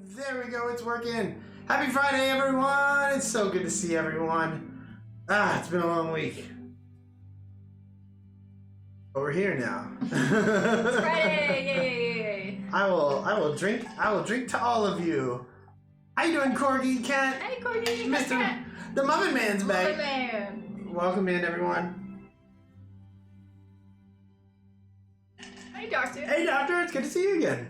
There we go, it's working. Happy Friday, everyone! It's so good to see everyone. It's been a long week. But we're here now. It's Friday! Yay! I will drink to all of you. How you doing, Corgi Cat? Hey, Corgi! Mr. The Muffin Man's back. Muffin Man! Welcome in, everyone. Hey, Doctor! Hey, Doctor, it's good to see you again.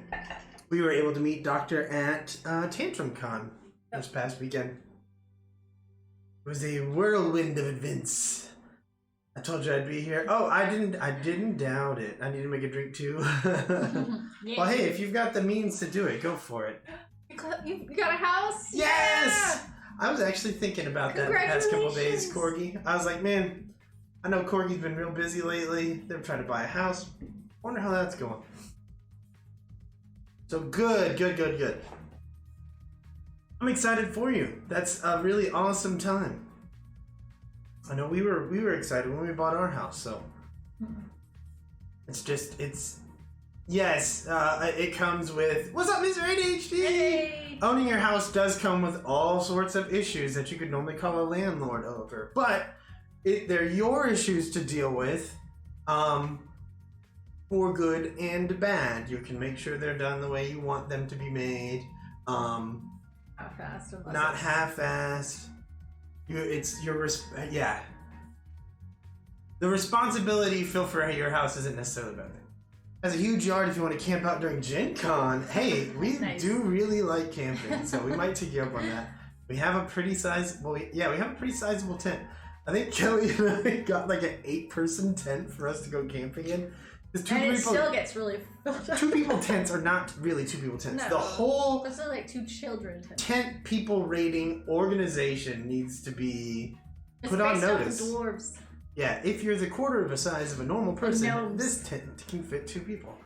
We were able to meet Doctor at Tantrum Con this past weekend. It was a whirlwind of events. I told you I'd be here. Oh, I didn't doubt it. I need to make a drink too. Yeah. Well, hey, if you've got the means to do it, go for it. You got a house? Yes! Yeah! I was actually thinking about that the past couple of days, Corgi. I was like, man, I know Corgi's been real busy lately. They're trying to buy a house. Wonder how that's going. So good. I'm excited for you. That's a really awesome time. I know we were excited when we bought our house, so it comes with, what's up, Mr. ADHD? Hey. Owning your house does come with all sorts of issues that you could normally call a landlord over, but they're your issues to deal with, for good and bad. You can make sure they're done the way you want them to be made. Half-assed. Not half-assed. The responsibility you feel for your house isn't necessarily a bad thing. Has a huge yard if you want to camp out during Gen Con. Hey, we Nice. do really like camping, so we might take you up on that. We have a pretty sizable tent. I think Kelly and I got like an 8-person tent for us to go camping in. And it still gets really filled up. 2 people tents are not really 2 people tents. No, the whole those are like 2 children tents. tent people rating organization needs to be It's put on based off of notice. dwarves. Yeah, if you're the quarter of the size of a normal person, Gnomes. this tent can fit 2 people.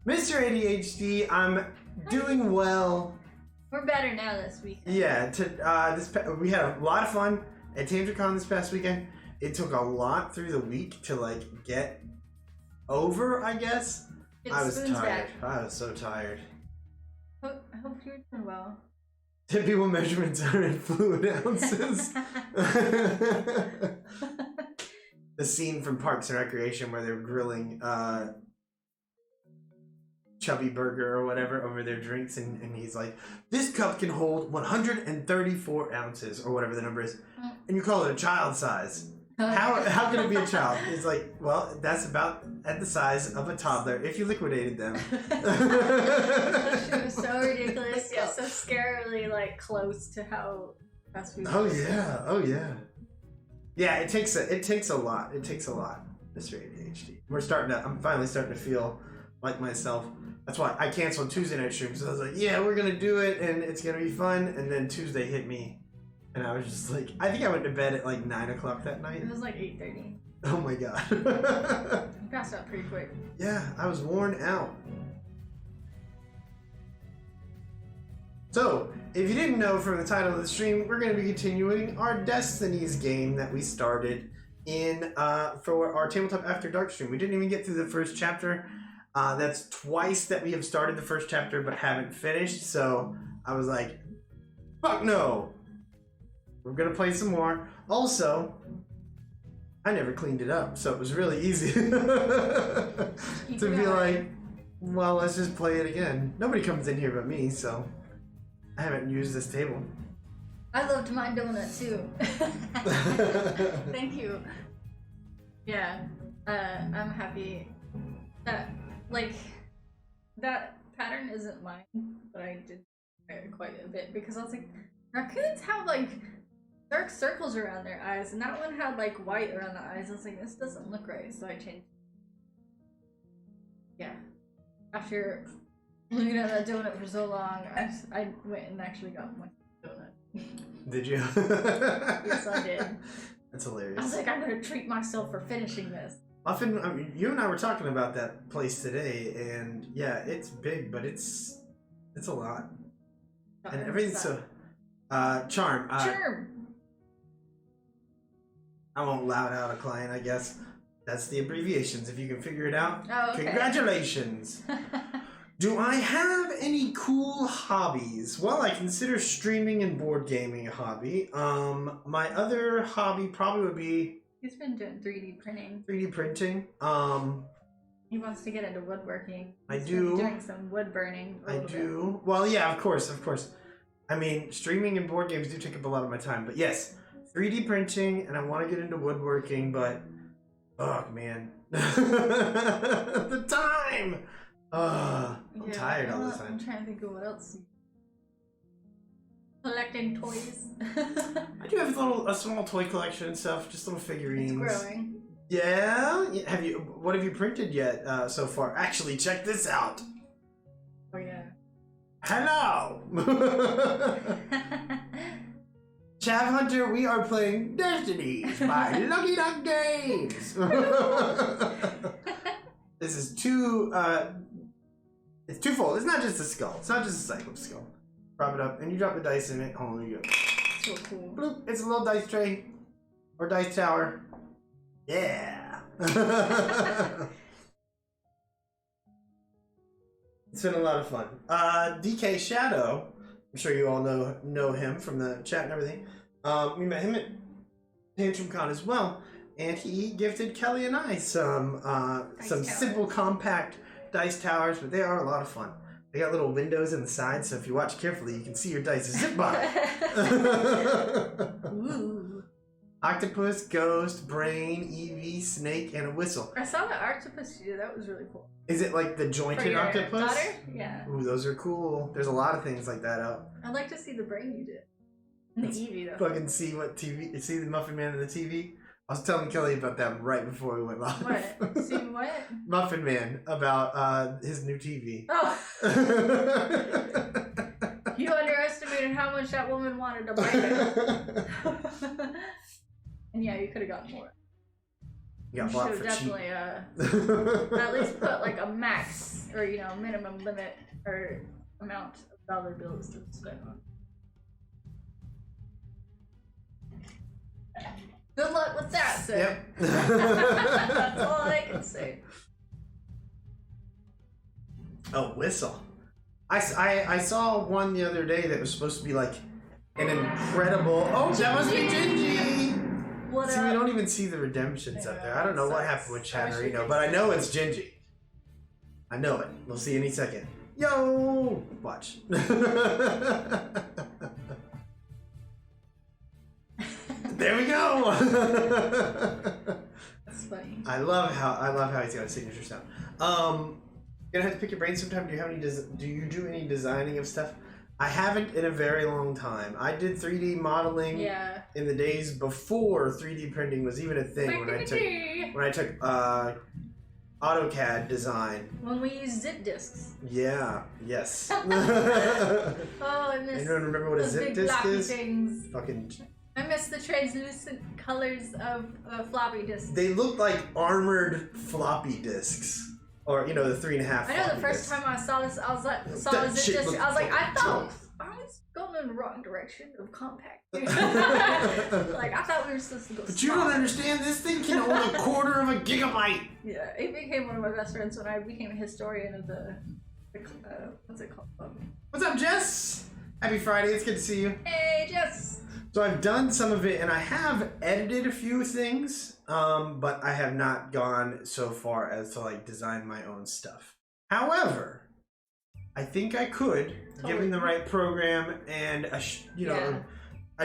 Mr. ADHD, I'm doing well. We're better now this week. Yeah, we had a lot of fun at TantraCon this past weekend. It took a lot through the week to like get over, I guess. I was tired. I was so tired. I hope you're doing well. Typical measurements are in fluid ounces. The scene from Parks and Recreation where they're grilling Chubby Burger or whatever over their drinks, and he's like, this cup can hold 134 ounces or whatever the number is, and you call it a child size. How can it be a child? It's like, well, that's about at the size of a toddler if you liquidated them. It was so ridiculous, yet so scarily like close to how fast we were. Oh yeah. Yeah, it takes a lot. It takes a lot, Mr. ADHD. I'm finally starting to feel like myself. That's why I canceled Tuesday night streams. So I was like, yeah, we're gonna do it and it's gonna be fun. And then Tuesday hit me. And I was just like, I think I went to bed at like 9 o'clock that night. It was like 8:30. Oh my god. I passed out pretty quick. Yeah, I was worn out. So, if you didn't know from the title of the stream, we're going to be continuing our Destinies game that we started in for our Tabletop After Dark stream. We didn't even get through the first chapter. That's twice that we have started the first chapter but haven't finished. So I was like, fuck no. We're going to play some more. Also, I never cleaned it up, so it was really easy to be like, well, let's just play it again. Nobody comes in here but me, so I haven't used this table. I loved my donut too. Thank you. Yeah, I'm happy that that pattern isn't mine, but I did quite a bit because I was like, raccoons have like dark circles around their eyes, and that one had like white around the eyes. I was like, this doesn't look right, so I changed. Yeah, after looking at that donut for so long, I went and actually got my donut. Did you? Yes, I did. That's hilarious. I was like, I'm gonna treat myself for finishing this. Often, I mean, you and I were talking about that place today, and yeah, it's big, but it's a lot, and everything's so. Charm. Charm. I won't loud out a client, I guess. That's the abbreviations. If you can figure it out, Oh, okay. Congratulations. Do I have any cool hobbies? Well, I consider streaming and board gaming a hobby. My other hobby probably would be... He's been doing 3D printing. 3D printing. He wants to get into woodworking. I do. Doing some wood burning. I do. Well, yeah, of course. I mean, streaming and board games do take up a lot of my time. But yes, 3D printing, and I want to get into woodworking, but... Oh, man. The time! I'm tired all the time. I'm trying to think of what else. Collecting toys. I do have a small toy collection and stuff, just little figurines. It's growing. Yeah? What have you printed yet so far? Actually, check this out. Oh yeah. Hello! Chav Hunter, we are playing Destinies by LuckyDuckGames! This is it's twofold. It's not just a skull. It's not just a cyclops skull. Prop it up, and you drop the dice in it. Oh, there you go. So cool. Bloop. It's a little dice tray. Or dice tower. Yeah! It's been a lot of fun. DK Shadow, I'm sure you all know him from the chat and everything. We met him at TantrumCon as well, and he gifted Kelly and I some simple, compact dice towers, but they are a lot of fun. They got little windows in the side, so if you watch carefully, you can see your dice zip by. Ooh. Octopus, ghost, brain, Eevee, snake, and a whistle. I saw the octopus you did. That was really cool. Is it like the jointed For your octopus? daughter? Yeah. Ooh, those are cool. There's a lot of things like that out. I'd like to see the brain you did. And the Eevee though. Fucking see the Muffin Man in the TV? I was telling Kelly about that right before we went live. What? See what? Muffin Man, about his new TV. Oh. You underestimated how much that woman wanted to buy it. And yeah, you could have gotten more. You got bought for definitely cheap. at least put like a max or minimum limit or amount of dollar bills to spend on. Good luck with that, sir. Yep. That's all I can say. Oh, whistle. I saw one the other day that was supposed to be like an incredible... Oh, that must be Gingy! What See, we don't even see the redemptions up there. I don't know what happened with Chatterino, but I know it's Gingy. I know it. We'll see any second. Yo! Watch. There we go! That's funny. I love how he's got a signature sound. Gonna have to pick your brain sometime. Do you do any designing of stuff? I haven't in a very long time. I did 3D modeling in the days before 3D printing was even a thing. When I took AutoCAD design. When we used zip discs. Yeah. Yes. Oh, I miss. Anyone remember what a zip disc is? Things. Fucking. I miss the translucent colors of floppy disks. They look like armored floppy disks. Or, the 3.5. I know the first time I saw this, I was like, I thought, are we going in the wrong direction of compact? Like, I thought we were supposed to go But you don't understand, this thing can hold 1/4 of a gigabyte. Yeah, it became one of my best friends when I became a historian of the what's it called? What's up, Jess? Happy Friday, it's good to see you. Hey, Jess! So I've done some of it, and I have edited a few things, but I have not gone so far as to like design my own stuff. However, I think I could, given the right program and a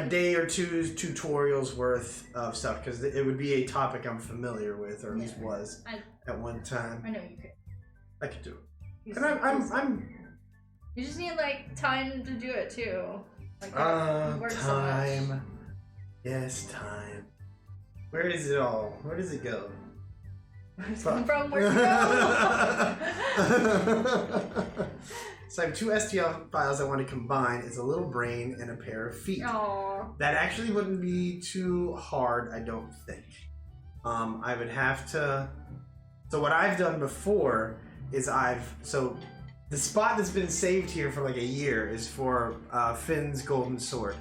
day or two's tutorials worth of stuff, because it would be a topic I'm familiar with, or at least was at one time. I know you could. I could do it, and I'm. You just need like time to do it too. Like, time. So much. Yes, time. Where is it all? Where does it go? From where to go? So I have 2 STL files I want to combine. It's a little brain and a pair of feet. Aww. That actually wouldn't be too hard, I don't think. I would have to... So what I've done before is the spot that's been saved here for like a year is for Finn's golden sword.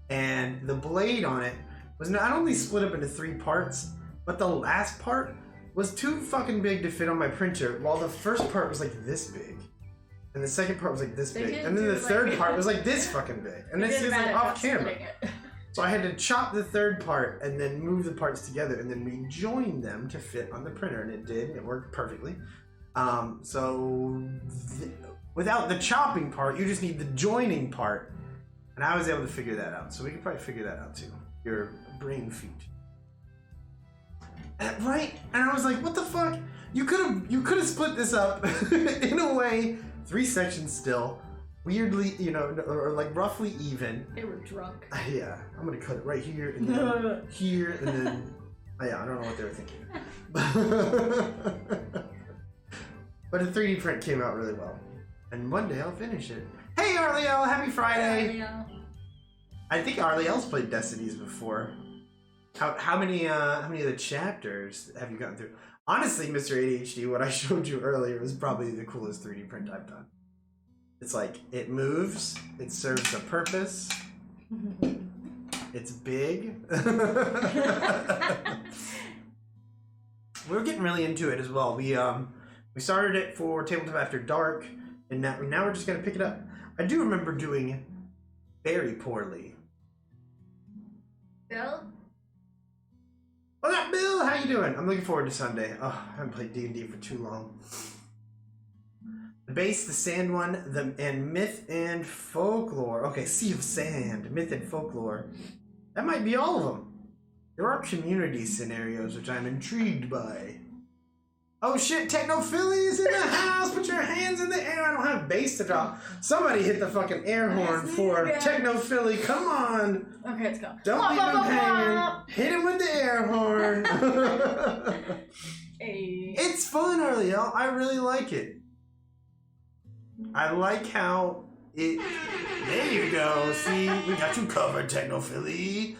And the blade on it was not only split up into 3 parts, but the last part was too fucking big to fit on my printer, while the first part was like this big. And the second part was like this They big. didn't And then the do, third like- part was like this fucking big. And this is like off camera. So I had to chop the third part and then move the parts together and then rejoin them to fit on the printer. And it did. It worked perfectly. Without the chopping part, you just need the joining part. And I was able to figure that out. So we could probably figure that out too. Your brain feat. Right? And I was like, what the fuck? You could have split this up in a way, 3 sections still, weirdly, you know, or like roughly even. They were drunk. Yeah, I'm gonna cut it right here and then here and then. Yeah, I don't know what they were thinking. But the 3D print came out really well, and one day I'll finish it. Hey Arliel, happy Friday! I think Arliel's played Destinies before. How many of the chapters have you gotten through? Honestly, Mr. ADHD, what I showed you earlier was probably the coolest 3D print I've done. It's like, it moves, it serves a purpose, it's big. We're getting really into it as well. We started it for Tabletop After Dark, and now we're just gonna pick it up. I do remember doing very poorly. Bill? What's up, Bill? How you doing? I'm looking forward to Sunday. Oh, I haven't played D&D for too long. The base, the sand one, and myth and folklore. Okay, Sea of Sand, myth and folklore. That might be all of them. There are community scenarios which I'm intrigued by. Oh shit, Techno Philly is in the house! Put your hands in the air! I don't have bass to drop. Somebody hit the fucking air horn for Techno Philly. Come on! Okay, let's go. Don't leave him hanging. Hit him with the air horn. Hey. It's fun, Arliel. I really like it. I like how it. There you go. See, we got you covered, Techno Philly.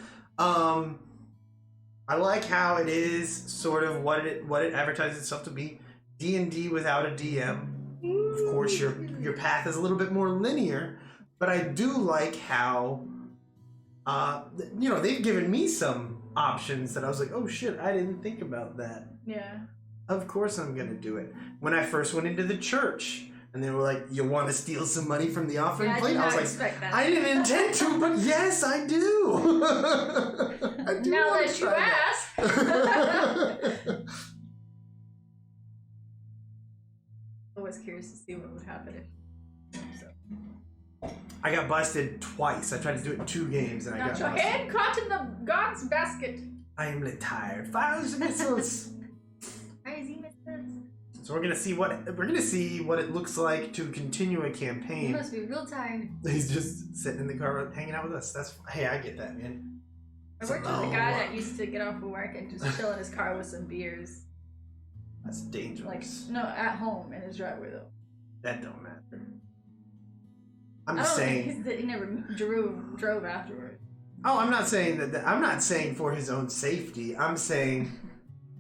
I like how it is sort of what it advertises itself to be. D&D without a DM. Of course, your path is a little bit more linear, but I do like how you know, they've given me some options that I was like, oh shit, I didn't think about that. Yeah. Of course I'm gonna do it. When I first went into the church, and they were like, you want to steal some money from the offering plate? I was like, I didn't intend to, but yes, I do. I do now that you ask. I was curious to see what would happen if. So. I got busted twice. I tried to do it in 2 games, and I got busted. Hand caught in the God's basket. I am tired. Fires and missiles. Crazy missiles. So we're gonna see what it looks like to continue a campaign. You must be real tired. He's just sitting in the car hanging out with us. Hey, I get that, man. I worked with a guy that used to get off of work and just chill in his car with some beers. That's dangerous. Like, no, at home in his driveway though. That don't matter. I don't think he never drove afterward. Oh, I'm not saying that. I'm not saying for his own safety. I'm saying,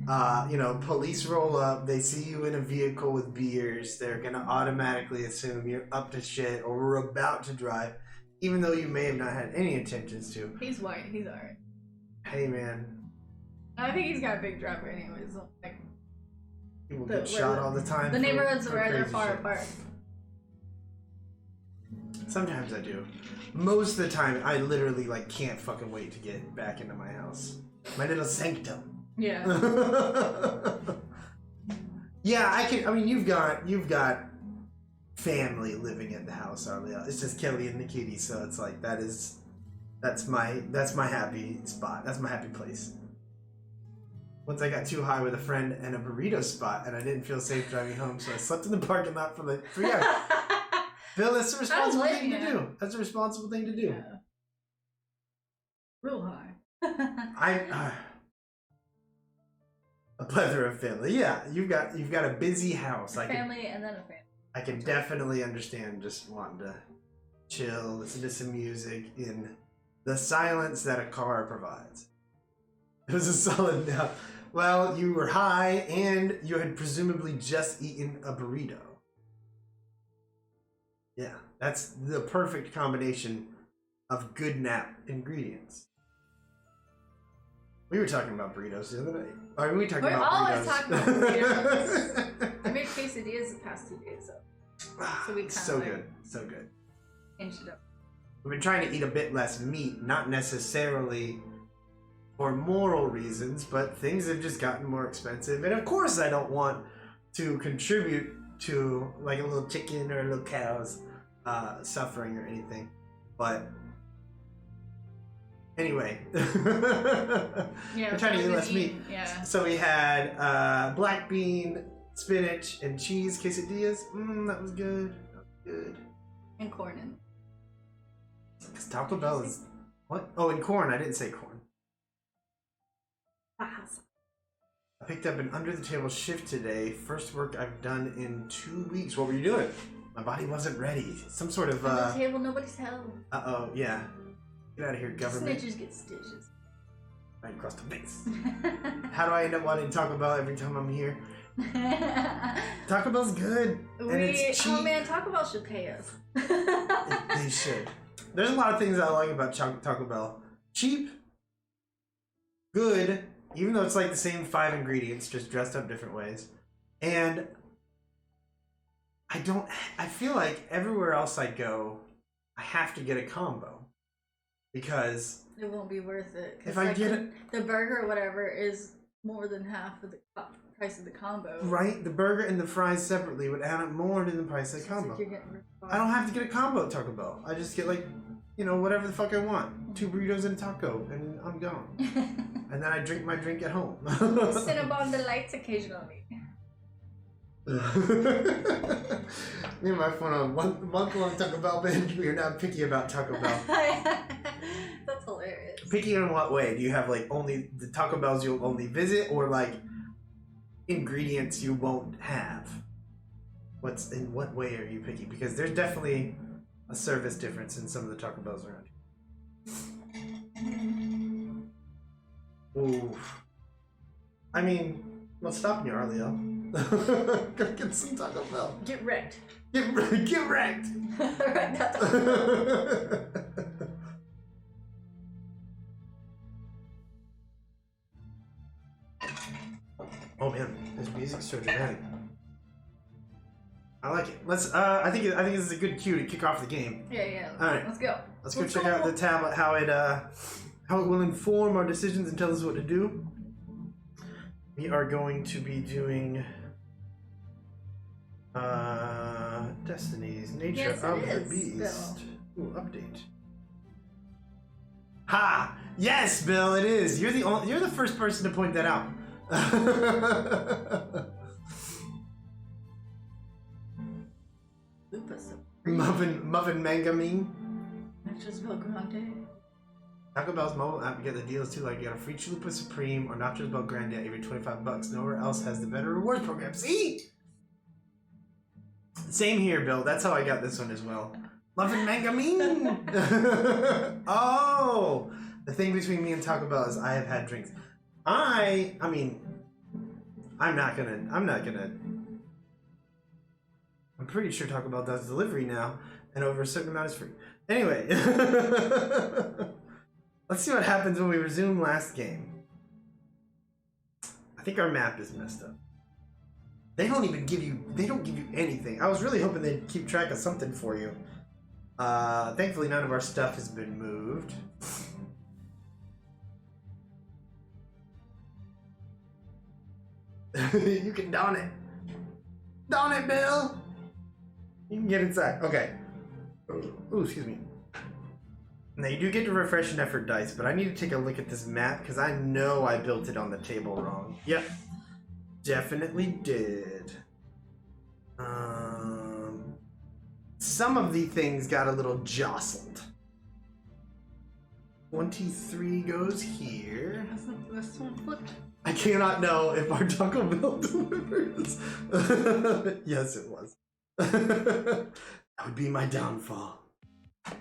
you know, police roll up, they see you in a vehicle with beers, they're gonna automatically assume you're up to shit or we're about to drive, even though you may have not had any intentions to. He's white. He's alright. Hey, man. I think he's got a big driveway anyways. So, like, people get shot all the time. The neighborhoods are rather far apart. Sometimes I do. Most of the time, I literally like can't fucking wait to get back into my house, my little sanctum. Yeah. Yeah, I can. I mean, you've got family living in the house, Arliel. It's just Kelly and the kitty, so it's like that's my happy spot. That's my happy place. Once I got too high with a friend and a burrito spot, and I didn't feel safe driving home, so I slept in the parking lot for like 3 hours. Bill, that's a responsible thing to do. That's a responsible thing to do. Yeah. Real high. A plethora of family. Yeah, you've got a busy house. Family and then a family. I can definitely understand just wanting to chill, listen to some music in the silence that a car provides. It was a solid no. Well, you were high and you had presumably just eaten a burrito. Yeah, that's the perfect combination of good nap ingredients. We were talking about burritos the other day. We're always talking about burritos. I made quesadillas the past 2 days, so. So we so good, so good. changed it up. We've been trying to eat a bit less meat, not necessarily for moral reasons, but things have just gotten more expensive. And of course I don't want to contribute to like a little chicken or a little cow's suffering or anything. But anyway, Yeah, we're trying to eat less meat. Yeah. So we had black bean, spinach, and cheese quesadillas. That was good. That was good. And corn in. Because Taco Bell is... What? Oh, and corn. I didn't say corn. I picked up an under-the-table shift today. First work I've done in 2 weeks. What were you doing? My body wasn't ready. Some sort of... Under the table, nobody's held. Uh-oh, yeah. Get out of here, government. Snitches get stitches. Right across the face. How do I end up wanting Taco Bell every time I'm here? Taco Bell's good. And it's cheap. Oh man, Taco Bell should pay us. They should. There's a lot of things I like about Taco Bell. Cheap. Good. Even though it's like the same 5 ingredients, just dressed up different ways. And I feel like everywhere else I go, I have to get a combo. Because it won't be worth it. If I get it, the burger or whatever is more than half of the price of the combo. Right? The burger and the fries separately would add up more than the price of the combo. Like I don't have to get a combo at Taco Bell. I just get like, whatever the fuck I want. 2 burritos and a taco, and I'm gone. And then I drink my drink at home. Cinnabon delights occasionally. Me and my phone on one long Taco Bell binge. We are now picky about Taco Bell. That's hilarious. Picky in what way? Do you have like only the Taco Bells you'll only visit, or like ingredients you won't have? In what way are you picky? Because there's definitely a service difference in some of the Taco Bells around here. Ooh. I mean, what's stopping you, Arleo? Go get some Taco Bell. Get wrecked. Get wrecked. Wreck that Taco Bell. Oh man, this music's so dramatic. I like it. Let's. I think this is a good cue to kick off the game. Yeah. All right, let's go. Let's go check out the tablet. How it will inform our decisions and tell us what to do. We are going to be doing Destinies, Nature Yes, of it the is, Beast. Ooh, update. Ha! Yes, Bill, it is. You're the first person to point that out. Lupus. Muffin Mangamine. Nachos Bel Grande. Taco Bell's mobile app, you get the deals too, like you get a free Chalupa Supreme or Nachos Bel Grande every $25. Nowhere else has the better rewards program. See? Same here, Bill. That's how I got this one as well. Muffin Mangamine. Oh, the thing between me and Taco Bell is I have had drinks. I'm pretty sure Taco Bell does delivery now, and over a certain amount is free. Anyway, let's see what happens when we resume last game. I think our map is messed up. They don't give you anything. I was really hoping they'd keep track of something for you. Thankfully, none of our stuff has been moved. You can don it. Don it, Bill! You can get inside. Okay. Ooh, excuse me. Now, you do get to refresh an effort dice, but I need to take a look at this map, because I know I built it on the table wrong. Yep. Definitely did. Some of the things got a little jostled. 23 goes here. Hasn't this one flipped? I cannot know if our Taco Bell delivers. Yes, it was. That would be my downfall.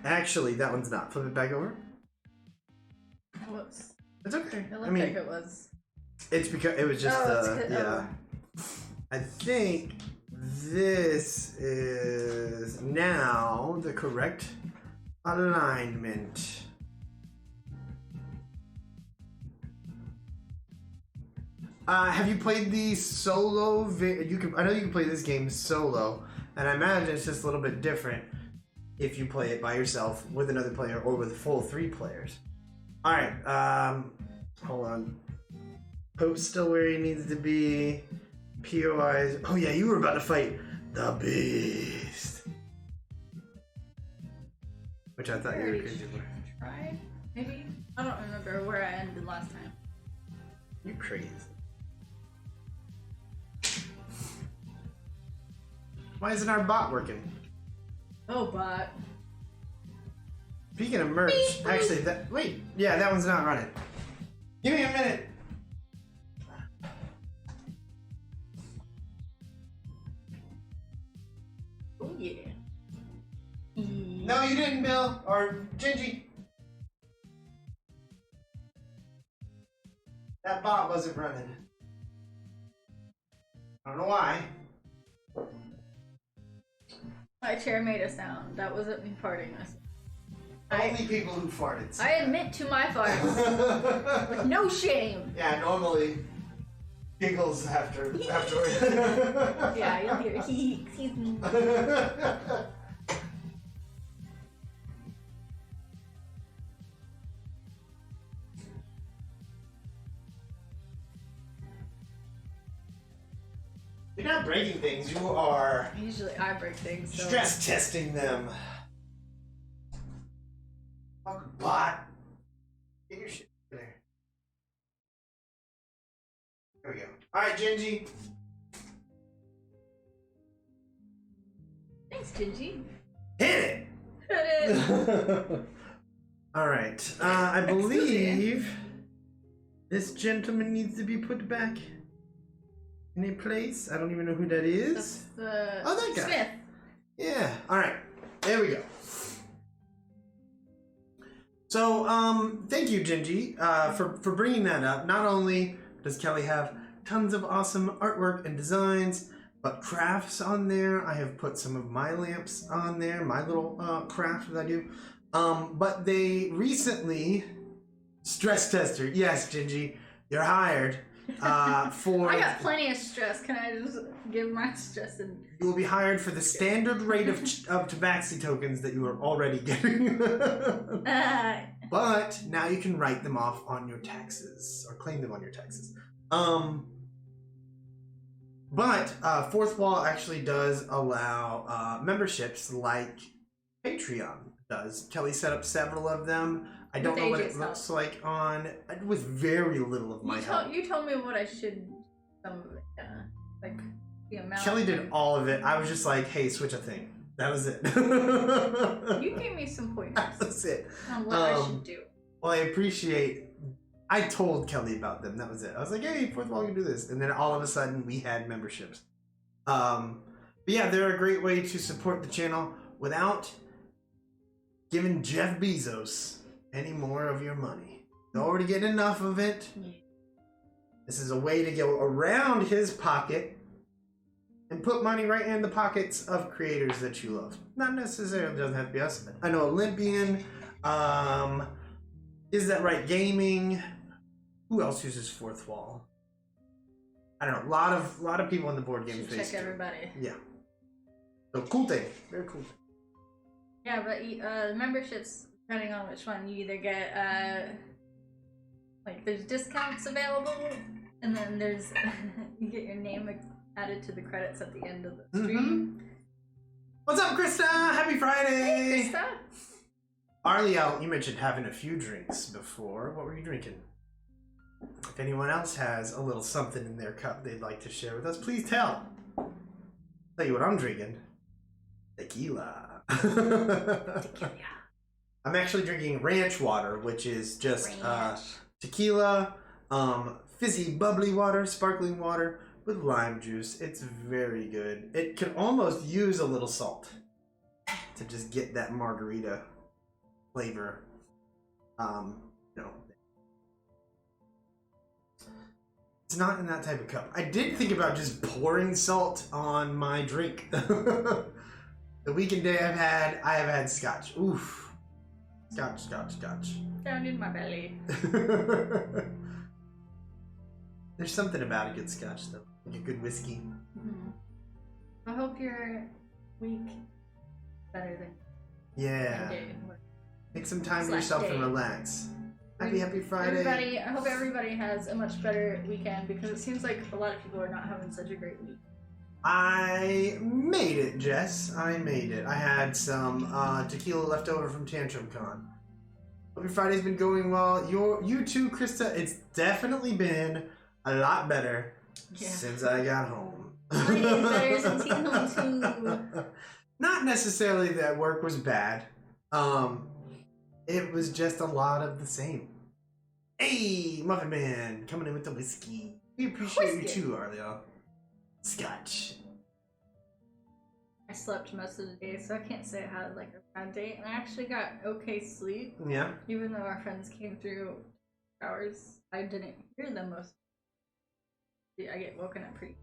Actually, that one's not. Flip it back over. It was. It's okay. It looked like it was. It's because it was just yeah. I think this is now the correct alignment. Have you played the solo? I know you can play this game solo. And I imagine it's just a little bit different if you play it by yourself with another player or with full 3 players. All right, hold on. Pope's still where he needs to be. POIs. Oh yeah, you were about to fight the Beast, which I thought you were crazy for. Tried? Maybe? I don't remember where I ended last time. You're crazy. Why isn't our bot working? Oh, bot. Speaking of merch, actually, that one's not running. Give me a minute. Oh yeah. No, you didn't, Bill or Gingy. That bot wasn't running. I don't know why. My chair made a sound. That wasn't me farting. Only people who farted. I admit to my farts. With no shame. Yeah, normally giggles afterward. Yeah, you'll hear excuse me. You're not breaking things, you are Usually I break things. So. stress testing them. Fuck bot. Get your shit in there. There we go. Alright, Gingy. Thanks, Gingy. Hit Hit it. it! Alright, I believe this gentleman needs to be put back in a place. I don't even know who that is. That's the that guy. Smith. Yeah. Alright. There we go. So, thank you, Gingy, for bringing that up. Not only does Kelly have tons of awesome artwork and designs, but crafts on there. I have put some of my lamps on there, my little craft that I do. But they recently stress tester. Yes, Gingy, you're hired. For I got plenty of stress. Can I just give my stress and you will be hired for the standard rate of Tabaxi tokens that you are already getting. But now you can write them off on your taxes or claim them on your taxes. But Fourth Wall actually does allow memberships like Patreon does. Kelly set up several of them. I don't know what it looks like on with very little of my help. You told me what I should like the amount. Kelly did all of it. I was just like, hey, switch a thing. That was it. You gave me some pointers. That was it. On what I should do. Well, I told Kelly about them. That was it. I was like, hey, Fourth Wall, you can do this. And then all of a sudden, we had memberships. But yeah, they're a great way to support the channel without giving Jeff Bezos any more of your money. You already get enough of it. Yeah. This is a way to go around his pocket and put money right in the pockets of creators that you love. Not necessarily, doesn't have to be us. I know Olympian, Is That Right Gaming. Who else uses Fourth Wall? I don't know. A lot of people in the board game space. Check everybody. Yeah. So cool thing. Very cool thing. Yeah, but memberships, depending on which one, you either get like there's discounts available, and then there's you get your name added to the credits at the end of the stream. Mm-hmm. What's up, Krista? Happy Friday! Hey, Krista. Arliel, you mentioned having a few drinks before. What were you drinking? If anyone else has a little something in their cup they'd like to share with us, please tell. Tell you what I'm drinking. Tequila. Tequila. I'm actually drinking ranch water, which is just tequila, fizzy, bubbly water, sparkling water with lime juice. It's very good. It can almost use a little salt to just get that margarita flavor. It's not in that type of cup. I did think about just pouring salt on my drink. The weekend day I have had scotch. Oof. Scotch. Down in my belly. There's something about a good scotch though. Like a good whiskey. Mm-hmm. I hope your week better than Yeah. Monday. Take some time for Slash yourself day. and relax. Happy Friday. Everybody, I hope everybody has a much better weekend because it seems like a lot of people are not having such a great week. I made it, Jess. I made it. I had some tequila left over from Tantrum Con. Hope your Friday's been going well. You too, Krista. It's definitely been a lot better since I got home. Mine is better since you home too. Not necessarily that work was bad. It was just a lot of the same. Hey, Muffin Man, coming in with the whiskey. We appreciate you too, Arleo. Scotch. I slept most of the day, so I can't say I had like a bad day. And I actually got okay sleep. Yeah. Even though our friends came through hours, I didn't hear them most. I get woken up pretty.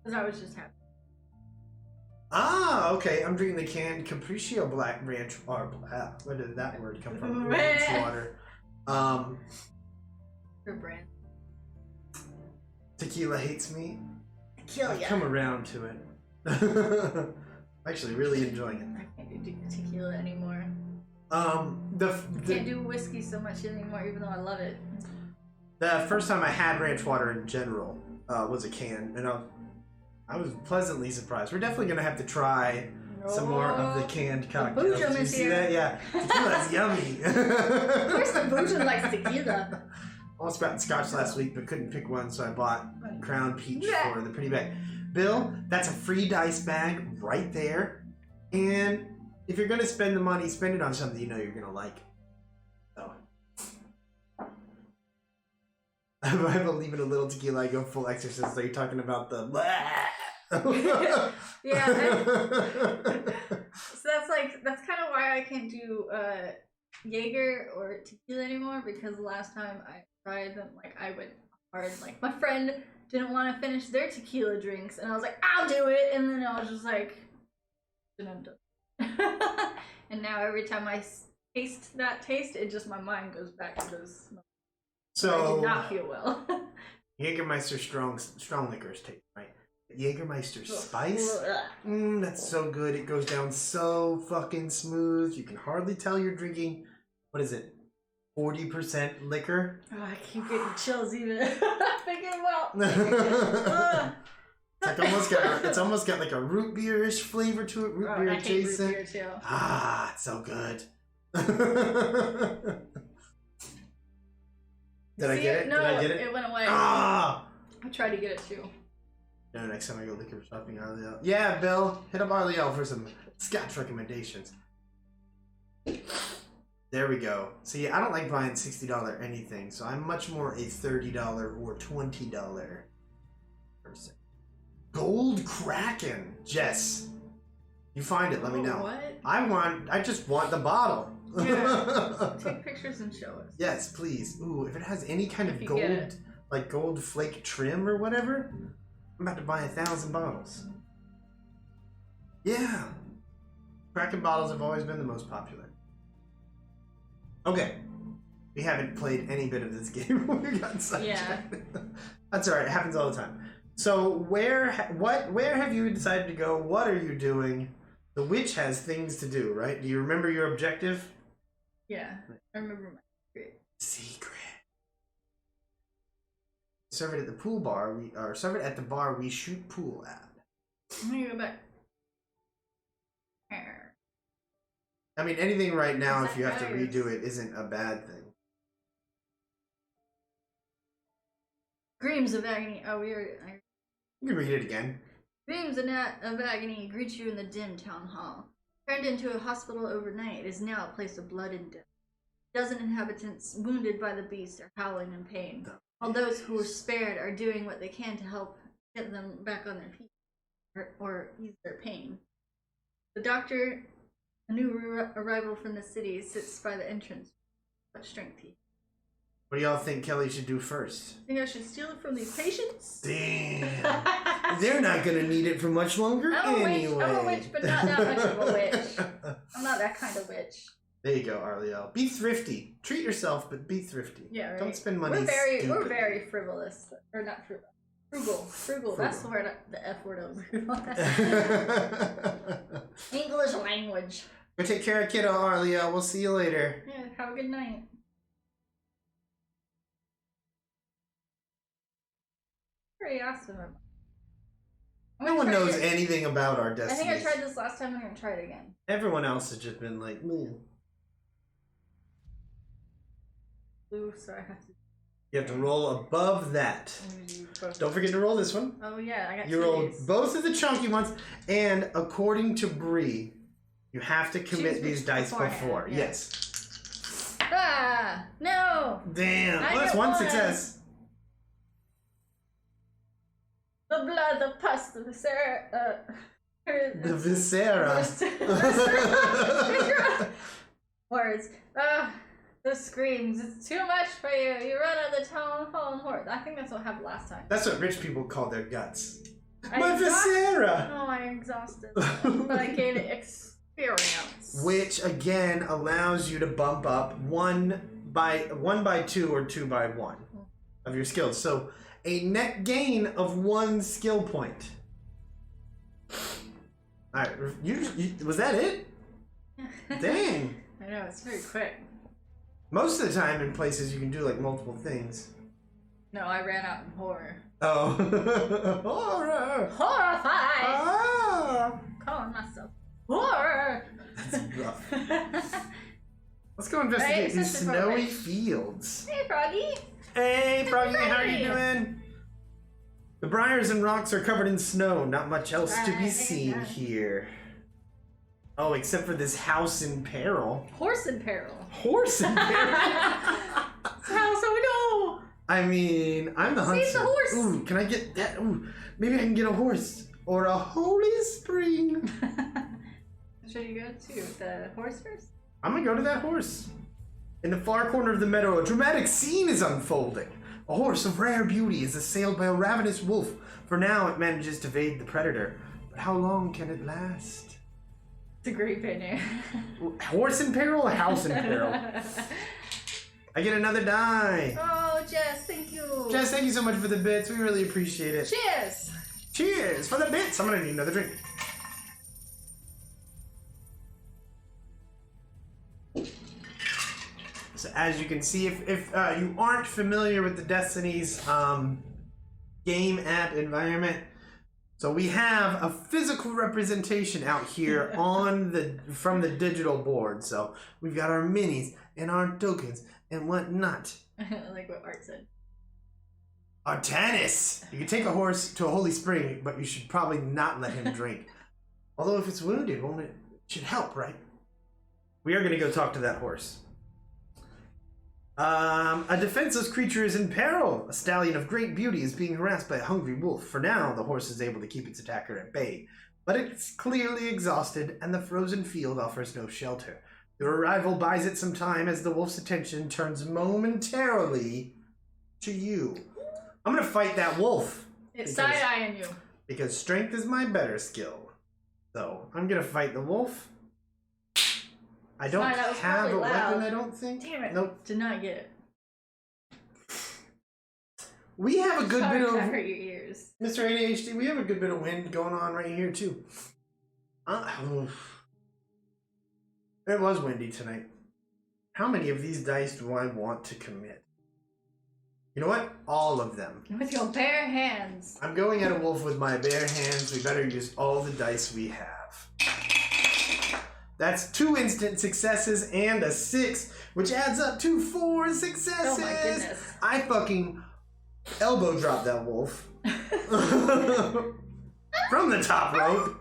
Because I was just happy. Ah, okay. I'm drinking the canned Capriccio Black Ranch. Or where did that word come from? Ranch water. Her brand. Tequila hates me. I've come around to it. I'm actually really enjoying it. I can't do tequila anymore. Can't do whiskey so much anymore, even though I love it. The first time I had ranch water in general was a can, and I was pleasantly surprised. We're definitely gonna have to try some more of the canned cocktails. Did you see that? Yeah, tequila's yummy. Of course, the Boojum likes tequila. Almost got scotch last week, but couldn't pick one, so I bought Crown Peach for the pretty bag. Bill, that's a free dice bag right there. And if you're gonna spend the money, spend it on something you know you're gonna like. So if I believe in a little tequila, I go full exorcist. Are you talking about the? Yeah. So that's kind of why I can't do Jaeger or tequila anymore, because the last time I tried them, I went hard. Like, my friend didn't want to finish their tequila drinks, and I was like, I'll do it, and then I was just like, and I'm done. And now every time I taste that taste, my mind goes back to those moments. So I did not feel well. Jägermeister strong liquors taste right. Jägermeister spice? That's so good. It goes down so fucking smooth. You can hardly tell you're drinking, what is it, 40% liquor? Oh, I keep getting chills even thinking about It's almost got like a root beer-ish flavor to it. Root beer adjacent. Root beer too. Ah, it's so good. Did I get it? No, Did I get it? It went away. Ah! I tried to get it too. No, next time I go liquor shopping, Arliel. Yeah, Bill, hit up Arliel for some scotch recommendations. There we go. See, I don't like buying $60 anything, so I'm much more a $30 or $20 person. Gold Kraken, Jess. You find it, let me know. What? I just want the bottle. Yeah. Take pictures and show us. Yes, please. Ooh, if it has any kind of gold, like gold flake trim or whatever, I'm about to buy 1,000 bottles. Yeah. Kraken bottles have always been the most popular. Okay. We haven't played any bit of this game. We got sidetracked. Yeah. That's alright, it happens all the time. So where have you decided to go? What are you doing? The witch has things to do, right? Do you remember your objective? Yeah, I remember my secret. Serve it at the pool bar. Serve it at the bar we shoot pool at. I'm gonna go back. I mean, anything right now, if you have to redo it, isn't a bad thing. Screams of agony. Oh, You can read it again. Screams of agony greet you in the dim town hall. Turned into a hospital overnight, it is now a place of blood and death. A dozen inhabitants wounded by the beast are howling in pain, while those who were spared are doing what they can to help get them back on their feet or ease their pain. The doctor, a new arrival from the city, sits by the entrance. What strength he. What do y'all think Kelly should do first? I think I should steal it from these patients. Damn. They're not going to need it for much longer anyway. I'm a witch, but not that much of a witch. I'm not that kind of witch. There you go, Arliel. Be thrifty. Treat yourself, but be thrifty. Yeah, right. Don't spend money We're very frivolous. Or not frivolous. Frugal. That's the word. The F word I was looking for. English language. Go take care of kiddo, Arlia. We'll see you later. Yeah, have a good night. Pretty awesome. No one knows anything about our Destinies. I think I tried this last time. I'm gonna try it again. Everyone else has just been like, man. Blue, so I have to. You have to roll above that. Don't forget to roll this one. Oh yeah, I got. You rolled both of the chunky ones, and according to Bree, you have to commit these dice before. Yeah. Yes. Ah, no. Damn. Well, that's one success. The blood, the pus, the viscera. The viscera. Words. The screams. It's too much for you. You run out of the town fallen horse. I think that's what happened last time. That's what rich people call their guts. My viscera. Oh, I'm exhausted. But I gained experience. Which again allows you to bump up 1 by 2 or 2 by 1 of your skills. So a net gain of 1 skill point. All right, was that it? Dang. I know, it's very quick. Most of the time in places you can do like multiple things. No, I ran out in horror. Oh. Horror. Horrified. Ah. Calling myself horror. That's rough. Let's go investigate these snowy fields. Hey, Froggy. Hey, Froggy, how are you doing? The briars and rocks are covered in snow. Not much else to be seen here. Oh, except for this house in peril. Horse in peril. Horse in peril? How so we know? I mean, I'm the hunter. Save the horse. Ooh, can I get that? Ooh, maybe I can get a horse. Or a holy spring. Should you go to the horse first? I'm gonna go to that horse. In the far corner of the meadow, a dramatic scene is unfolding. A horse of rare beauty is assailed by a ravenous wolf. For now, it manages to evade the predator. But how long can it last? It's a great picture. Horse in peril or house in peril? I get another die. Oh, Jess, thank you. Jess, thank you so much for the bits. We really appreciate it. Cheers. Cheers for the bits. I'm gonna need another drink. So as you can see, if you aren't familiar with the Destinies game app environment, so we have a physical representation out here from the digital board. So we've got our minis and our tokens and whatnot. Like what Art said. Artanis! You can take a horse to a holy spring, but you should probably not let him drink. Although if it's wounded, it should help, right? We are going to go talk to that horse. A defenseless creature is in peril. A stallion of great beauty is being harassed by a hungry wolf. For now, the horse is able to keep its attacker at bay, but it's clearly exhausted, and the frozen field offers no shelter. Your arrival buys it some time as the wolf's attention turns momentarily to you. I'm gonna fight that wolf. It's side-eyeing you. Because strength is my better skill. So, I'm gonna fight the wolf. I don't have a weapon, I don't think. Damn it. Nope. Did not get it. We have a good bit of... That hurt your ears. Mr. ADHD, we have a good bit of wind going on right here, too. It was windy tonight. How many of these dice do I want to commit? You know what? All of them. With your bare hands. I'm going at a wolf with my bare hands. We better use all the dice we have. That's 2 instant successes and a 6, which adds up to 4 successes. Oh my goodness. I fucking elbow dropped that wolf. From the top rope.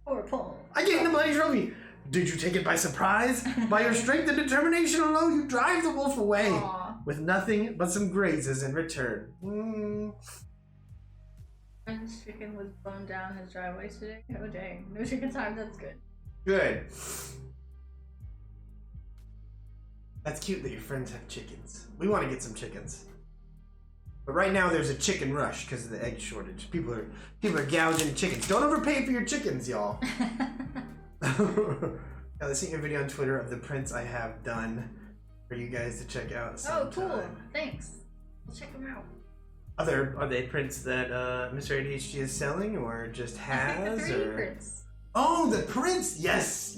Or pull. I gained the bloody trophy. Did you take it by surprise? By your strength and determination alone, you drive the wolf away. Aww. With nothing but some grazes in return. Friend's chicken was blown down his driveway today. Oh dang. No chicken time, that's good. Good. That's cute that your friends have chickens. We want to get some chickens. But right now there's a chicken rush because of the egg shortage. People are gouging chickens. Don't overpay for your chickens, y'all. Now, I sent you a video on Twitter of the prints I have done for you guys to check out sometime. Oh, cool. Thanks. We'll check them out. Are they prints that Mr. ADHD is selling or just has? I think the 3D prints. Oh, the prints! Yes.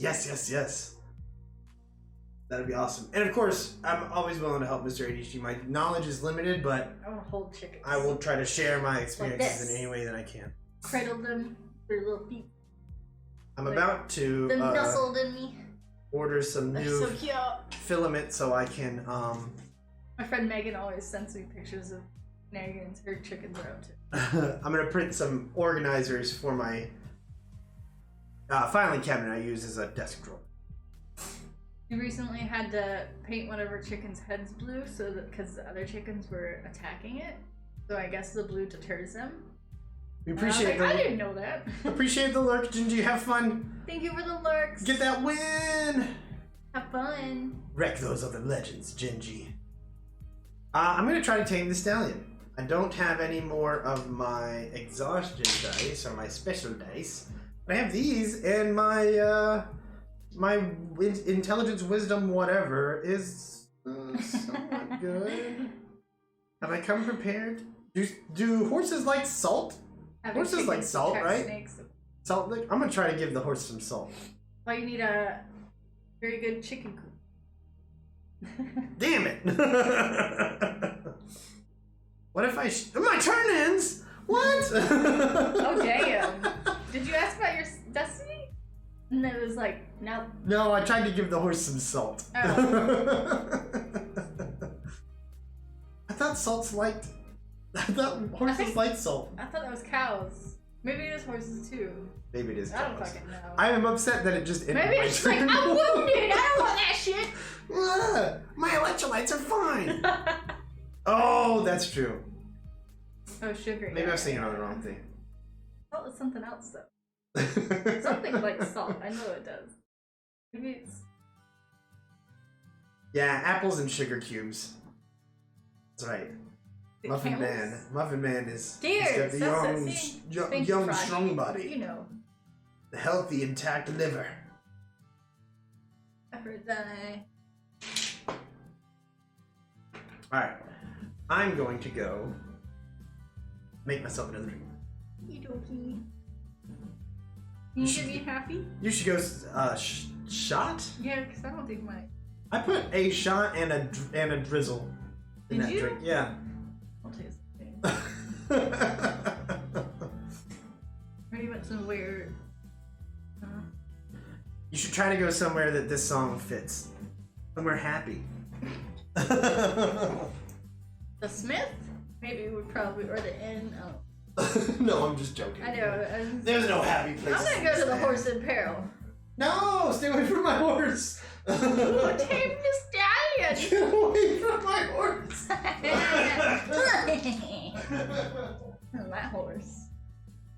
That'd be awesome. And of course, I'm always willing to help Mr. ADHD. My knowledge is limited, but I want to hold chickens. I will try to share my experiences Like in any way that I can. Cradle them, their little feet. I'm about to Them nestled in me. order some They're new so cute. filament so I can My friend Megan always sends me pictures of shenanigans her chickens are up to. I'm gonna print some organizers for my filing cabinet I use as a desk drawer. We recently had to paint one of her chickens' heads blue so that because the other chickens were attacking it. So I guess the blue deters them. We appreciate I didn't know that. Appreciate the lurk, Gingy. Have fun. Thank you for the lurks. Get that win. Have fun. Wreck those other legends, Gingy. I'm gonna try to tame the stallion. I don't have any more of my exhaustion dice or my special dice, but I have these, and my my intelligence, wisdom, whatever is somewhat good. Have I come prepared? Do horses like salt? Horses like salt, right? Snakes. Salt lick? I'm gonna try to give the horse some salt. Well, you need a very good chicken coop. Damn it! What if my turn ends? What? Oh damn! Did you ask about your destiny? And it was like, nope. No, I tried to give the horse some salt. Oh. I thought horses like salt. I thought that was cows. Maybe it is horses too. Maybe it is cows. I don't fucking know. I am upset that it just ended. Maybe it's like, I'm wounded! I don't want that shit! My electrolytes are fine! Oh, that's true. Oh, sugar. Maybe I was thinking on the wrong thing. Salt is something else though. Something like salt. I know it does. Maybe it's... Yeah, apples and sugar cubes. That's right. Muffin Man is he's got the young strong body. You know. The healthy, intact liver. Aphrodite. Alright. I'm going to go make myself another drink. Okie you should be happy? You should go shot? Yeah, because I don't think my... I put a shot and a drizzle in Did that you? drink. Yeah. I'll taste it. Already went somewhere. You should try to go somewhere that this song fits. Somewhere happy. The Smith? Maybe would probably, or the Inn. Oh. No, I'm just joking. I know. There's no happy place. I'm gonna go to the Horse in Peril. No, stay away from my horse. Tame the stallion. Get away from my horse. My horse.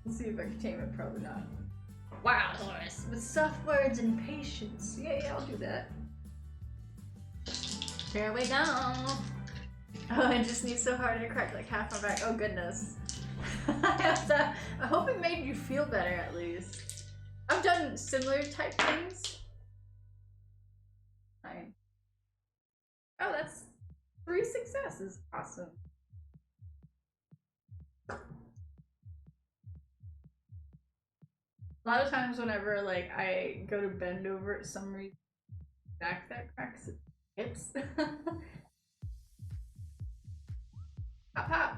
Let's see if I can tame it. Probably not. Wild horse with soft words and patience. Yeah, I'll do that. Here we go. Oh, I just need so hard to crack like half my back. Oh goodness. I hope it made you feel better at least. I've done similar type things. Fine. Oh, that's 3 successes. Awesome. A lot of times whenever like I go to bend over at some reason, back that cracks its hips. Pop pop.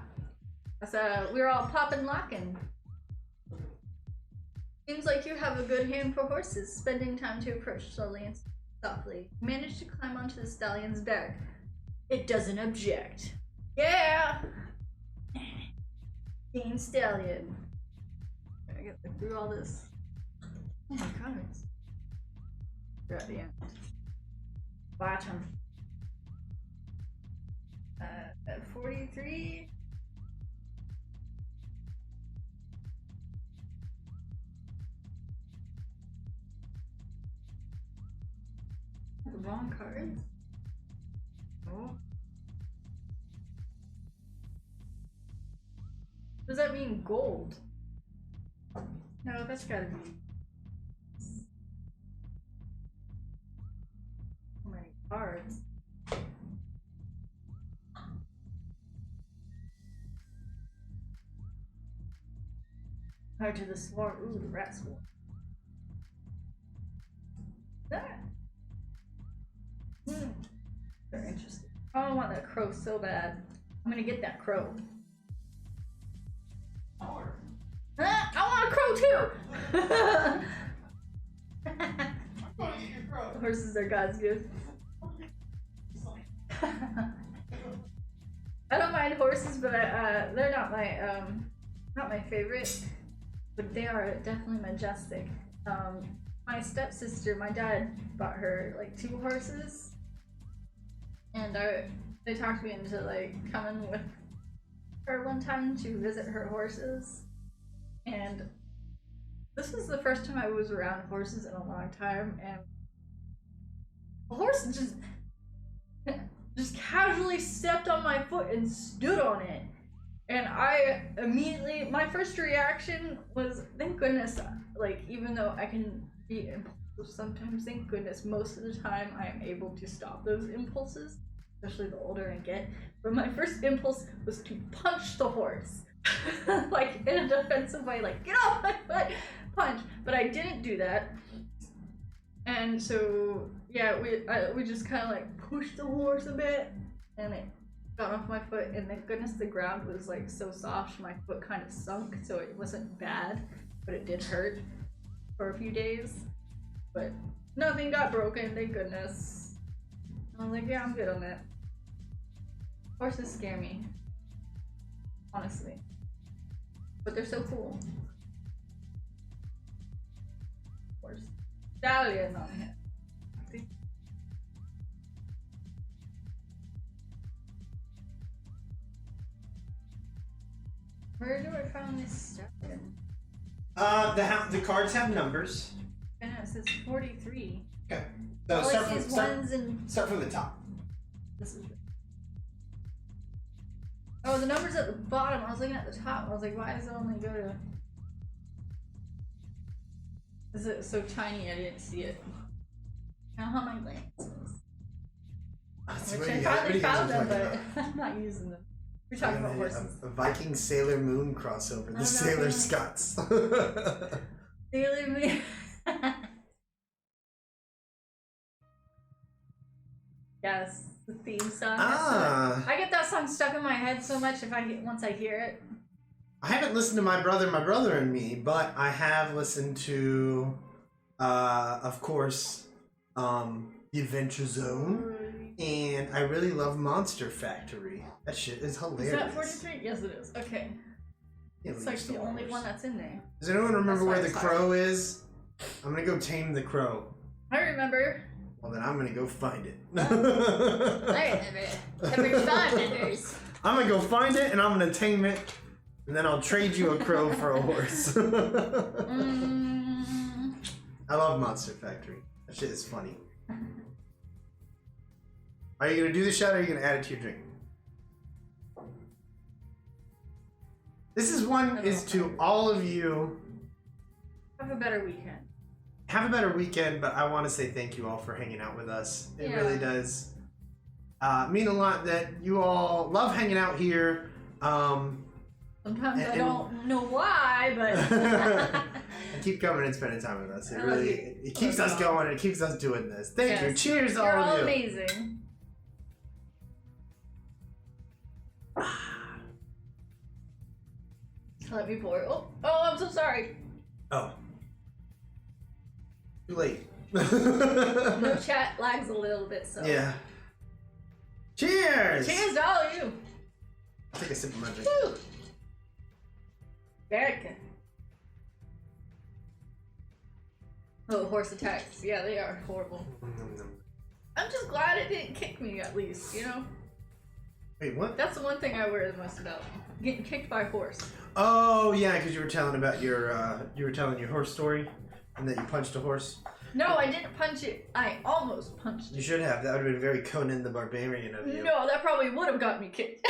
So we're all popping locking. Seems like you have a good hand for horses, spending time to approach slowly and softly. Manage to climb onto the stallion's back. It doesn't object. Yeah! Game stallion. I get through all this. Oh my god. We're at the end. Bottom. At 43. The wrong cards? Oh. Does that mean gold? No, that's gotta be. So many cards. Out to the swarm. Ooh, the rat swarm. That. They're interesting. Oh, I want that crow so bad. I'm gonna get that crow. I want a crow too! Horses are God's gift. I don't mind horses, but they're not my favorite. But they are definitely majestic. My stepsister, my dad bought her like 2 horses, and they talked me into like coming with her one time to visit her horses. And this was the first time I was around horses in a long time, and a horse just casually stepped on my foot and stood on it. And I immediately, my first reaction was, thank goodness, like, even though I can be impulsive sometimes, thank goodness most of the time I am able to stop those impulses, especially the older I get. But my first impulse was to punch the horse. Like, in a defensive way, like, get off my foot, punch. But I didn't do that. And so, yeah, we just kind of like pushed the horse a bit, and it got off my foot, and thank goodness the ground was like so soft, my foot kind of sunk, so it wasn't bad, but it did hurt for a few days. But nothing got broken, thank goodness. I was like, yeah, I'm good on that. Horses scare me, honestly, but they're so cool. Horse. Stallion on him. Where do I find this stallion? The cards have numbers. And it says 43. Okay. So all I see is ones and... start from the top. This is... Oh, the number's at the bottom. I was looking at the top. I was like, why does it only go to... Is it so tiny I didn't see it? I don't have my glasses. Which I finally found them, but I'm not using them. We're talking about horses. A Viking Sailor Moon crossover. The Sailor Scots. Sailor Moon. Yes, the theme song. I get that song stuck in my head so much once I hear it. I haven't listened to My Brother and Me, but I have listened to, of course, The Adventure Zone, and I really love Monster Factory. That shit is hilarious. Is that 43? Yes, it is. Okay. It's like the only one that's in there. Does anyone remember where the crow is? I'm gonna go tame the crow. I remember. Well, then I'm gonna go find it. I remember. Every 5 members. I'm gonna go find it, and I'm gonna tame it. And then I'll trade you a crow for a horse. I love Monster Factory. That shit is funny. Are you gonna do the shot, or are you gonna add it to your drink? This is to all of you. Have a better weekend. Have a better weekend, but I want to say thank you all for hanging out with us. It really does mean a lot that you all love hanging out here. Sometimes I don't know why, but and keep coming and spending time with us. It keeps us going. It keeps us doing this. Thank you. Cheers, to all of you. You're all amazing. Let me pour. Oh, I'm so sorry. Oh. Too late. No, chat lags a little bit, so. Yeah. Cheers! Cheers to all of you. I'll take a sip of my drink. Woo. Very good. Oh, horse attacks. Yeah, they are horrible. I'm just glad it didn't kick me, at least, you know? Wait, what? That's the one thing I worry the most about. Getting kicked by a horse. Oh, yeah, because you were telling about your, horse story, and that you punched a horse. No, I didn't punch it. I almost punched it. You should have. That would have been very Conan the Barbarian of you. No, that probably would have got me kicked.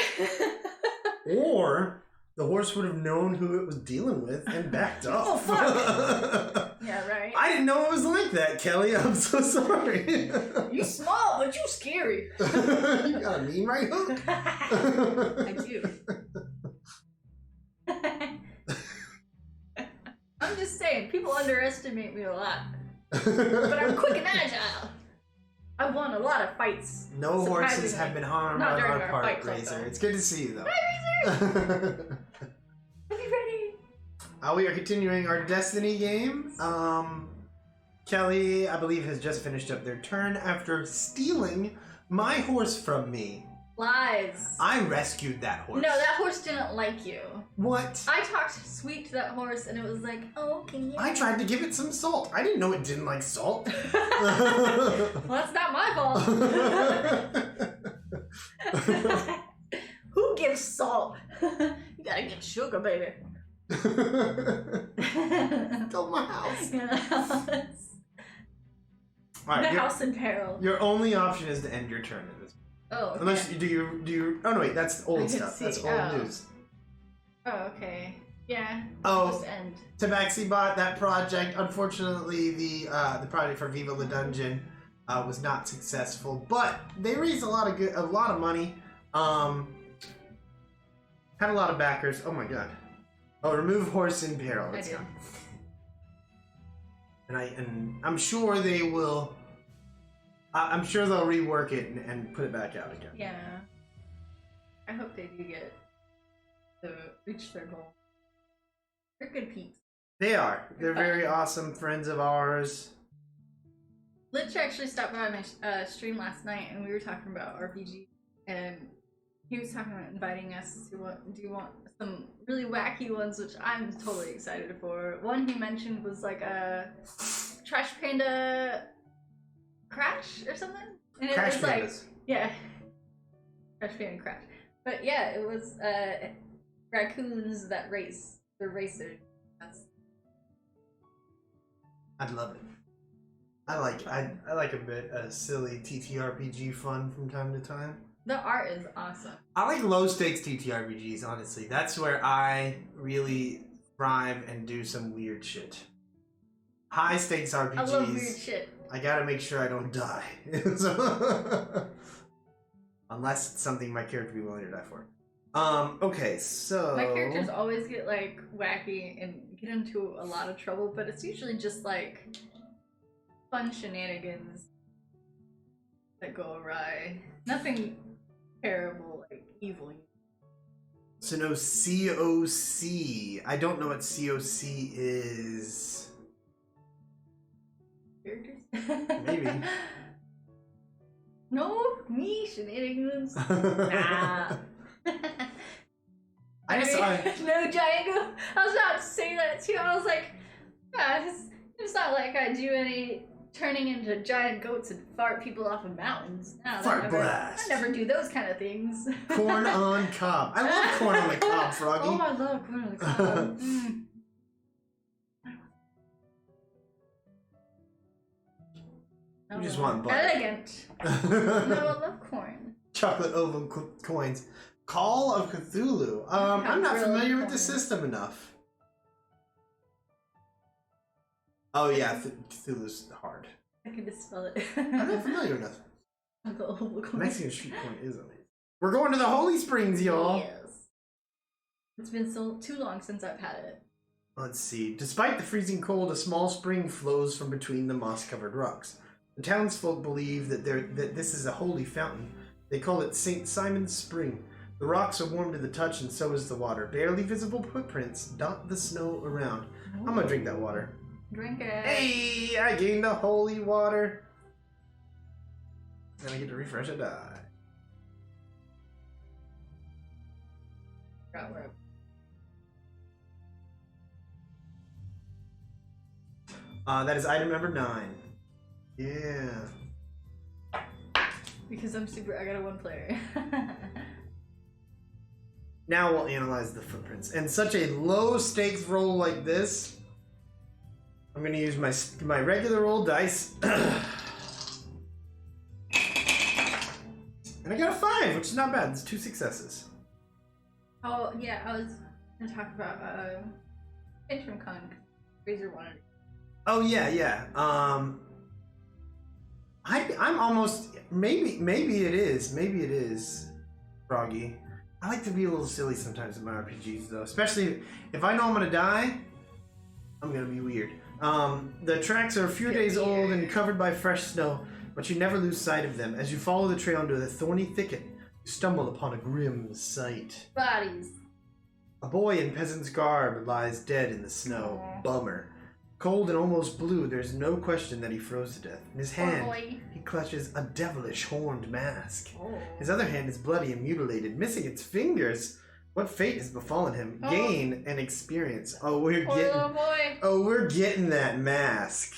Or the horse would have known who it was dealing with and backed off. Oh, fuck. Yeah, right. I didn't know it was like that, Kelly. I'm so sorry. You small, but you scary. You got a mean right hook? I do. I'm just saying, people underestimate me a lot. But I'm quick and agile. I won a lot of fights. No horses have been harmed on our part, fight, Razor. It's good to see you, though. Hi, Razor! Are you ready? We are continuing our Destiny game. Kelly, I believe, has just finished up their turn after stealing my horse from me. Lies. I rescued that horse. No, that horse didn't like you. What? I talked sweet to that horse and it was like, oh, okay. Yeah. I tried to give it some salt. I didn't know it didn't like salt. Well, that's not my fault. Who gives salt? You gotta get sugar, baby. Tell my house. All The right, house in peril. Your only option is to end your turn at this. Oh. Okay. Unless you do you. Oh no, wait, that's old stuff. That's old news. Oh, okay. Yeah. Oh, Just end. Tabaxi bot, that project. Unfortunately, the project for Viva La Dungeon was not successful, but they raised a lot of money. Had a lot of backers. Oh my god. Oh, remove horse in peril. I did. And I'm sure they will. I'm sure they'll rework it and put it back out again. Yeah. I hope they do get to reach their goal. They're good peeps. They are. They're very awesome friends of ours. Lich actually stopped by my stream last night and we were talking about RPG and he was talking about inviting us to do some really wacky ones, which I'm totally excited for. One he mentioned was like a Trash Panda Crash or something? And it was like, yeah. Trash Panda Crash. But yeah, it was raccoons that race. They're racers. I'd love it. I like a bit of silly TTRPG fun from time to time. The art is awesome. I like low stakes TTRPGs, honestly. That's where I really thrive and do some weird shit. High stakes RPGs. I love weird shit. I gotta make sure I don't die. Unless it's something my character would be willing to die for. Okay, so... My characters always get, like, wacky and get into a lot of trouble, but it's usually just, like, fun shenanigans that go awry. Nothing terrible, like, evil. So no COC. I don't know what COC is. Characters? Maybe. No, me shenanigans. Nah. No, Django. I was about to say that too. I was like, it's not like I do any turning into giant goats and fart people off of mountains. No, blast. I never do those kind of things. Corn on cob. I love corn on the cob, Froggy. Oh, I love corn on the cob. You just want butter. Elegant. No, I love corn. Chocolate oval coins. Call of Cthulhu. I'm not familiar with the system enough. Oh yeah, Cthulhu's hard. I can just spell it. I'm not familiar enough. The oval coin. Mexican street corn is amazing. We're going to the Holy Springs, y'all. Yes. It's been too long since I've had it. Let's see. Despite the freezing cold, a small spring flows from between the moss-covered rocks. The townsfolk believe that this is a holy fountain. They call it St. Simon's Spring. The rocks are warm to the touch, and so is the water. Barely visible footprints dot the snow around. Ooh. I'm gonna drink that water. Drink it. Hey, I gained the holy water. And I get to refresh a die. That is item number 9. Yeah. Because I got a 1 player. Now we'll analyze the footprints. And such a low stakes roll like this, I'm gonna use my regular old dice. And I got a 5, which is not bad. It's 2 successes. Oh yeah, I was gonna talk about Interim Con. Razor wanted it. Oh yeah. I'm almost maybe it is Froggy. I like to be a little silly sometimes in my RPGs though, especially if I know I'm gonna die. I'm gonna be weird. The tracks are a few days old and covered by fresh snow, but you never lose sight of them. As you follow the trail into the thorny thicket, you stumble upon a grim sight. Bodies. A boy in peasant's garb lies dead in the snow. Aww. Bummer. Cold and almost blue, there's no question that he froze to death. In his hand, he clutches a devilish horned mask. Oh. His other hand is bloody and mutilated, missing its fingers. What fate has befallen him? Gain and experience. Oh, we're getting that mask.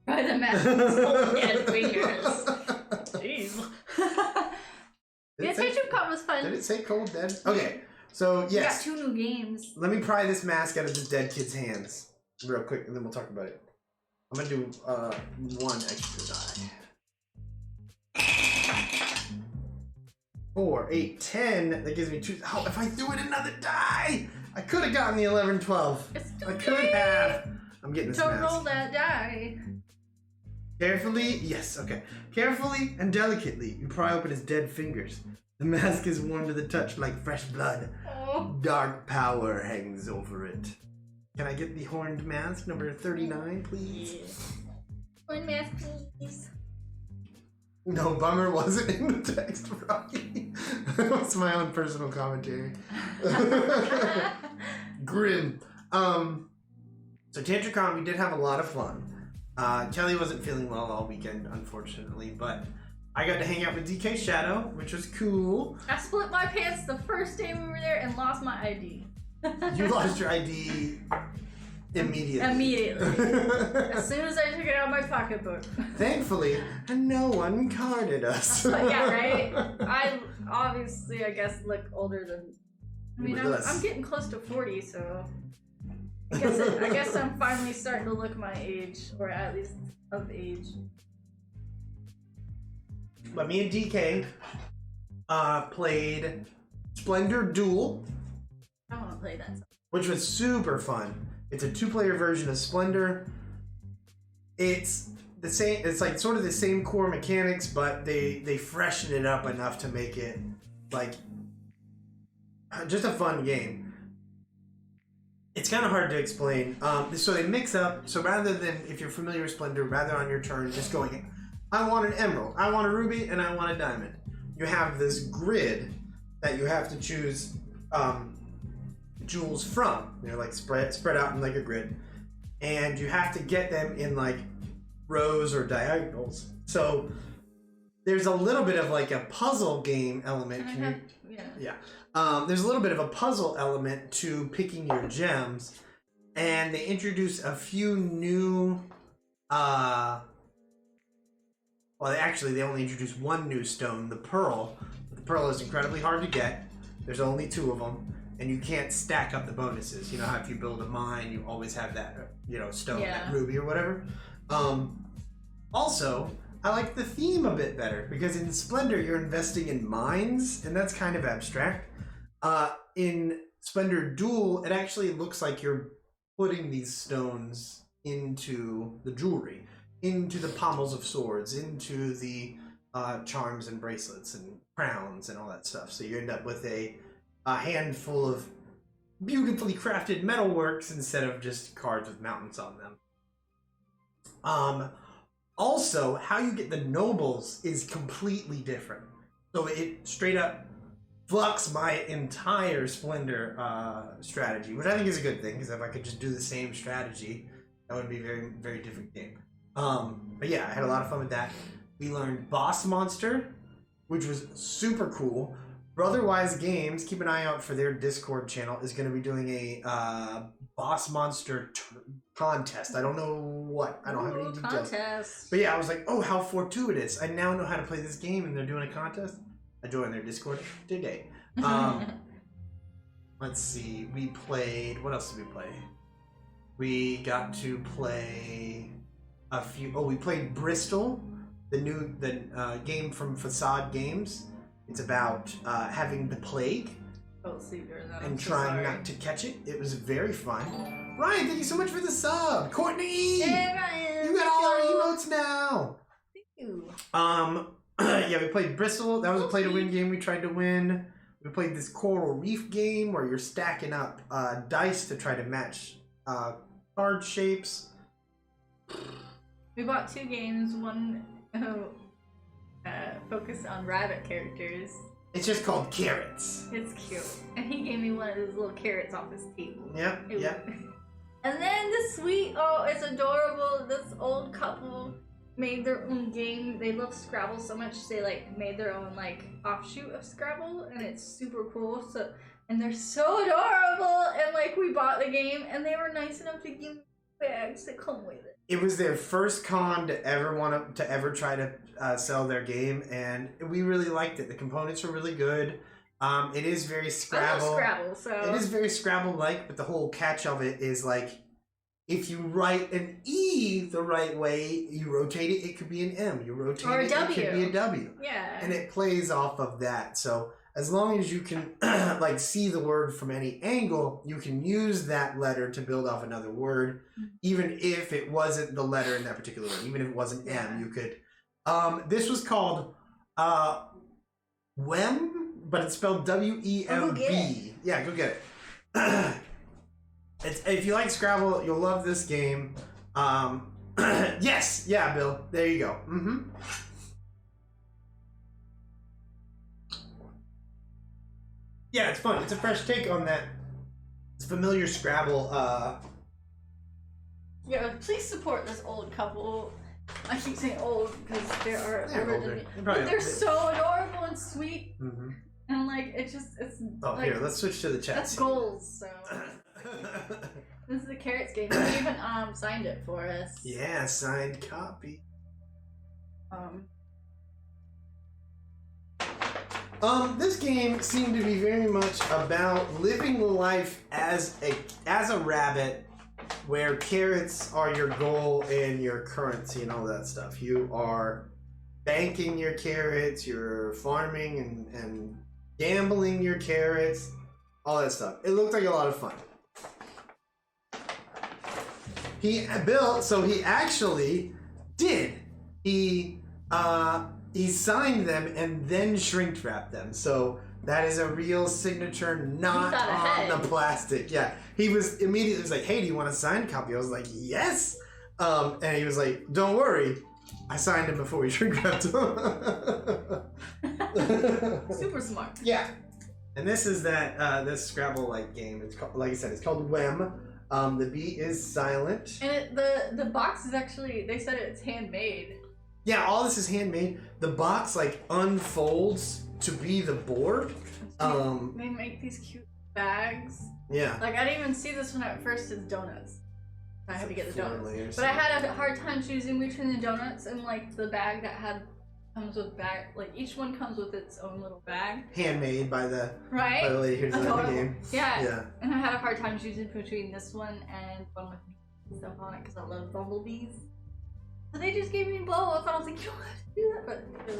By the mask. And fingers. Jeez. The attention cut was fun. Did it say cold dead? Okay, so yes. We got 2 new games. Let me pry this mask out of this dead kid's hands real quick, and then we'll talk about it. I'm gonna do 1 extra die. 4, 8, 10. That gives me 2. Oh, if I threw in another die, I could have gotten the 11, 12. I could have. I'm getting this mask. Don't roll that die. Carefully, yes, okay. Carefully and delicately, you pry open his dead fingers. The mask is warm to the touch like fresh blood. Oh. Dark power hangs over it. Can I get the horned mask, number 39, please? Yeah. Horned mask, please. No, bummer wasn't in the text, Rocky. That's my own personal commentary. Grim. So TantraCon, we did have a lot of fun. Kelly wasn't feeling well all weekend, unfortunately, but I got to hang out with DK Shadow, which was cool. I split my pants the first day we were there and lost my ID. You lost your ID immediately. As soon as I took it out of my pocketbook. Thankfully, no one carded us. Yeah, right? I obviously, I guess, look older than... I mean, I'm getting close to 40, so... I guess I'm finally starting to look my age, or at least of age. But me and DK played Splendor Duel. I want to play that. Which was super fun. It's a 2-player version of Splendor. It's the same. It's like sort of the same core mechanics, but they freshen it up enough to make it like just a fun game. It's kind of hard to explain. So they mix up. So rather than, if you're familiar with Splendor, rather on your turn just going, I want an emerald, I want a ruby, and I want a diamond. You have this grid that you have to choose jewels from. They're like spread out in like a grid, and you have to get them in like rows or diagonals. So there's a little bit of like a puzzle game element. There's a little bit of a puzzle element to picking your gems, and they introduce a few new they only introduced 1 new stone, the pearl. The pearl is incredibly hard to get. There's only 2 of them, and you can't stack up the bonuses. You know how if you build a mine, you always have that, stone, that ruby or whatever. Also, I like the theme a bit better, because in Splendor, you're investing in mines, and that's kind of abstract. In Splendor Duel, it actually looks like you're putting these stones into the jewelry, into the pommels of swords, into the charms and bracelets and crowns and all that stuff. So you end up with a handful of beautifully crafted metalworks instead of just cards with mountains on them. Also, how you get the nobles is completely different. So it straight up flux my entire Splendor strategy, which I think is a good thing, because if I could just do the same strategy, that would be a very, very different game. But yeah, I had a lot of fun with that. We learned Boss Monster, which was super cool. Brotherwise Games, keep an eye out for their Discord channel, is going to be doing a Boss Monster contest. I don't know what. I don't have any details. Contest. But yeah, I was like, oh, how fortuitous. I now know how to play this game, and they're doing a contest. I joined their Discord today. Let's see. We played... What else did we play? We got to play a few... Oh, we played Bristol, the game from Facade Games. It's about having the plague and trying not to catch it. It was very fun. Ryan, thank you so much for the sub. Courtney! Hey, Ryan! You got all our emotes now! Thank you. Yeah, we played Bristol. That was a play-to-win game we tried to win. We played this Coral Reef game where you're stacking up dice to try to match card shapes. We bought 2 games. One focused on rabbit characters. It's just called Carrots. It's cute. And he gave me one of his little carrots off his table. Yep, yep. And then the sweet, oh, it's adorable. This old couple made their own game. They love Scrabble so much they like made their own like offshoot of Scrabble, and it's super cool. So, and they're so adorable. And like we bought the game, and they were nice enough to give me bags that come with it. It was their first con to ever try to sell their game, and we really liked it. The components are really good. It is very Scrabble. I love Scrabble, so it is very Scrabble-like, but the whole catch of it is like, if you write an E the right way, you rotate it, it could be an M. You rotate or a it, W. it could be a W. Yeah. And it plays off of that. So as long as you can like see the word from any angle, you can use that letter to build off another word, even if it wasn't the letter in that particular word. Even if it wasn't M, you could. This was called WEM, but it's spelled W-E-M-B. Yeah, go get it. If you like Scrabble, you'll love this game. Yes, yeah, Bill. There you go. Mm-hmm. Yeah, it's fun. It's a fresh take on that. It's familiar Scrabble. Yeah, please support this old couple. I keep saying old because they are older than me. But they're so adorable and sweet. Mm-hmm. And like, it's Oh, like, here, let's switch to the chat. That's goals, so. This is the Carrots game. They even signed it for us. Yeah, signed copy. This game seemed to be very much about living life as a rabbit, where carrots are your goal and your currency and all that stuff. You are banking your carrots, you're farming and gambling your carrots, all that stuff. It looked like a lot of fun. He actually did. He signed them and then shrink wrapped them. So that is a real signature, not on the plastic. Yeah. He was immediately like, "Hey, do you want a signed copy?" I was like, "Yes." And he was like, "Don't worry, I signed him before we shrink wrapped him." Super smart. Yeah. And this is this Scrabble like game. It's called, like I said, it's called WEM. The B is silent. And the box is actually, they said it's handmade. Yeah, all this is handmade. The box like unfolds to be the board. They make these cute bags. Yeah. Like I didn't even see this one at first as donuts. I had to get the donuts. But I had had a hard time choosing between the donuts and like the bag that comes with bag. Like each one comes with its own little bag. Handmade by the lady who designed the game. Yeah. Yeah. And I had a hard time choosing between this one and one with stuff on it because I love bumblebees. So they just gave me both, and I was like, you don't have to do that, but it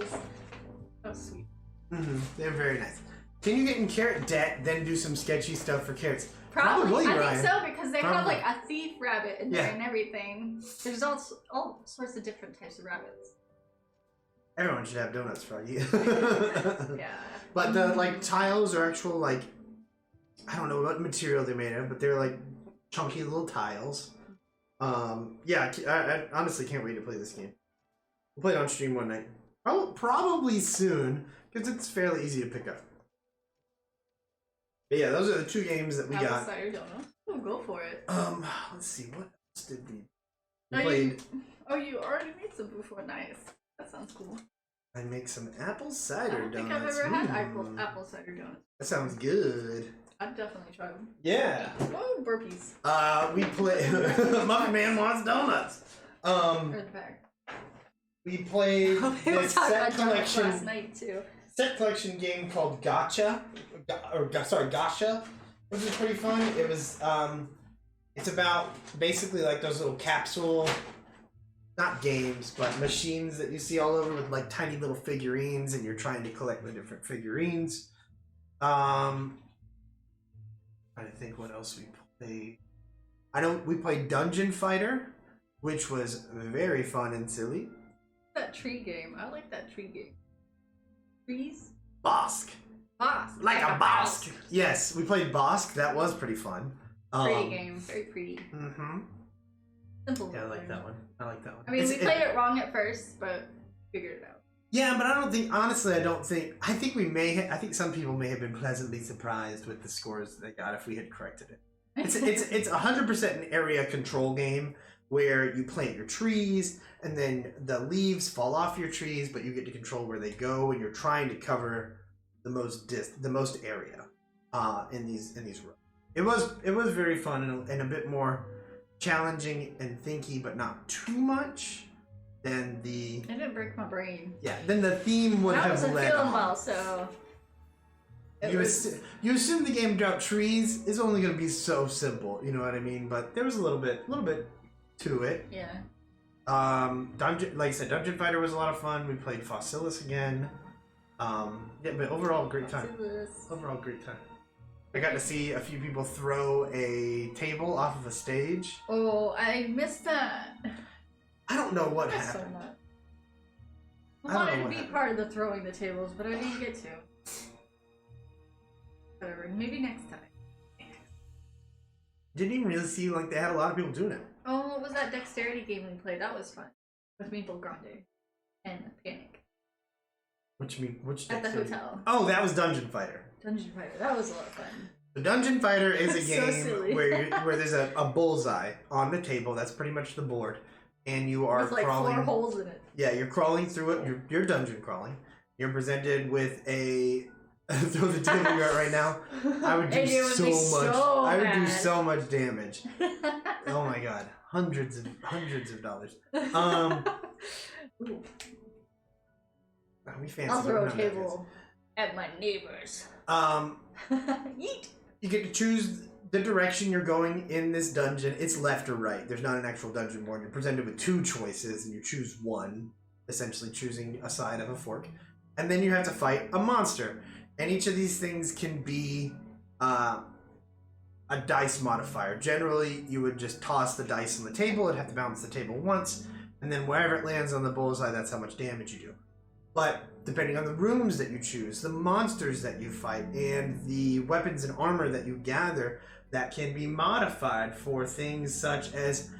was sweet. Mm-hmm. They're very nice. Can you get in carrot debt, then do some sketchy stuff for carrots? Probably I Ryan. think so, because they have like a thief rabbit in there Yeah. and everything. There's all sorts of different types of rabbits. Everyone should have donuts for you. Yeah. But the like tiles are actual like, I don't know what material they're made of, but they're like chunky little tiles. Yeah, I honestly can't wait to play this game. We'll play it on stream one night. Probably soon, because it's fairly easy to pick up. But yeah, those are the 2 games that we got. Apple cider donut. Oh, go for it. Let's see, what else did we played? You already made some before. Nice. That sounds cool. I make some apple cider donuts. I don't think I've ever had apple cider donuts. That sounds good. I'd definitely try them. Yeah. Oh, burpees. We play. Muffin Man wants donuts. Or the bag. We played the set collection last night too. Set collection game called Gotcha, Gotcha, which is pretty fun. It was it's about basically like those little capsule, not games, but machines that you see all over with like tiny little figurines, and you're trying to collect the different figurines. Trying to think what else we played. We played Dungeon Fighter, which was very fun and silly. That tree game. I like that tree game. Trees? Bosk. Bosk. Like a Bosk. Yes, we played Bosk. That was pretty fun. Pretty game. Very pretty. Mm-hmm. Simple. Yeah, I like that one. I like that one. I mean, we played it wrong at first, but figured it out. Yeah, but I don't think, honestly, I think we may, I think some people may have been pleasantly surprised with the scores they got if we had corrected it. It's 100% an area control game where you plant your trees and then the leaves fall off your trees, but you get to control where they go, and you're trying to cover the most area in these rows. It was very fun and a bit more challenging and thinky, but not too much. Then the It didn't break my brain. yeah. Then the theme would have led. I wasn't feeling well, so. You assume the game about trees is only going to be so simple, you know what I mean? But there was a little bit to it. Yeah. Dungeon, like I said, Dungeon Fighter was a lot of fun. We played Fossilis again. Yeah, but overall great time. Overall great time. I got to see a few people throw a table off of a stage. Oh, I missed that. I don't know what happened. I wanted to be part of the throwing the tables, but I didn't get to. Whatever, maybe next time. Didn't even really see like they had a lot of people doing it. Oh, what was that dexterity game we played? That was fun. With Maple Grande and Panic. Which at the hotel. Oh, that was Dungeon Fighter. Dungeon Fighter. That was a lot of fun. The Dungeon Fighter is a So game silly. where there's a bullseye on the table. That's pretty much the board, and you are with like crawling. 4 holes in it. Yeah, you're crawling through it. You're dungeon crawling. You're presented with a throw the table you're at right now. I would do so much. I would do so much damage. Oh my god, hundreds of dollars. We fancy. I'll throw a table at my neighbors. Yeet. You get to choose the direction you're going in this dungeon. It's left or right. There's not an actual dungeon board. You're presented with 2 choices, and you choose one, essentially choosing a side of a fork. And then you have to fight a monster. And each of these things can be a dice modifier. Generally, you would just toss the dice on the table. It'd have to bounce the table once, and then wherever it lands on the bullseye, that's how much damage you do. But depending on the rooms that you choose, the monsters that you fight, and the weapons and armor that you gather, that can be modified for things such as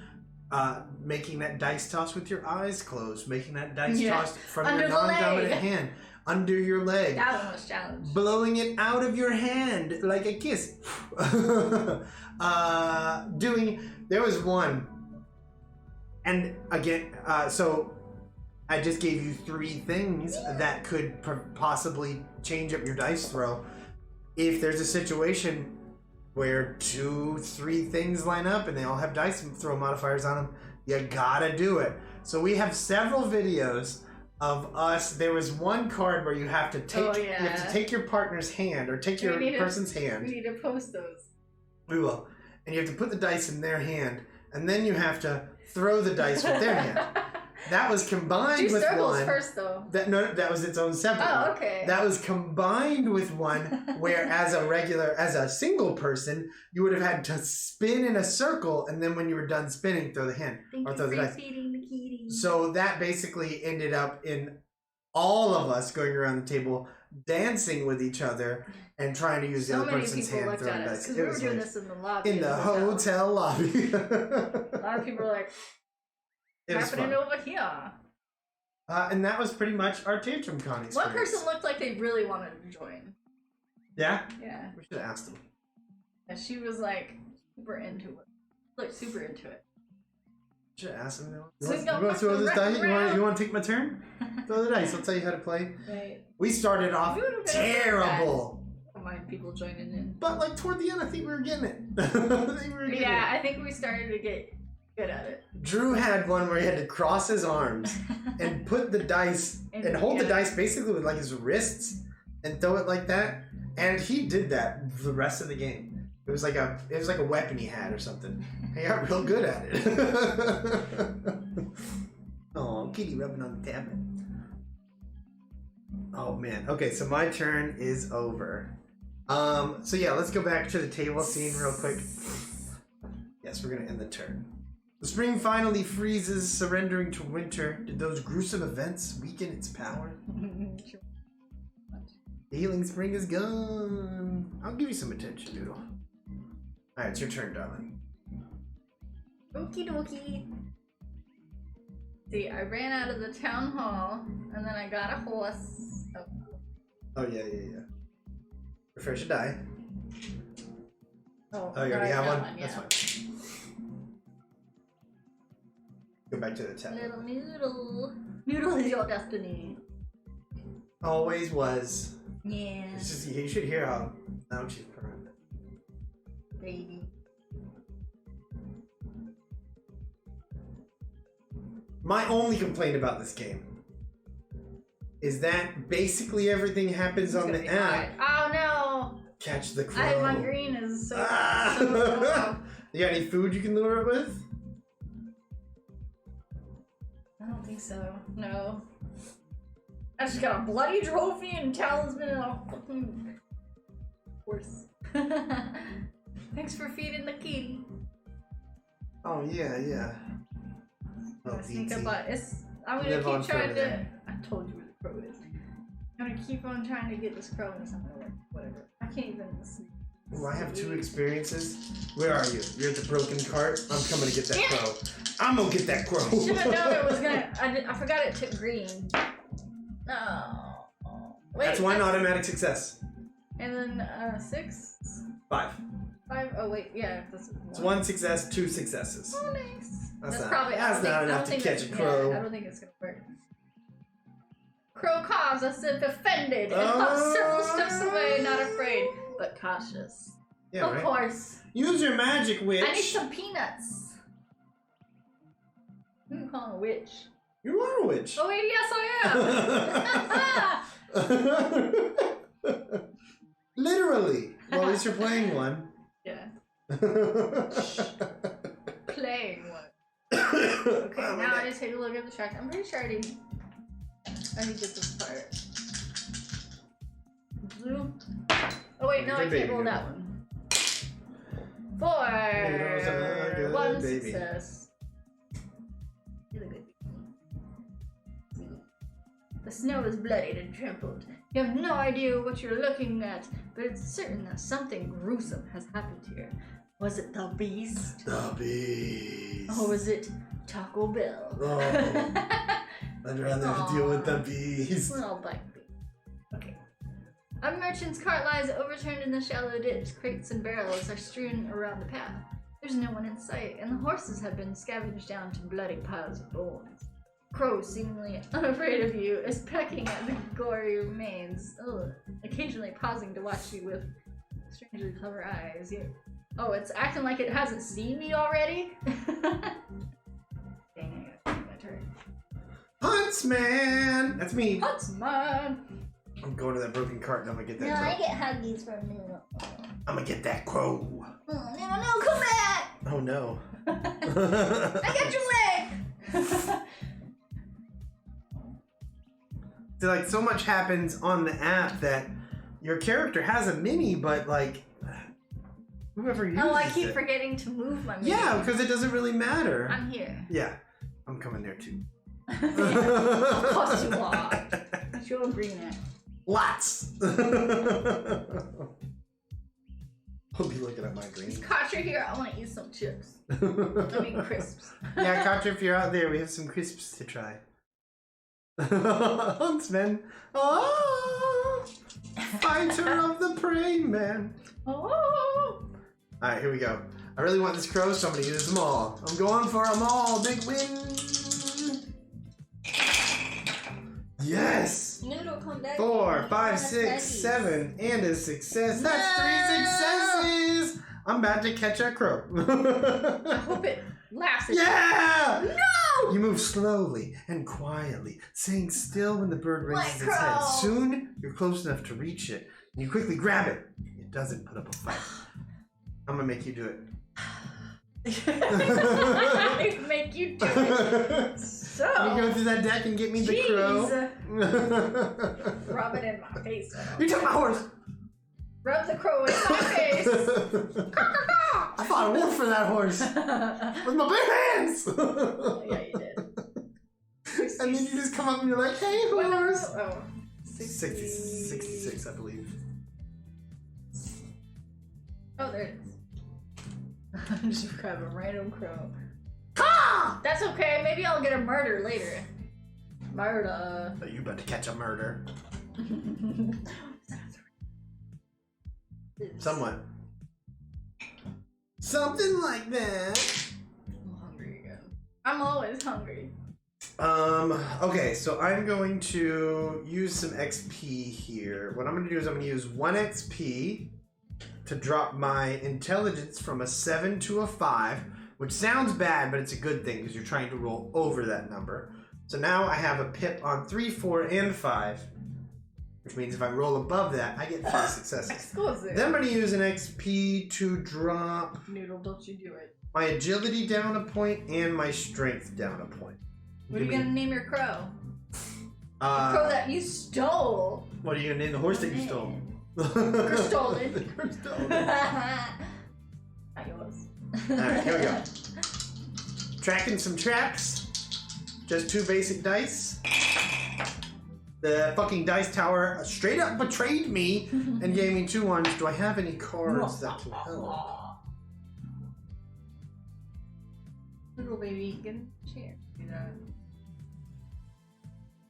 making that dice toss with your eyes closed, making that dice toss from Under your non-dominant hand, under your leg. That one was challenged. Blowing it out of your hand like a kiss. There was one, and again, so I just gave you 3 things that could possibly change up your dice throw. If there's a situation where 2, 3 things line up and they all have dice throw modifiers on them, you gotta do it. So we have several videos of us. There was one card where you have to take your partner's hand, or take your person's hand. We need to post those. We will. And you have to put the dice in their hand, and then you have to throw the dice with their hand. That was combined with one. Do circles first, though. That was its own separate one. Oh, okay. That was combined with one where, as a single person, you would have had to spin in a circle, and then when you were done spinning, throw the hand or throw the dice. So that basically ended up in all of us going around the table, dancing with each other, and trying to use the other person's hand throwing dice. Because we were doing this in the lobby. In the hotel lobby. A lot of people were like, happening over here. And that was pretty much our Tantrum Con experience. One person looked like they really wanted to join. Yeah? Yeah. We should have asked them. And she was like super into it. Like super into it. Should have asked them. You want to throw this dice? You want to take my turn? Throw the dice. I'll tell you how to play. Right. We started off terrible. I don't mind people joining in. But like toward the end, I think we were getting it. I think we started to get good at it. Drew had one where he had to cross his arms and put the dice and hold the dice basically with like his wrists and throw it like that. And he did that the rest of the game. It was like a weapon he had or something. He got real good at it. Oh, kitty rubbing on the tablet. Oh man. Okay, so my turn is over. So yeah, let's go back to the table scene real quick. Yes, we're gonna end the turn. The spring finally freezes, surrendering to winter. Did those gruesome events weaken its power? The healing spring is gone. I'll give you some attention, Doodle. Alright, it's your turn, darling. Okie dokie. See, I ran out of the town hall, and then I got a horse. Oh yeah. Refresh or die. Oh, you already have one? Yeah. That's fine. Go back to the tab. Little noodle. Noodle is your destiny. Always was. Yeah. It's just, you should hear how now she's purring. Baby. My only complaint about this game is that basically everything happens on the app. Oh no! Catch the crow. My green is so. You got any food you can lure it with? I don't think so. No. I just got a bloody trophy and talisman and a fucking horse. Thanks for feeding the kitty. Oh yeah. I'm gonna sneak up on I'm gonna Live on keep trying to. forever. I told you where the crow is. I'm gonna keep on trying to get this crow and it's not gonna work. Whatever. I can't even sneak. Oh, I have 2 experiences. Where are you? You're at the broken cart? I'm coming to get that crow. I'm gonna get that crow. Should have known it was gonna. I forgot it took green. No. Wait. That's one automatic success. And then 6. 5. 5. Oh wait, yeah. That's It's 1 success, 2 successes. Oh, nice. That's not, probably. that's not enough to catch a crow. Yeah, I don't think it's gonna work. Crow caws us if offended and hops several steps away, not afraid, but cautious. Yeah, of course. Use your magic, witch. I need some peanuts. Who you calling a witch? You are a witch. Oh wait, yes I am. Literally. Well, at least you're playing one. Yeah. Playing one. Okay, Oh, now I just take a look at the track. I'm pretty sure I did this part. Blue. Oh wait, no, I can't roll that one. 4. 1 success. You're the good. The snow is bloodied and trampled. You have no idea what you're looking at, but it's certain that something gruesome has happened here. Was it the beast? The beast. Or was it Taco Bell? Oh, I'd rather deal with the beast. Little black beast. Okay. A merchant's cart lies overturned in the shallow ditch. Crates and barrels are strewn around the path. There's no one in sight, and the horses have been scavenged down to bloody piles of bones. Crow, seemingly unafraid of you, is pecking at the gory remains, occasionally pausing to watch you with strangely clever eyes. Oh, it's acting like it hasn't seen me already? Dang, I got my turn. Huntsman! That's me. Huntsman! I'm going to that broken cart and I'm gonna get that No, crow. I get huggies from you. I'm gonna get that crow. Oh, no, come back! Oh no. I got your leg! So, like, so much happens on the app that your character has a mini, but like whoever uses Oh, I keep it. forgetting to move my mini. Yeah, because it doesn't really matter. I'm here. Yeah, I'm coming there too. Of course you are. What's your green at? Lots. I'll be looking at my green. Koch, you're here. I want to eat some chips. I mean crisps. Yeah, Koch, if you're out there, we have some crisps to try. Huntsman. Oh, fighter of the praying man. Oh. Alright, here we go. I really want this crow, so I'm gonna use them all. I'm going for them all. Big win. Yes! 4, 5, 6, 7, and a success. That's 3 successes! I'm about to catch a crow. I hope it laughs at Yeah! No! You move slowly and quietly, staying still when the bird raises its head. Soon, you're close enough to reach it, and you quickly grab it. It doesn't put up a fight. I'm gonna make you do it. I make you do it. So. You go through that deck and get me the crow. Rub it in my face. You took my horse. Rub the crow in my face. I fought a war for that horse with my bare hands. Oh, yeah, you did. And then you just come up and you're like, "Hey, horse." Oh, 66, I believe. Oh, there it is. Just grab a random crow. That's okay. Maybe I'll get a murder later. Murder. So you about to catch a murder. Somewhat. Something like that. I'm hungry again. I'm always hungry. Okay, so I'm going to use some XP here. What I'm going to do is I'm going to use 1 XP to drop my intelligence from a 7 to a 5, which sounds bad, but it's a good thing because you're trying to roll over that number. So now I have a pip on 3, 4, and 5, which means if I roll above that, I get 5 successes. Exquisite. Then I'm going to use an XP to drop Noodle, don't you do it. my agility down a point and my strength down a point. What are you gonna name your crow? The crow that you stole. What are you gonna name the horse that you stole? Stolen. Not yours. Alright, here we go. Tracking some tracks. Just 2 basic dice. The fucking dice tower straight up betrayed me and gave me 2 ones. Do I have any cards that can help? Little baby, get in the chair. Do that.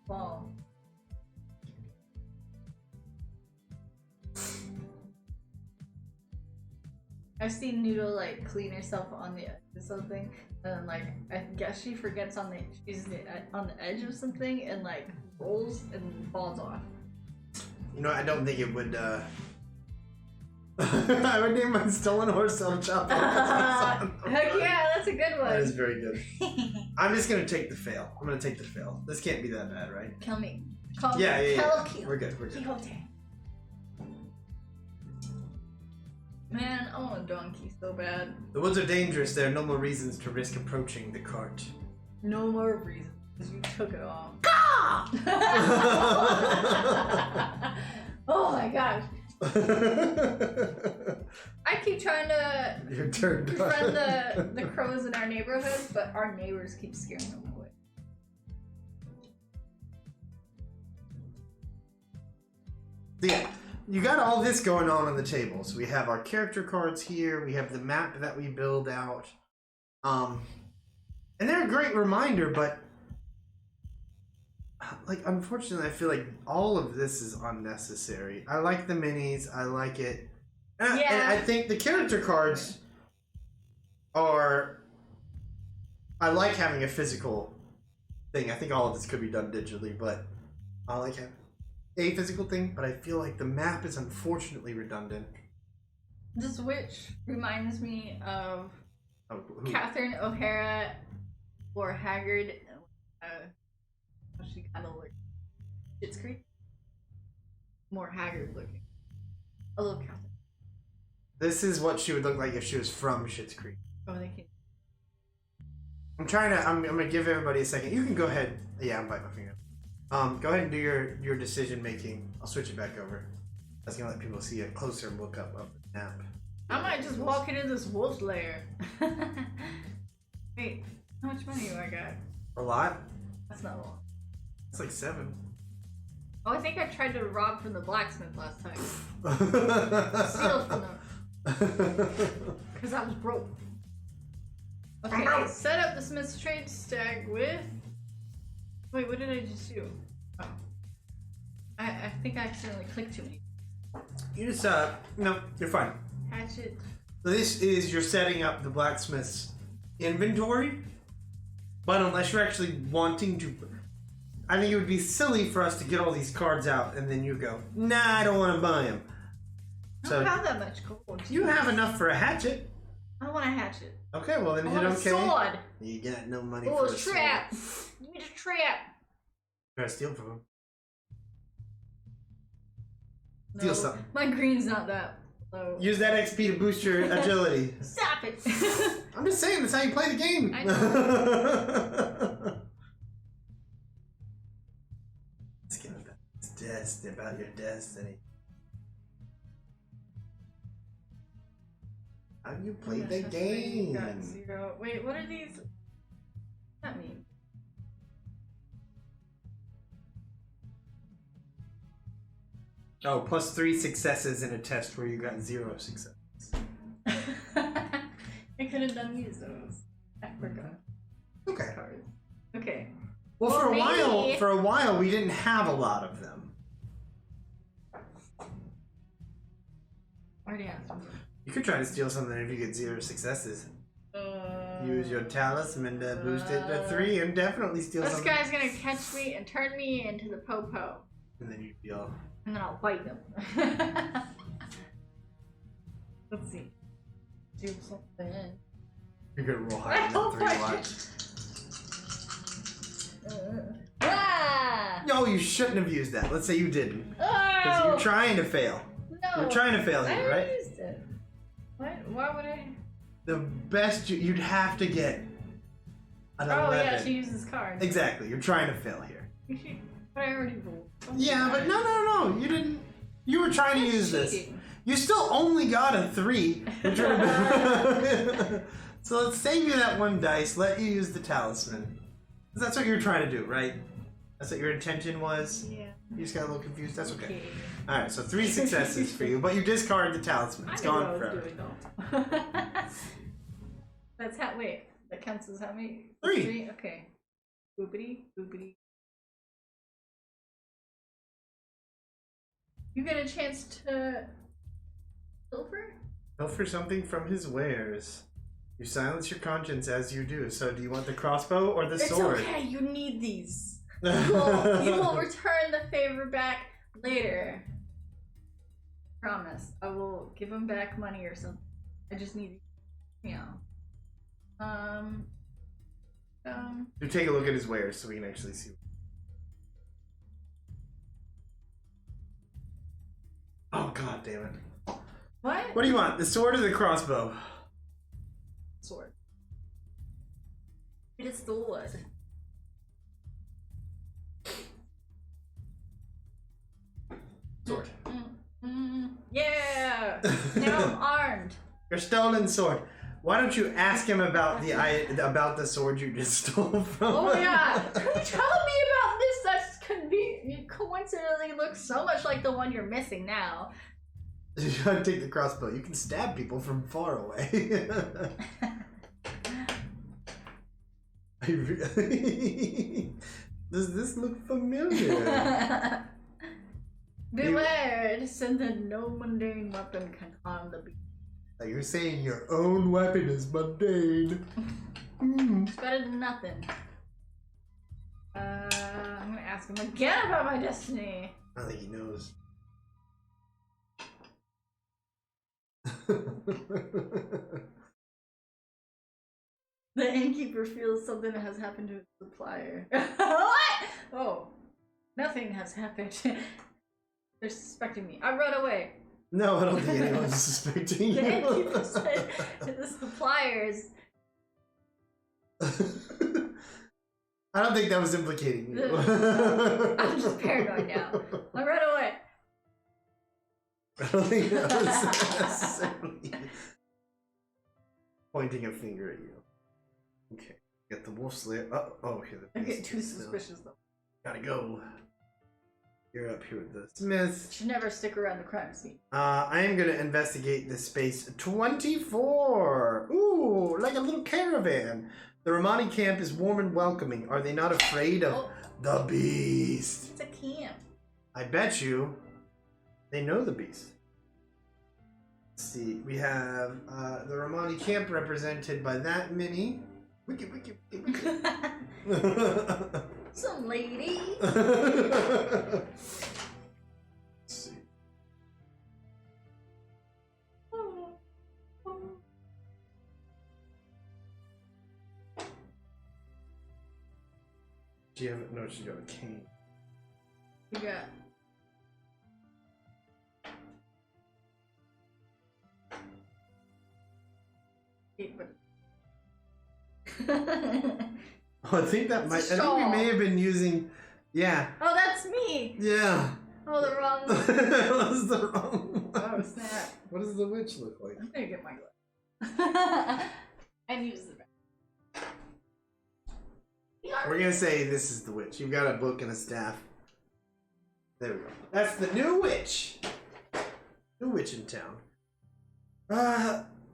Ball. I've seen Noodle like clean herself on the edge of something, and then like I guess she forgets on the edge of something and like rolls and falls off. You know, I don't think it would. I would name my stolen horse El Chapo. Heck yeah, that's a good one. That is very good. I'm just gonna take the fail. I'm gonna take the fail. This can't be that bad, right? Kill me. Call Yeah. Kill. We're good. We're good. Quixote. Man, I want a donkey so bad. The woods are dangerous. There are no more reasons to risk approaching the cart. No more reason, because you took it all. Oh my gosh. I keep trying to befriend the crows in our neighborhood, but our neighbors keep scaring them away. Yeah, you got all this going on the table. So we have our character cards here. We have the map that we build out. And they're a great reminder, but like, unfortunately, I feel like all of this is unnecessary. I like the minis. I like it. And I think the character cards are... I like having a physical thing. I think all of this could be done digitally, but I like having a physical thing, but I feel like the map is unfortunately redundant. This witch reminds me of Catherine O'Hara or Haggard. She kind of looked Schitt's Creek. More haggard looking. A little Catherine. This is what she would look like if she was from Schitt's Creek. Oh, they can. I'm gonna give everybody a second. You can go ahead. Yeah, I'm biting my finger. Go ahead and do your decision making. I'll switch it back over. That's gonna let people see a closer look up of the map. I might just walk into this wolf's lair. Wait, how much money do I got? A lot? That's not a lot. It's like 7. Oh, I think I tried to rob from the blacksmith last time. Steal from them. Because I was broke. Okay, set up the Smith's trade stack with... Wait, what did I just do? Oh. I think I accidentally clicked too many. You just, no, you're fine. Hatchet. So this is, you're setting up the blacksmith's inventory, but unless you're actually wanting to... I think it would be silly for us to get all these cards out and then you go, nah, I don't want to buy them. I don't have that much gold. You have enough for a hatchet. I don't want a hatchet. Okay, well then I hit want okay. A sword. You got no money for a trap. sword. You need a trap. Try to steal from him. No, Steal something. my green's not that low. Use that XP to boost your agility. Stop it. I'm just saying, that's how you play the game. I know. Let's get about your destiny. How do you play the game? Got 0. Wait, what are these? What does that mean? Oh, plus 3 successes in a test where you got 0 successes. I could have done these. I forgot. Well, Well, for a while, we didn't have a lot of them. Already asked him. You could try to steal something if you get 0 successes. Use your talisman to boost it to 3 and definitely steal something. This guy's gonna catch me and turn me into the po-po. And then you feel. And then I'll bite him. Let's see. Do something. You're gonna roll higher than 3 watch. No, you shouldn't have used that. Let's say you didn't. Because you're trying to fail. No. You're trying to fail here, right? I used it. What? Why would I? The best you'd have to get an 11. Oh yeah, she uses cards. Exactly. You're trying to fail here. But I already rolled. Yeah, but no. You didn't. You were trying to use this. You still only got a 3. So let's save you that 1 dice. Let you use the talisman. That's what you were trying to do, right? That's what your intention was? Yeah. You just got a little confused? That's okay. Alright, so 3 successes for you, but you discard the talisman. It's gone forever. That's how, wait, that counts as how many? 3. Okay. Boopity, boopity. You get a chance to pilfer? Pilfer something from his wares. You silence your conscience as you do. So do you want the crossbow or the sword? It's okay, you need these. You will return the favor back later. Promise. I will give him back money or something. I just need, you know. You take a look at his wares so we can actually see. Oh god damn it. What? What do you want? The sword or the crossbow? Sword. It is the wood. Sword. Yeah! Now I'm armed. Your stolen sword. Why don't you ask him about the sword you just stole from Oh him? yeah! Can you tell me about this? That's coincidentally looks so much like the one you're missing now. You gotta take the crossbow. You can stab people from far away. Does this look familiar? Beware, it is said that no mundane weapon can harm the beast. Are you saying your own weapon is mundane? It's better than nothing. I'm gonna ask him again about my destiny. I don't think he knows. The innkeeper feels something has happened to his supplier. What? Oh, nothing has happened. They're suspecting me. I run away. No, I don't think anyone's suspecting you. The innkeeper said the suppliers. I don't think that was implicating you. I'm just paranoid now. I run away. I don't think that was necessarily pointing a finger at you. Okay, get the wolf slayer. Oh, here the I beast get too is still. suspicious though. Gotta go. You're up here with the smith. Should never stick around the crime scene. I am gonna investigate this space 24. Ooh, like a little caravan. The Romani camp is warm and welcoming. Are they not afraid of the beast? It's a camp. I bet you they know the beast. Let's see. We have the Romani camp represented by that mini. Wiki. Some lady. Let's see. Do you have no? She got a cane. You got. Oh, I think that might. I think we may have been using. Yeah. Oh, that's me. Yeah. Oh, the wrong one. That was the wrong one. Oh snap! What does the witch look like? I'm gonna get my glove. And use the. We're gonna say this is the witch. You've got a book and a staff. There we go. That's the new witch. New witch in town.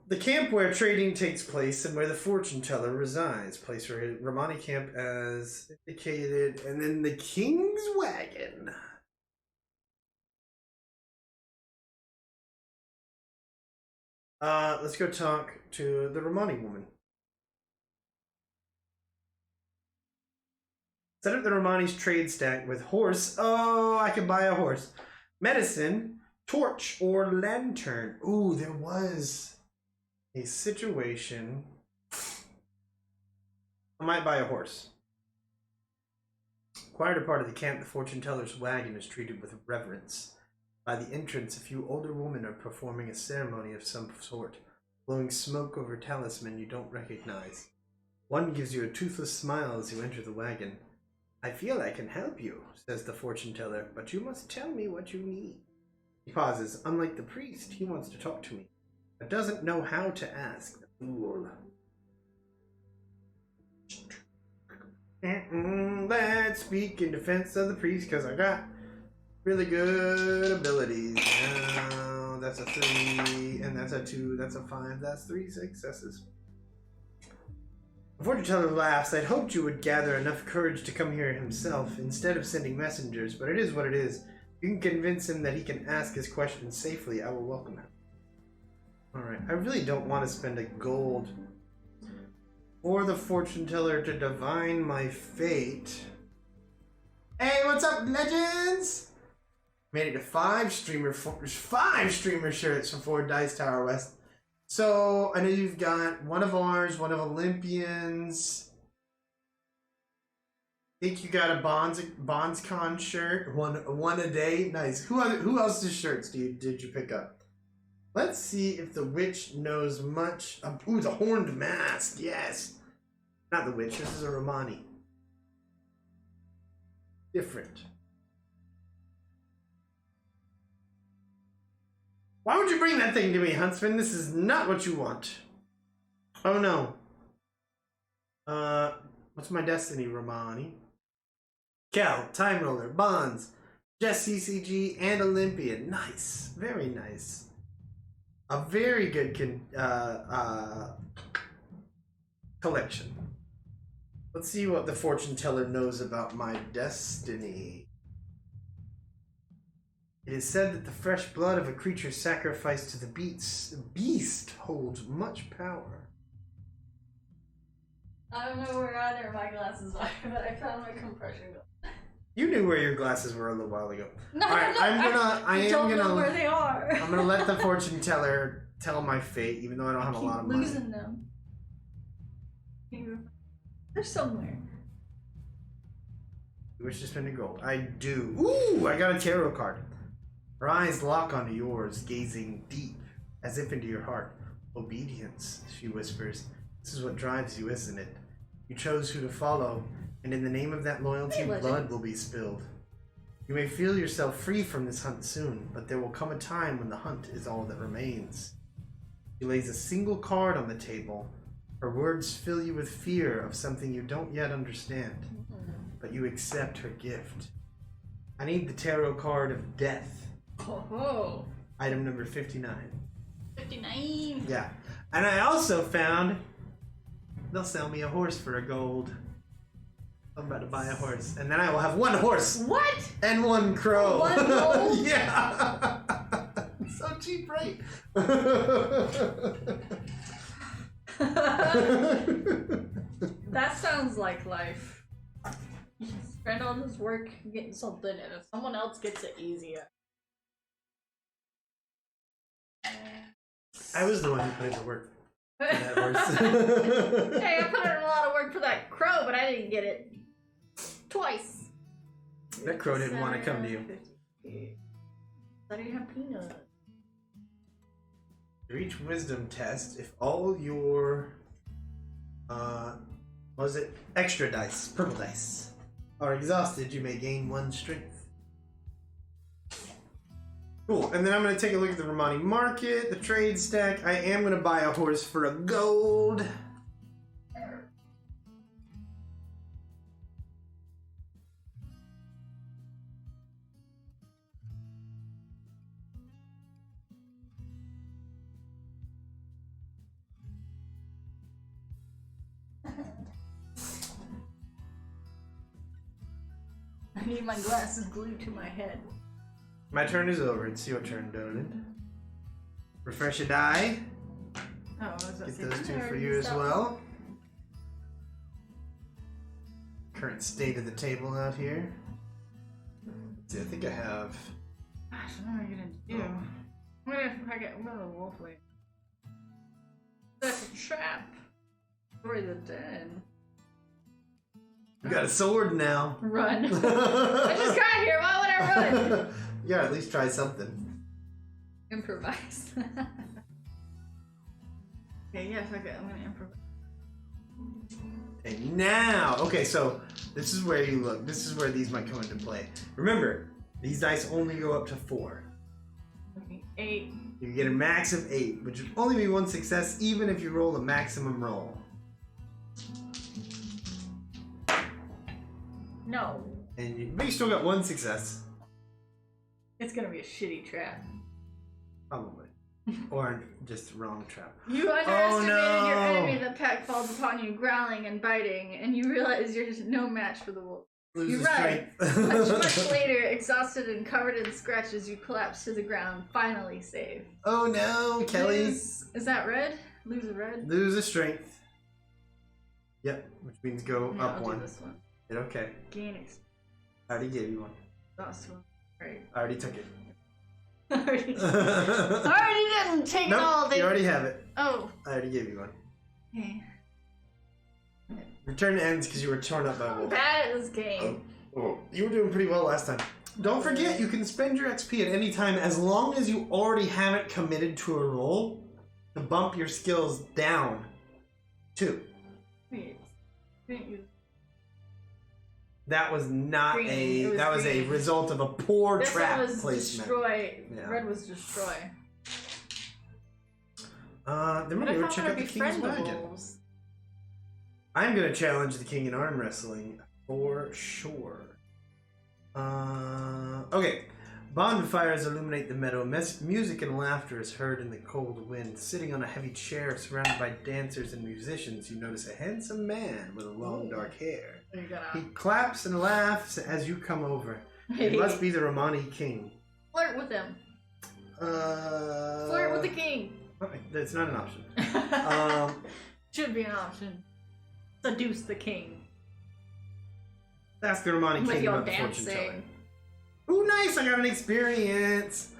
The camp where trading takes place and where the fortune teller resides. Place where Romani camp as indicated, and then the king's wagon. Let's go talk to the Romani woman. Set up the Romani's trade stack with horse. Oh, I can buy a horse. Medicine, torch, or lantern. Ooh, there was a situation. I might buy a horse. Acquired a part of the camp, the fortune teller's wagon is treated with reverence. By the entrance, a few older women are performing a ceremony of some sort, blowing smoke over a talisman you don't recognize. One gives you a toothless smile as you enter the wagon. I feel I can help you, says the fortune teller, but you must tell me what you need. He pauses. Unlike the priest, he wants to talk to me, but doesn't know how to ask. The fool. Let's speak in defense of the priest, because I got really good abilities. Now, that's a 3, and that's a 2, that's a 5, that's 3 successes. The fortune teller laughs. I'd hoped you would gather enough courage to come here himself, instead of sending messengers, but it is what it is. If you can convince him that he can ask his questions safely, I will welcome him. Alright, I really don't want to spend a gold for the fortune teller to divine my fate. Hey, what's up, legends? Made it to 5 streamer shirts from 4 Dice Tower West. So I know you've got one of ours, one of Olympians. I think you got a BondsCon shirt, one a day. Nice. Who else's shirts did you pick up? Let's see if the witch knows much. Ooh, the horned mask. Yes. Not the witch. This is a Romani. Different. Why would you bring that thing to me, Huntsman? This is not what you want. Oh no. What's my destiny, Romani? Cal, Time Roller, Bonds, Jess CCG, and Olympian. Nice. Very nice. A very good collection. Let's see what the fortune teller knows about my destiny. It is said that the fresh blood of a creature sacrificed to the beast holds much power. I don't know where either of my glasses are, but I found my compression gun. You knew where your glasses were a little while ago. No, all right, no, I don't know where they are. I'm gonna let the fortune teller tell my fate, even though I don't have a lot of money. Losing them. They're somewhere. You wish to spend a gold? I do. Ooh, I got a tarot card. Her eyes lock onto yours, gazing deep, as if into your heart. Obedience, she whispers. This is what drives you, isn't it? You chose who to follow, and in the name of that loyalty, blood will be spilled. You may feel yourself free from this hunt soon, but there will come a time when the hunt is all that remains. She lays a single card on the table. Her words fill you with fear of something you don't yet understand, but you accept her gift. I need the tarot card of death. Oh. Item number 59. 59. Yeah. And I also found they'll sell me a horse for a gold. I'm about to buy a horse. And then I will have 1 horse. What? And 1 crow. 1 gold? Yeah. So cheap, right? That sounds like life. You spend all this work getting something, and if someone else gets it easier. I was the one who put in the work for that horse. Hey, I put in a lot of work for that crow, but I didn't get it twice. That crow didn't want to come to you. I didn't have peanuts. For each wisdom test, if all your was it extra dice, purple dice, are exhausted, you may gain 1 strength. Cool, and then I'm going to take a look at the Romani market, the trade stack. I am going to buy a horse for a gold. need my glasses glued to my head. My turn is over. It's your turn, Dolan. Refresh a die. Oh, I was about to say, Get those two I for already you as stopped. well. Current state of the table out here. Let's see, I think I have. Gosh, what am I gonna do? What if I get the wolf way? That's a trap. For the dead. You got a sword now. Run. I just got here. Why would I run? You gotta at least try something. Improvise. Okay, yeah, fuck it. I'm gonna improvise. And now, okay, so this is where you look. This is where these might come into play. Remember, these dice only go up to 4. Okay, 8. You get a max of 8, which would only be 1 success, even if you roll a maximum roll. No. But you still got 1 success. It's gonna be a shitty trap. Probably. Or just wrong trap. You underestimated no. your enemy. The pack falls upon you, growling and biting, and you realize you're just no match for the wolf. Lose You the run. strength. Much later, exhausted and covered in scratches, you collapse to the ground, finally safe. Oh no, Kelly. Is that red? Lose a red? Lose a strength. Yep, which means go Yeah, up I'll 1. do this one. Okay. Gain experience. I already gave you one. Last one. Right. I already took it. already didn't take it all. Nope, you already have it. Oh. I already gave you one. Okay. Your turn ends because you were torn up by a I'm wolf. bad at this game. Oh, you were doing pretty well last time. Don't forget, you can spend your XP at any time as long as you already haven't committed to a roll to bump your skills down 2. Wait. Didn't you? That was not Green. that was a green. result of a poor This trap one was placement. destroy. Yeah. Red was destroy. Then What we're if gonna I check want out to the King's befriend the Wagon. wolves? I'm gonna challenge the King in arm wrestling for sure. Okay. Bonfires illuminate the meadow. Music and laughter is heard in the cold wind. Sitting on a heavy chair surrounded by dancers and musicians, you notice a handsome man with long dark hair. Are you gonna He claps and laughs as you come over. It must be the Romani King. flirt with him? Flirt with the king. That's not an option. Should be an option. Seduce the king. Ask the Romani With King your about the fortune dancing. telling. Ooh, nice! I got an experience.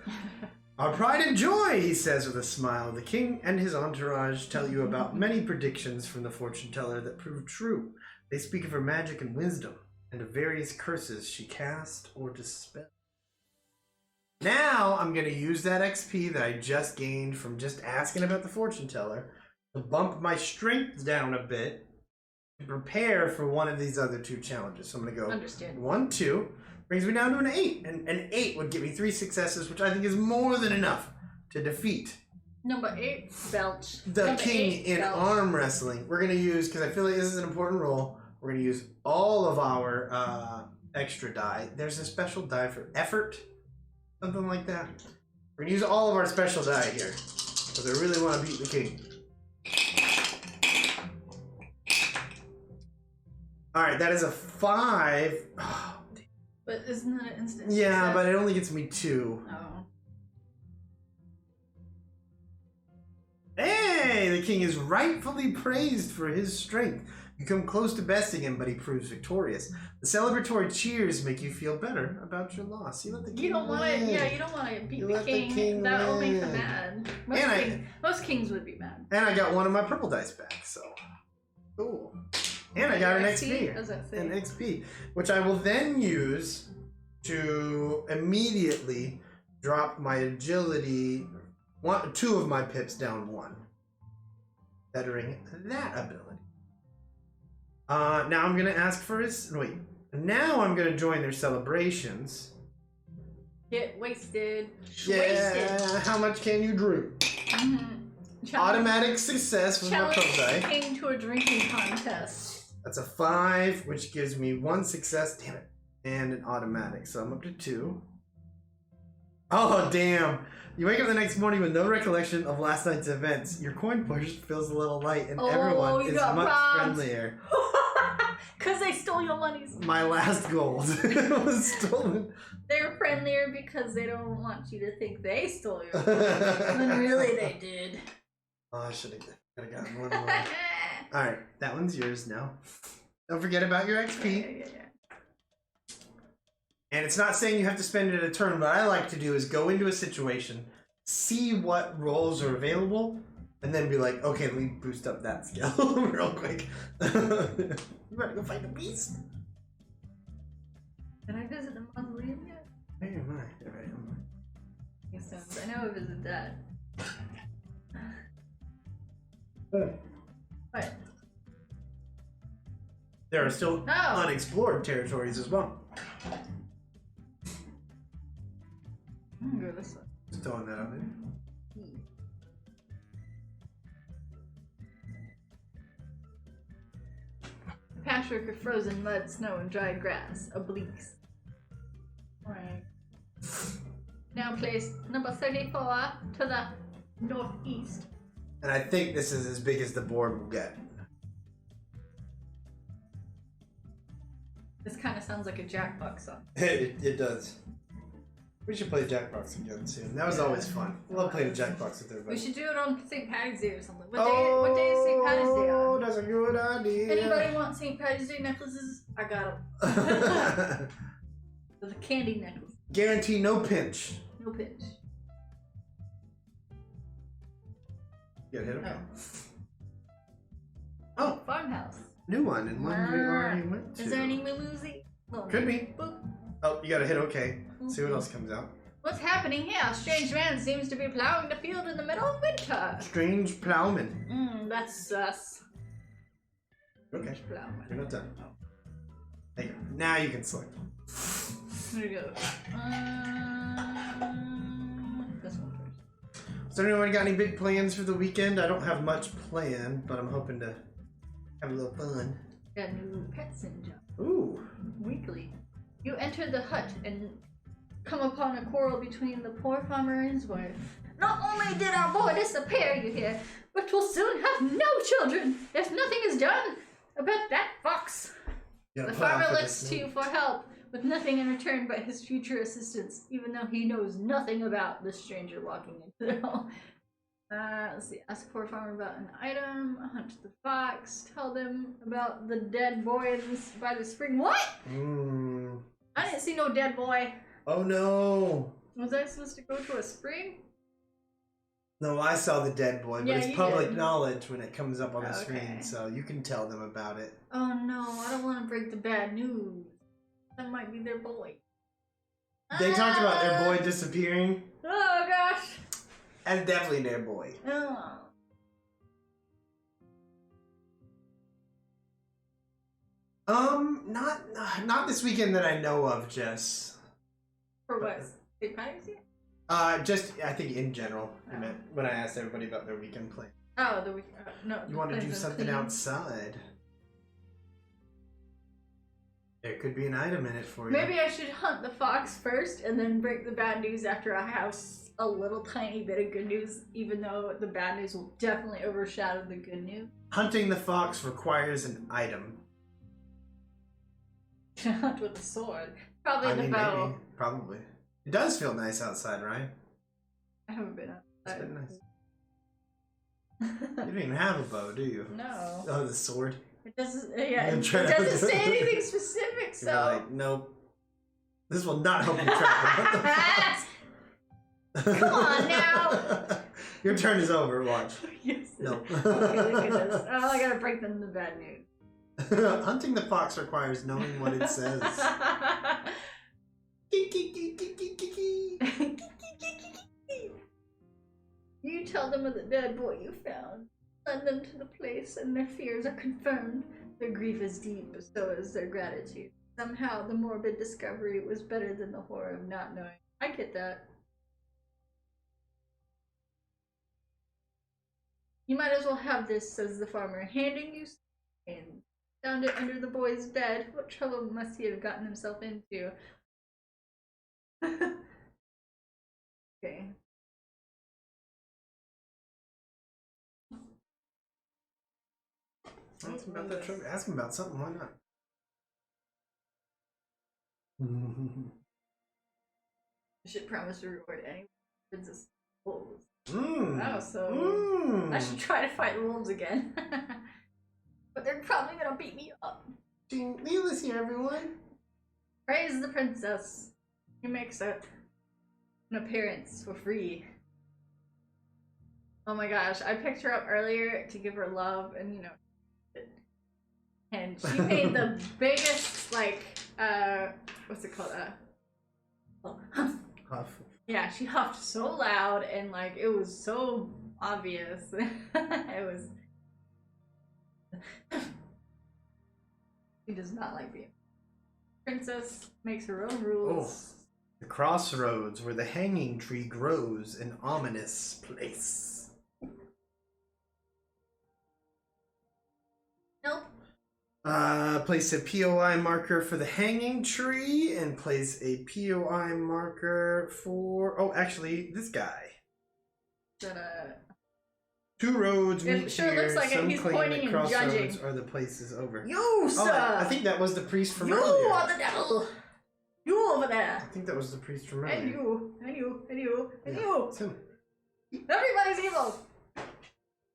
Our pride and joy, he says with a smile. The king and his entourage tell you about many predictions from the fortune teller that prove true. They speak of her magic and wisdom, and of various curses she cast or dispelled. Now I'm going to use that XP that I just gained from just asking about the fortune teller to bump my strength down a bit to prepare for one of these other 2 challenges. So I'm going to go Understand. 1, 2, brings me down to an 8. And an 8 would give me 3 successes, which I think is more than enough to defeat Number 8, belch. the Number king 8, in belch. arm wrestling. We're going to use, because I feel like this is an important role, we're going to use all of our extra die. There's a special die for effort, something like that. We're going to use all of our special die here, because I really want to beat the king. Alright, that is a 5. Oh, But isn't that an instant yeah, success? but it only gets me 2. Oh. Hey, the king is rightfully praised for his strength. You come close to besting him, but he proves victorious. The celebratory cheers make you feel better about your loss. You let the king You don't want to, win. yeah, you don't want to beat You the let the king. king That will make them win. mad. And Most kings would be mad. And I got one of my purple dice back, so cool. And I got an XP. What does that say? An XP, which I will then use to immediately drop my agility, 2 of my pips down 1, bettering that ability. Now I'm gonna ask for his. Wait. Now I'm gonna join their celebrations. Get wasted. Yeah. Wasted. How much can you drink? Automatic success with my Challenge purple die. king to a drinking contest. That's a 5, which gives me 1 success. Damn it. And an automatic. So I'm up to 2. Oh, damn. You wake up the next morning with no recollection of last night's events. Your coin push feels a little light, and everyone you is got much robbed. friendlier. Because they stole your monies. My last gold was stolen. They're friendlier because they don't want you to think they stole your money. When really they did. Oh, I should have gotten one more. Alright, that one's yours now. Don't forget about your XP. Yeah. And it's not saying you have to spend it a turn. What I like to do is go into a situation, see what roles are available, and then be like, okay, let me boost up that skill real quick. You ready to go fight the beast? Did I visit the mausoleum yet? Where am I? There I am. Makes sense. I know I visited that. What? There are still unexplored territories as well. I'm gonna go this way. Just throwing that out there. A patchwork of frozen mud, snow, and dried grass. Obliques. Right. Now place number 34 to the northeast. And I think this is as big as the board will get. This kind of sounds like a Jackbox song. It does. We should play Jackbox again soon. That was always fun. I love playing Jackbox with everybody. We should do it on St. Patty's Day or something. What day is St. Patty's Day on? Oh, that's a good idea. Anybody want St. Patty's Day necklaces? I got them. The candy necklace. Guarantee no pinch. No pinch. You got hit? Okay. Oh, farmhouse. New one, and one we already went to. Is there any Maloozy? Oh, could be. Boop. Oh, you gotta hit okay. See what else comes out. What's happening here? A strange man seems to be plowing the field in the middle of winter. Strange plowman. That's sus. Okay. Plowman. You're not done. There you go. Now you can select. There we go. This one first. So anyone got any big plans for the weekend? I don't have much planned, but I'm hoping to have a little fun. Got new pets in job. Ooh. Weekly. You enter the hut and come upon a quarrel between the poor farmer and his wife. Not only did our boy disappear, you hear, but we'll soon have no children if nothing is done about that fox. The farmer looks to you for help, with nothing in return but his future assistance, even though he knows nothing about the stranger walking into their home. Let's see. Ask the poor farmer about an item. Hunt the fox. Tell them about the dead boy by the spring. What? I didn't see no dead boy. Oh no. Was I supposed to go to a spring? No, I saw the dead boy, but it's public did. knowledge when it comes up on the screen, so you can tell them about it. Oh no, I don't want to break the bad news. That might be their boy. They talked about their boy disappearing. Oh gosh. And definitely their boy. Oh. Not this weekend that I know of, Jess. For what? St. Patty's Day? Just I think in general. I meant when I asked everybody about their weekend plan. Oh, the weekend. No. You want to do something outside? There could be an item in it for you. Maybe I should hunt the fox first and then break the bad news after I have a little tiny bit of good news, even though the bad news will definitely overshadow the good news. Hunting the fox requires an item. Hunt with a sword. Probably the bow. Maybe. Probably. It does feel nice outside, right? I haven't been outside. It's been nice. You don't even have a bow, do you? No. Oh, the sword? It doesn't, it doesn't say anything specific, so... You're like, nope. This will not help you travel. Come on now! Your turn is over, watch. Yes. No. Okay, look at this. Oh, I gotta break them the bad news. Hunting the fox requires knowing what it says. You tell them of the dead boy you found. Send them to the place and their fears are confirmed. Their grief is deep, but so is their gratitude. Somehow the morbid discovery was better than the horror of not knowing. I get that. You might as well have this, says the farmer, handing you and found it under the boy's bed. What trouble must he have gotten himself into? Okay. Ask him about that trouble. Ask him about something, why not? I should promise to reward any princess wolves. Mm. Oh, so I should try to fight wolves again. But they're probably gonna beat me up. Leela's here, everyone. Praise the princess. He makes an appearance for free. Oh my gosh, I picked her up earlier to give her love, and you know, and she made the biggest, like, what's it called? Huff. Yeah, she huffed so loud, and like, it was so obvious. It was. She does not like being. Princess makes her own rules. Oh, the crossroads where the hanging tree grows, an ominous place. Nope. Place a POI marker for the hanging tree, and place a POI marker for. Oh, actually, this guy. Two roads meet it sure here. Looks like Some he's claim pointing that and judging. crossroads are the places over. You, sir! Oh, I think that was the priest from you earlier. You are the devil! You over there! I think that was the priest from earlier. And you, and you, and you, and yeah, you! It's him. Everybody's evil!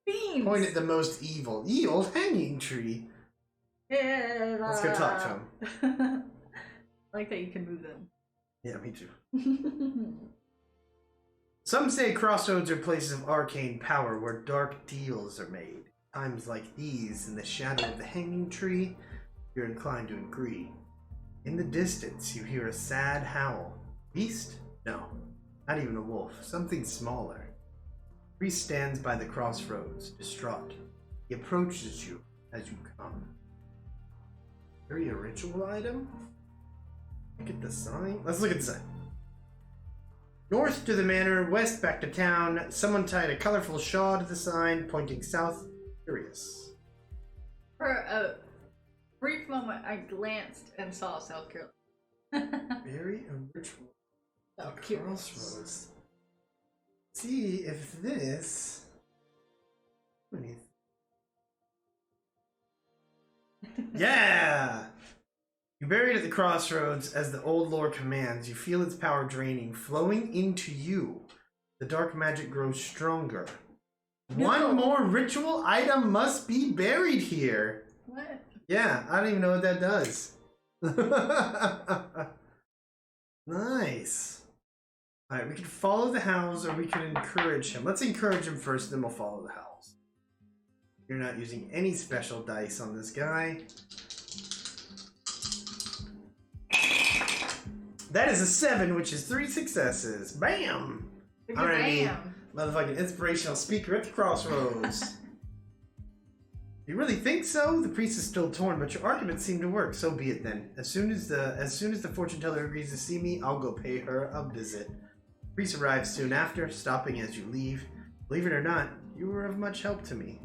Beans! Point at the most evil. Ye old hanging tree. Yeah. Let's go talk to him. I like that you can move them. Yeah, me too. Some say crossroads are places of arcane power where dark deals are made. Times like these, in the shadow of the hanging tree, you're inclined to agree. In the distance, you hear a sad howl. Beast? No, not even a wolf. Something smaller. Priest stands by the crossroads, distraught. He approaches you as you come. Carry a ritual item? Look at the sign. Let's look at the sign. North to the manor, west back to town. Someone tied a colorful shawl to the sign, pointing south. Curious. For a brief moment, I glanced and saw South Carolina. Bury a ritual. South Crossroads. See if this. Yeah! You buried at the crossroads as the old lore commands. You feel its power draining, flowing into you. The dark magic grows stronger. No. One more ritual item must be buried here. What? Yeah, I don't even know what that does. Nice. Alright, we can follow the howls or we can encourage him. Let's encourage him first, then we'll follow the howls. You're not using any special dice on this guy. That is a 7, which is 3 successes. Bam! I'm gonna be motherfucking inspirational speaker at the crossroads. You really think so? The priest is still torn, but your arguments seem to work. So be it then. As soon as the fortune teller agrees to see me, I'll go pay her a visit. The priest arrives soon after, stopping as you leave. Believe it or not, you were of much help to me.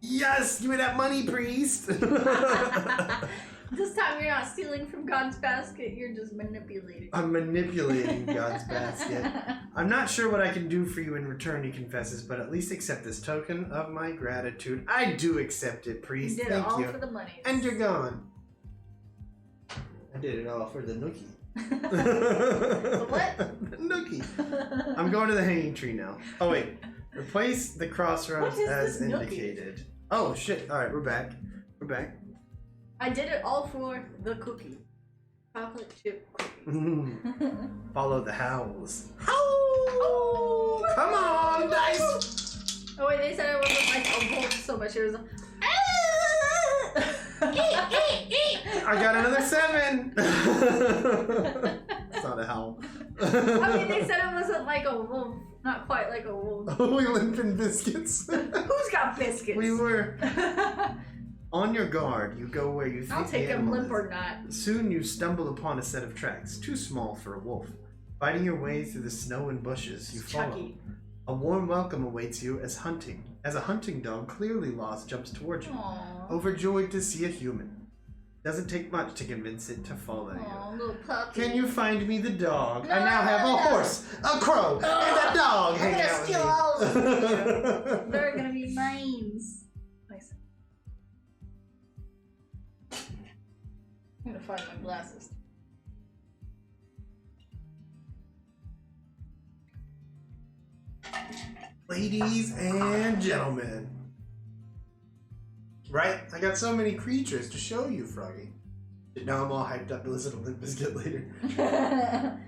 Yes! Give me that money, priest! This time you're not stealing from God's basket, you're just manipulating. I'm manipulating God's basket. I'm not sure what I can do for you in return, he confesses, but at least accept this token of my gratitude. I do accept it, priest. You did Thank it all you. for the money. And you're gone. I did it all for the nookie. The what? The nookie. I'm going to the hanging tree now. Oh wait. Replace the crossroads as indicated. Oh shit. Alright, we're back. We're back. I did it all for the cookie. Chocolate chip cookies. Follow the howls. Howl! Come on, dice! Oh wait, they said I wasn't like a wolf so much. It was I got another 7! It's not a howl. I mean, they said it wasn't like a wolf. Not quite like a wolf. We limping biscuits. Who's got biscuits? We were. On your guard, you go where you think I'll take the him animal limp is. or not. Soon you stumble upon a set of tracks, too small for a wolf. Fighting your way through the snow and bushes, you follow. Chucky. A warm welcome awaits you as a hunting dog, clearly lost, jumps towards you. Aww. Overjoyed to see a human. Doesn't take much to convince it to follow Aww, you. little puppy. Can you find me the dog? No, I now have a horse, a crow, and a dog I'm hanging gonna out steal all of them. They're gonna be mines. Nice. I'm gonna find my glasses. Ladies and gentlemen. Right? I got so many creatures to show you, Froggy. Now I'm all hyped up to listen to Limp Bizkit later.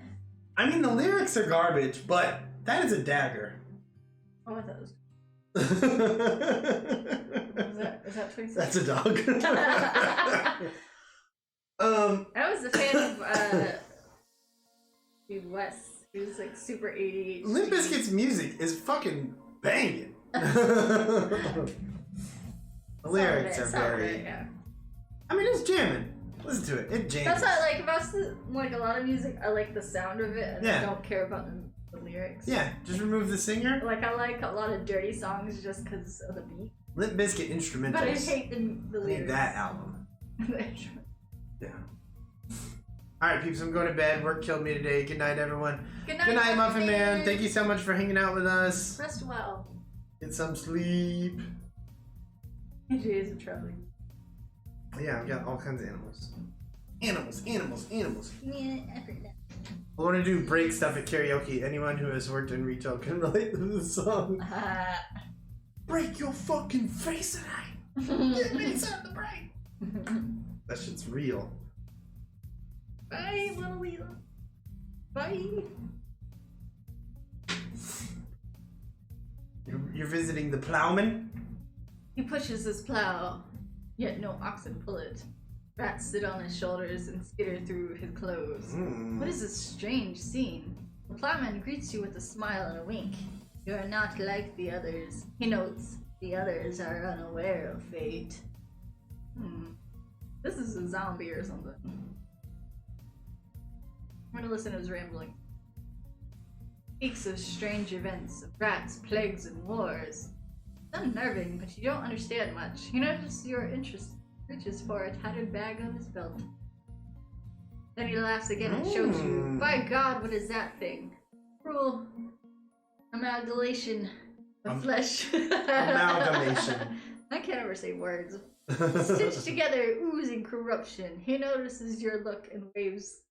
I mean, the lyrics are garbage, but that is a dagger. Oh, I thought it was... Is that Tracy? That's a dog. I was a fan of Wes. He was like super ADHD. Limp Bizkit's music is fucking banging. The lyrics are very... yeah. I mean, it's jamming. Listen to it. It jams. That's what I like about like a lot of music. I like the sound of it, and Yeah. I don't care about the lyrics. Yeah, just remove the singer. Like I like a lot of dirty songs just because of the beat. Limp Bizkit instrumentals. But I hate the I lyrics. need that album. The instrument. Yeah. Alright, peeps, I'm going to bed. Work killed me today. Good night, everyone. Good night, Good night, Muffin Man. Thank you so much for hanging out with us. Rest well. Get some sleep. Days of traveling. Yeah, I've got all kinds of animals. Animals. Yeah, I heard that. I want to do break stuff at karaoke. Anyone who has worked in retail can relate to this song. Break your fucking face tonight. Give me something to break. That shit's real. Bye, little Leela. Bye. You're visiting the plowman? He pushes his plow, yet no oxen pull it. Rats sit on his shoulders and skitter through his clothes. What is this strange scene? The plowman greets you with a smile and a wink. You are not like the others. He notes the others are unaware of fate. This is a zombie or something. I'm gonna listen to his rambling. Speaks of strange events, of rats, plagues, and wars. It's unnerving, but you don't understand much. You notice your interest reaches for a tattered bag on his belt. Then he laughs again and shows you. By God, what is that thing? Cruel amalgamation of flesh. Amalgamation. I can't ever say words. Stitched together, oozing corruption. He notices your look and waves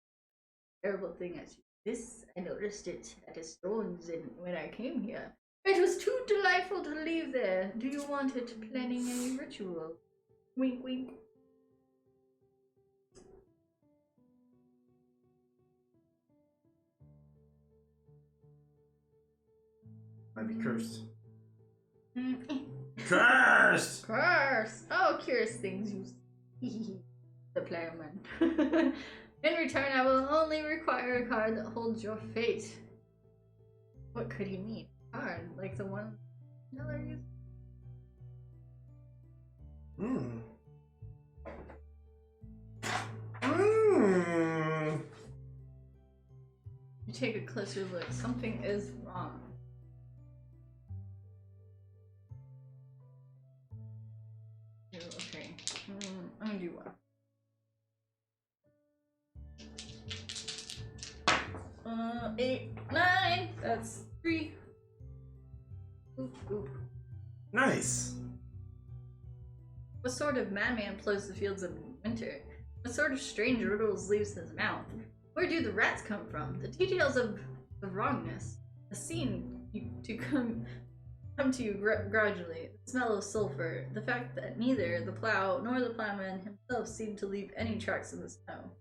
a terrible thing at you. This, I noticed it at a stone's in when I came here. It was too delightful to leave there. Do you want it planning a ritual? Wink, wink. Might be cursed. Mm. Cursed! Curse! Oh, curious things you see. The plowman. In return, I will only require a card that holds your fate. What could he mean? Card? Like the one $1 You take a closer look. Something is wrong. Okay. I'm gonna do what? 8, 9. That's 3. Oop, oop. Nice. What sort of madman plows the fields in winter? What sort of strange riddles leaves his mouth? Where do the rats come from? The details of the wrongness. A scene to come to you gradually. The smell of sulfur. The fact that neither the plow nor the plowman himself seem to leave any tracks in the snow.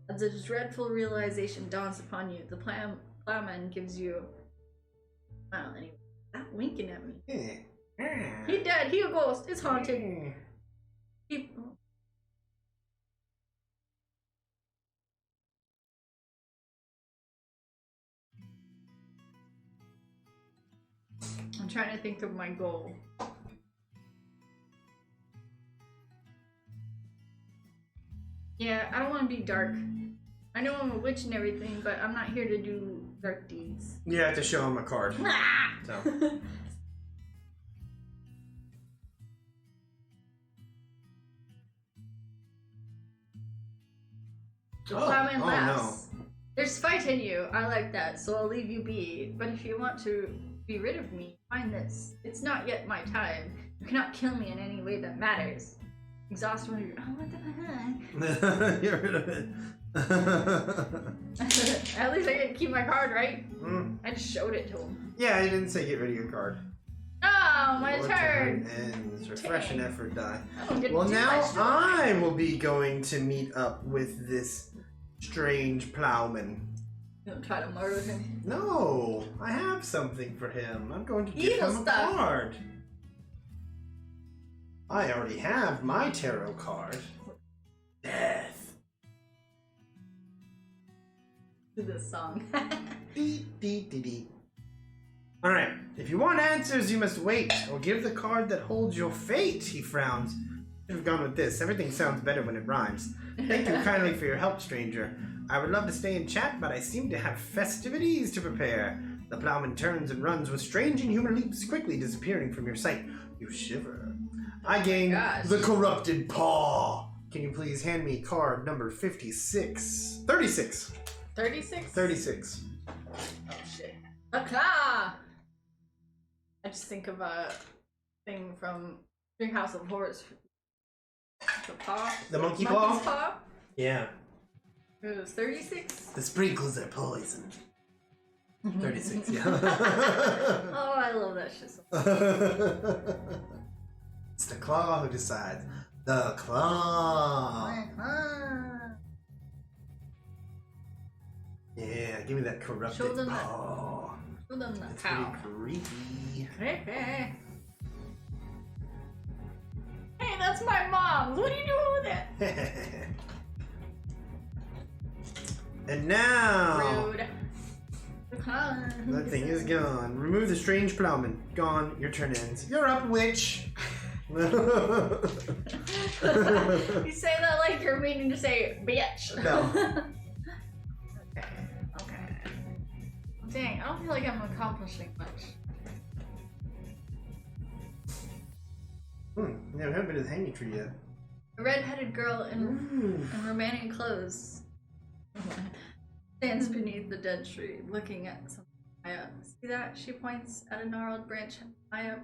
As a dreadful realization dawns upon you, the plowman gives you a smile anyway. Stop winking at me. He dead. He a ghost. It's haunted. I'm trying to think of my goal. Yeah, I don't want to be dark. I know I'm a witch and everything, but I'm not here to do dark deeds. You have to show him a card. So. The plowman laughs. No. There's fight in you. I like that, so I'll leave you be. But if you want to be rid of me, find this. It's not yet my time. You cannot kill me in any way that matters. Exhaust one of your. Oh, what the heck? Get rid of it. At least I get to keep my card, right? Mm. I just showed it to him. Yeah, I didn't say get rid of your card. Oh, my Your turn. ends. Refresh and effort die. I don't get to Well, do now much, do I will be going to meet up with this strange plowman. You don't try to murder him. No, I have something for him. I'm going to give Evil him a stuff. card. I already have my tarot card. Death. To this song. Dee, dee, dee, dee. Alright, if you want answers, you must wait, or give the card that holds your fate, he frowns. Should have gone with this. Everything sounds better when it rhymes. Thank you kindly for your help, stranger. I would love to stay and chat, but I seem to have festivities to prepare. The plowman turns and runs with strange inhuman leaps, quickly disappearing from your sight. You shiver. I gain the corrupted paw. Can you please hand me card number 56? 36. 36? 36. Oh shit. A claw! I just think of a thing from Big House of Horrors. The paw? The monkey Monkey's paw? paw? Yeah. It was 36? The sprinkles are poison. 36, yeah. Oh, I love that shit so much. It's the claw who decides. The claw. Yeah, give me that corrupted Show them that. paw. Show them the It's cow. pretty creepy. Hey, that's my mom's. What are you doing with it? And now, Rude. that thing is gone. Remove the strange plowman. Gone. Your turn ends. You're up, witch. You say that like you're meaning to say bitch. No. Okay. Dang, I don't feel like I'm accomplishing much. Yeah, we haven't been to the hanging tree yet. A red-headed girl in romantic clothes stands beneath the dead tree, looking at something high up. See that? She points at a gnarled branch high up,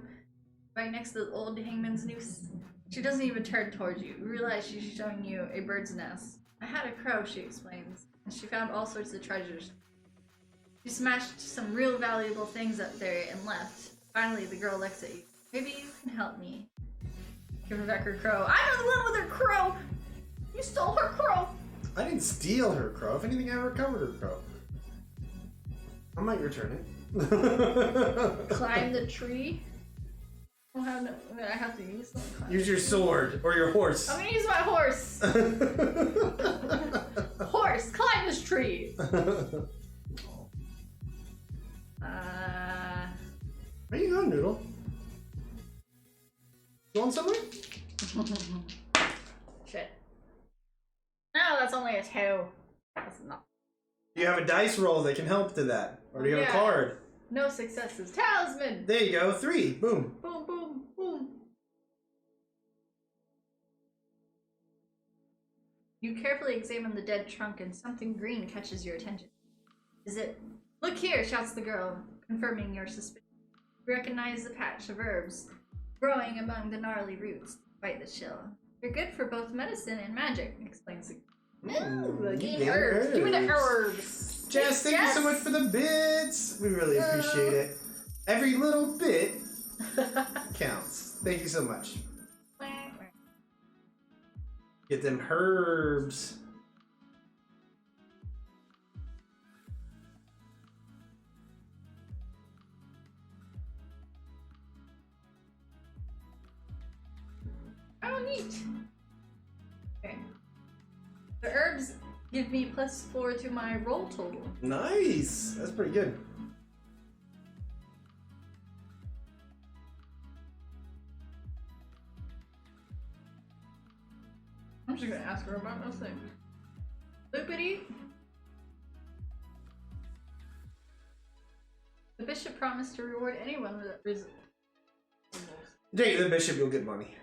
right next to the old hangman's noose. She doesn't even turn towards you. You realize she's showing you a bird's nest. I had a crow, she explains, and she found all sorts of treasures. She smashed some real valuable things up there and left. Finally, the girl looks at you. Maybe you can help me. Give her back her crow. I'm the one with her crow! You stole her crow! I didn't steal her crow. If anything, I recovered her crow. I might return it. Climb the tree? I have to use something. Use your sword or your horse. I'm gonna use my horse! Horse, climb this tree! Where you going, Noodle? Going somewhere? Shit. No, that's only a 2. That's not. You have a dice roll that can help to that. Or do you have a card? No successes. Talisman! There you go. 3. Boom. Boom, boom, boom. You carefully examine the dead trunk and something green catches your attention. Is it? Look here, shouts the girl, confirming your suspicion. You recognize the patch of herbs growing among the gnarly roots, despite the chill. They're good for both medicine and magic, explains the Ooh, gain herbs. Give me the herbs. Jess, thank you so much for the bits. We really appreciate it. Every little bit counts. Thank you so much. Get them herbs. Oh, neat. Okay. The herbs give me +4 to my roll total. Nice. That's pretty good. I'm just gonna ask her about this thing. Loopity. The bishop promised to reward anyone with results. Take the bishop, you'll get money.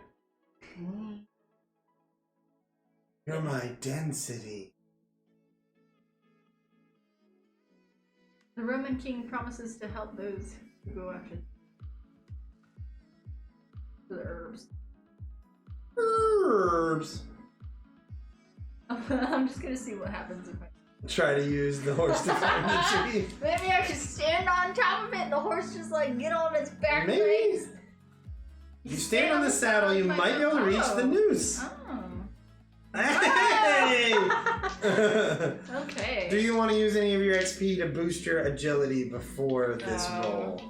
You're my density. The Roman king promises to help those who go after the herbs. herbs. I'm just gonna see what happens if I try to use the horse to climb the tree. Maybe I should stand on top of it and the horse just like get on its back Maybe. legs. You stand on the saddle, you might be able to reach the noose. Oh. Hey! Okay. Do you want to use any of your XP to boost your agility before this roll?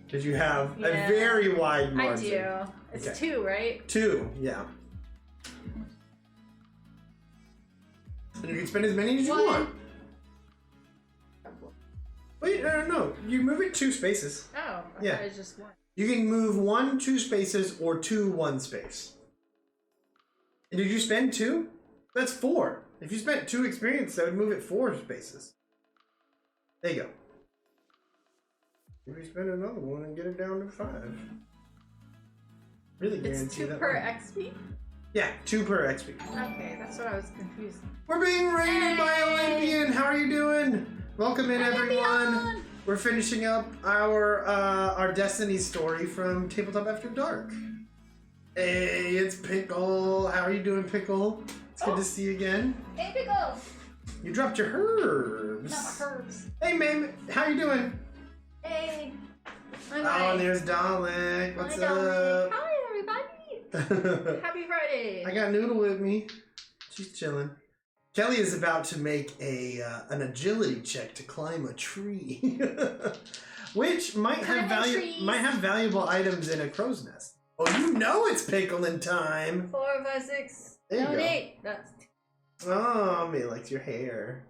Because you have a very wide margin. I do. It's 2, right? 2, yeah. And you can spend as many as you want. Wait, no. You move it 2 spaces. Oh, I thought it was just 1. You can move 1 2 spaces or 2 1 space. And did you spend 2? That's 4. If you spent 2 experience, that would move it 4 spaces. There you go. Maybe spend another one and get it down to 5. Really guarantee it's 2 that per one. XP? Yeah, 2 per XP. Okay, that's what I was confused. We're being raided by Olympian. How are you doing? Welcome in, everyone. We're finishing up our Destiny story from Tabletop After Dark. Hey, it's Pickle. How are you doing, Pickle? It's good to see you again. Hey, Pickle. You dropped your herbs. Not my herbs. Hey, ma'am. How you doing? Hey. Oh, and there's Dalek. What's up? Hi, everybody. Happy Friday. I got Noodle with me. She's chilling. Kelly is about to make an agility check to climb a tree, which might have valuable items in a crow's nest. Oh, you know it's pickling time. 4, 5, 6, there you 7, go. 8. That's Oh, me likes your hair.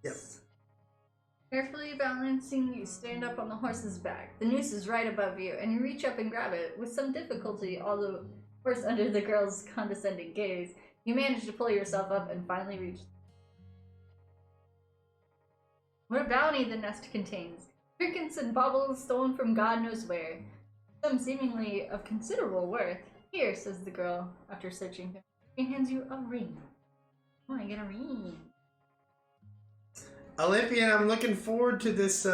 Yes. Carefully balancing, you stand up on the horse's back. The noose is right above you, and you reach up and grab it. With some difficulty, although first under the girl's condescending gaze, you manage to pull yourself up and finally reach. What a bounty the nest contains. Trinkets and baubles stolen from God knows where. Some seemingly of considerable worth. Here, says the girl, after searching. She hands you a ring. Oh, I get a ring. Olympian, I'm looking forward to this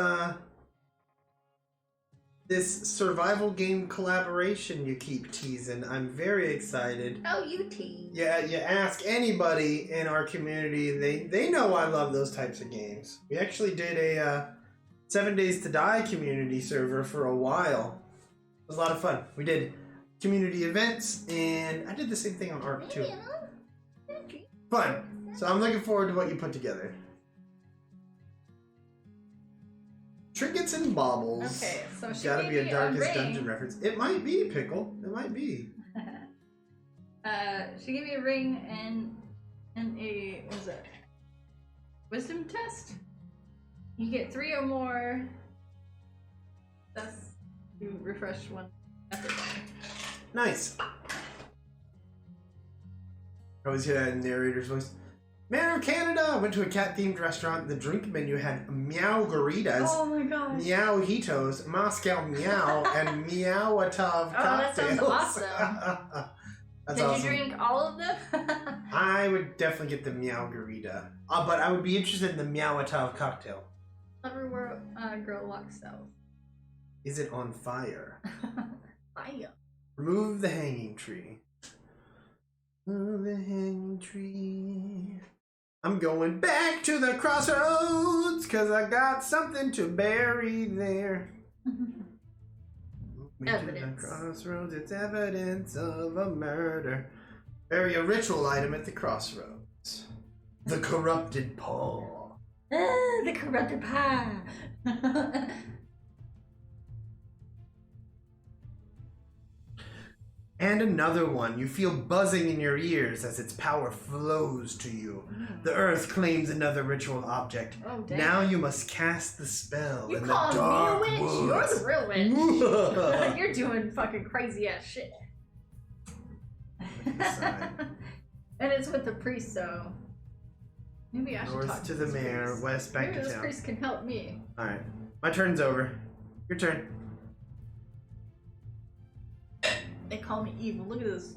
this survival game collaboration you keep teasing. I'm very excited. Oh, you tease. Yeah, you ask anybody in our community, they know I love those types of games. We actually did a 7 Days to Die community server for a while. It was a lot of fun. We did community events, and I did the same thing on ARC too. Fun. So I'm looking forward to what you put together. Trinkets and baubles. Okay, so she gotta gave be a me Darkest ring. Dungeon reference. It might be, Pickle. It might be. She gave me a ring and a what was it? Wisdom test. You get 3 or more. That's to refresh one. Nice. I always hear that in the narrator's voice. Mayor of Canada! Went to a cat-themed restaurant. The drink menu had meow-garitas, Oh my gosh. meow-hitos, Moscow meow, and meow-atov cocktails. Oh, that sounds awesome. That's Did awesome. you drink all of them? I would definitely get the meow-garita. But I would be interested in the meow-atov cocktail. Everywhere girl walks south. Is it on fire? Fire. Remove the hanging tree. Remove the hanging tree. I'm going back to the crossroads because I got something to bury there. Me to the crossroads, it's evidence of a murder. Bury a ritual item at the crossroads. The corrupted paw. The corrupted pie. And another one. You feel buzzing in your ears as its power flows to you. The earth claims another ritual object. Oh, dang. Now you must cast the spell You in the call dark me a witch? woods. You're the real witch. You're doing fucking crazy ass shit. And it's with the priest, so maybe I should talk North to to the this mayor, priest. west back Maybe to this town. priest can help me. Alright. My turn's over. Your turn. They call me evil. Look at this.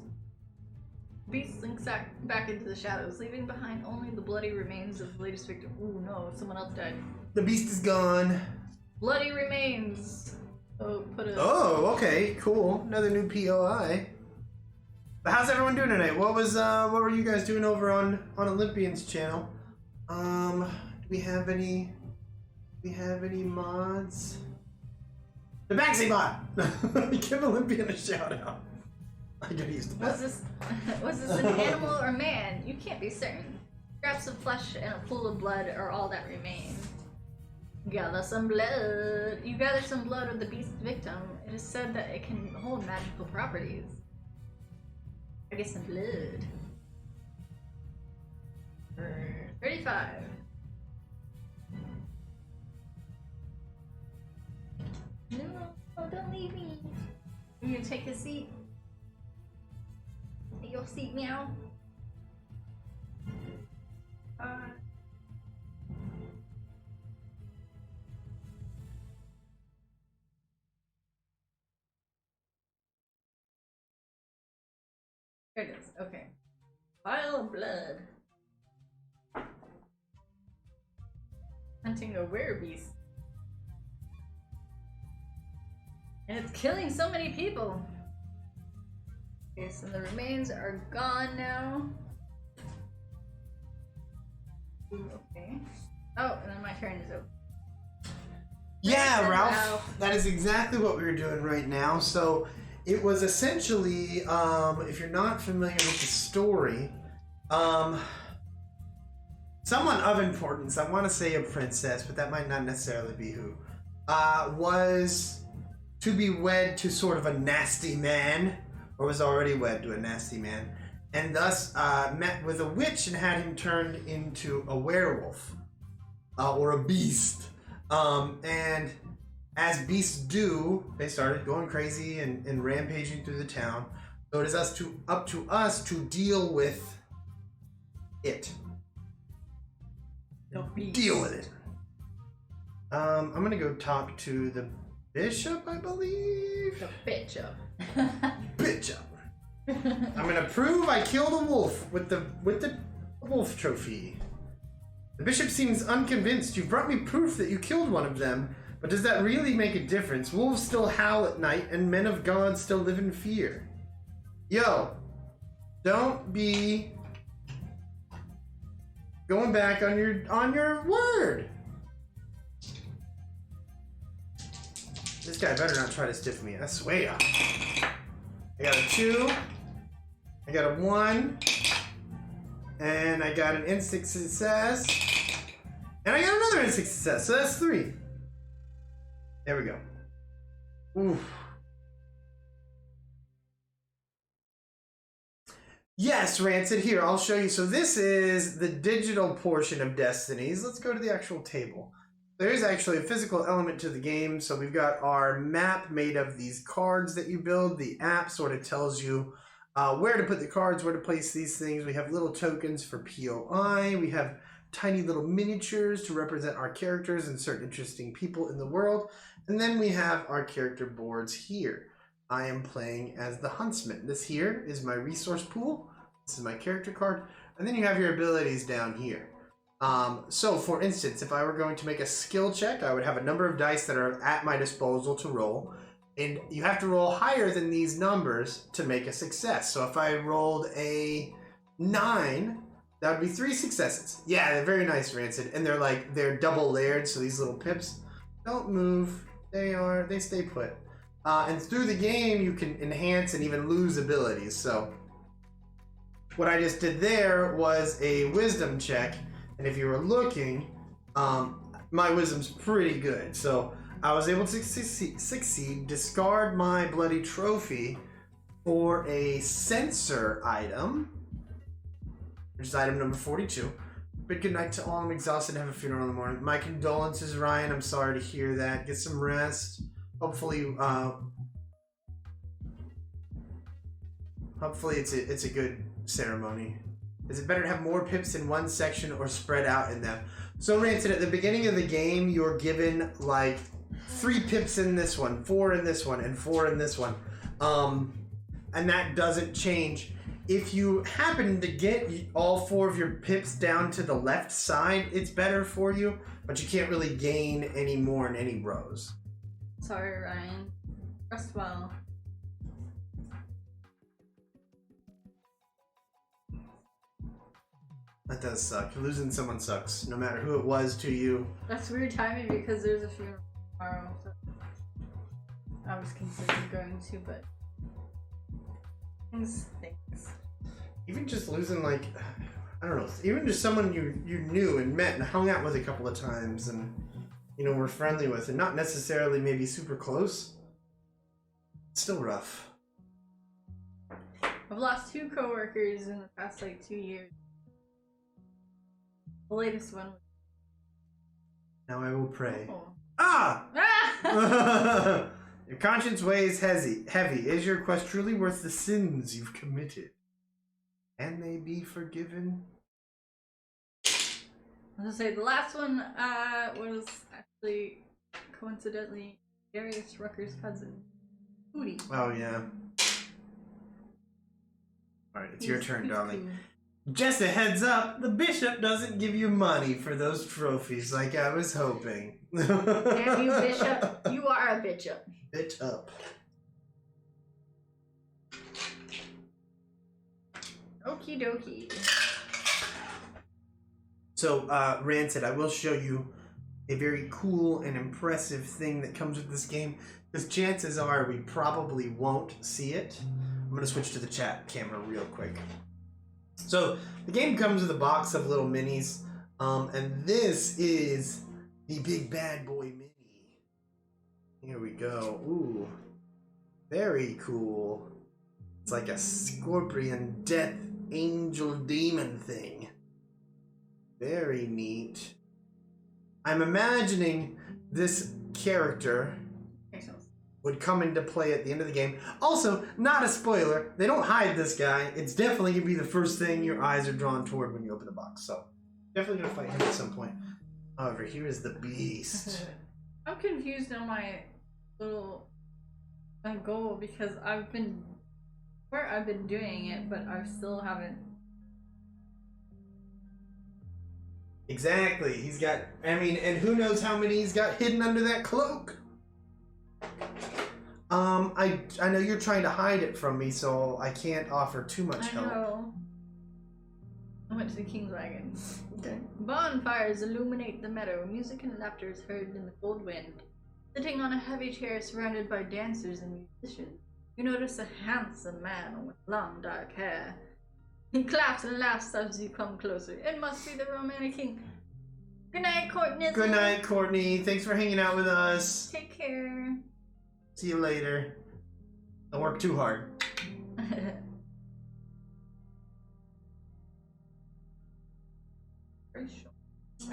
Beast slinks back into the shadows, leaving behind only the bloody remains of the latest victim. Ooh, no, someone else died. The beast is gone. Bloody remains. Oh, Oh, okay, cool. Another new POI. But how's everyone doing tonight? What were you guys doing over on Olympian's channel? Do we have any mods? The Banksy bot! Give Olympian a shout out. I gotta use the Was this an animal or man? You can't be certain. Scraps of flesh and a pool of blood are all that remain. Gather some blood. You gather some blood of the beast's victim. It is said that it can hold magical properties. I get some blood. For 35. No, don't leave me. You gonna take a seat? Take your seat, meow. There it is. Okay. Pile of blood. Hunting a werebeast. And it's killing so many people. Okay, so the remains are gone now. Ooh, okay. Oh, and then my turn is over. Yeah, Ralph, that is exactly what we were doing right now. So it was essentially, if you're not familiar with the story, someone of importance, I want to say a princess, but that might not necessarily be who, was to be wed to sort of a nasty man, or was already wed to a nasty man, and thus met with a witch and had him turned into a werewolf, or a beast. And as beasts do, they started going crazy and rampaging through the town. So it is up to us to deal with it. Deal with it. I'm gonna go talk to the bishop, I believe. The bishop. Bishop. I'm gonna prove I killed a wolf with the wolf trophy. The bishop seems unconvinced. You've brought me proof that you killed one of them, but does that really make a difference? Wolves still howl at night, and men of God still live in fear. Yo, don't be going back on your word. This guy better not try to stiff me. I swear. I got a 2. I got a 1. And I got an instant success. And I got another instant success. So that's 3. There we go. Oof. Yes, Rancid. Here, I'll show you. So this is the digital portion of Destinies. Let's go to the actual table. There is actually a physical element to the game. So we've got our map made of these cards that you build. The app sort of tells you where to put the cards, where to place these things. We have little tokens for POI. We have tiny little miniatures to represent our characters and certain interesting people in the world. And then we have our character boards here. I am playing as the Huntsman. This here is my resource pool. This is my character card. And then you have your abilities down here. So for instance, if I were going to make a skill check, I would have a number of dice that are at my disposal to roll. And you have to roll higher than these numbers to make a success. So if I rolled a 9, that would be 3 successes. Yeah, they're very nice, Rancid. And they're double layered, so these little pips don't move. They stay put. And through the game, you can enhance and even lose abilities. So what I just did there was a wisdom check. And if you were looking, my wisdom's pretty good. So I was able to succeed, discard my bloody trophy for a sensor item, which is item number 42. But good night to all. I'm exhausted and have a funeral in the morning. My condolences, Ryan. I'm sorry to hear that. Get some rest. Hopefully it's a good ceremony. Is it better to have more pips in one section or spread out in them? So Rancid, at the beginning of the game, you're given like 3 pips in this one, 4 in this one, and 4 in this one. And that doesn't change. If you happen to get all 4 of your pips down to the left side, it's better for you, but you can't really gain any more in any rows. Sorry, Ryan. Rest well. That does suck. Losing someone sucks, no matter who it was to you. That's weird timing because there's a funeral tomorrow. So I was considering going to, but things. Even just losing, like, I don't know, even just someone you knew and met and hung out with a couple of times and, you know, were friendly with and not necessarily maybe super close. It's still rough. I've lost 2 coworkers in the past, like, 2 years. The latest one was... Now I will pray. Oh. Ah! Ah! Your conscience weighs heavy. Is your quest truly worth the sins you've committed? Can they be forgiven? I was gonna say, the last one was actually, coincidentally, Darius Rucker's cousin, Hootie. Oh, yeah. Alright, it's your turn, darling. Cool. Just a heads up, the bishop doesn't give you money for those trophies like I was hoping. Damn you, bishop. You are a bishop. Bitch up. Okie dokie. So, Rancid, I will show you a very cool and impressive thing that comes with this game, because chances are we probably won't see it. I'm going to switch to the chat camera real quick. So, the game comes with a box of little minis, and this is the big bad boy mini. Here we go. Ooh, very cool. It's like a scorpion death angel demon thing. Very neat. I'm imagining this character would come into play at the end of the game. Also, not a spoiler, they don't hide this guy. It's definitely going to be the first thing your eyes are drawn toward when you open the box. So, definitely going to fight him at some point. However, here is the beast. I'm confused on my goal because I've been doing it, but I still haven't. Exactly. He's got, I mean, and who knows how many he's got hidden under that cloak. I know you're trying to hide it from me, so I can't offer too much help. I know. I went to the King's Wagon. Okay. Bonfires illuminate the meadow. Music and laughter is heard in the cold wind. Sitting on a heavy chair surrounded by dancers and musicians, you notice a handsome man with long dark hair. He claps and laughs as you come closer. It must be the romantic king. Good night, Courtney. Good night, Courtney. Thanks for hanging out with us. Take care. See you later. Don't work too hard.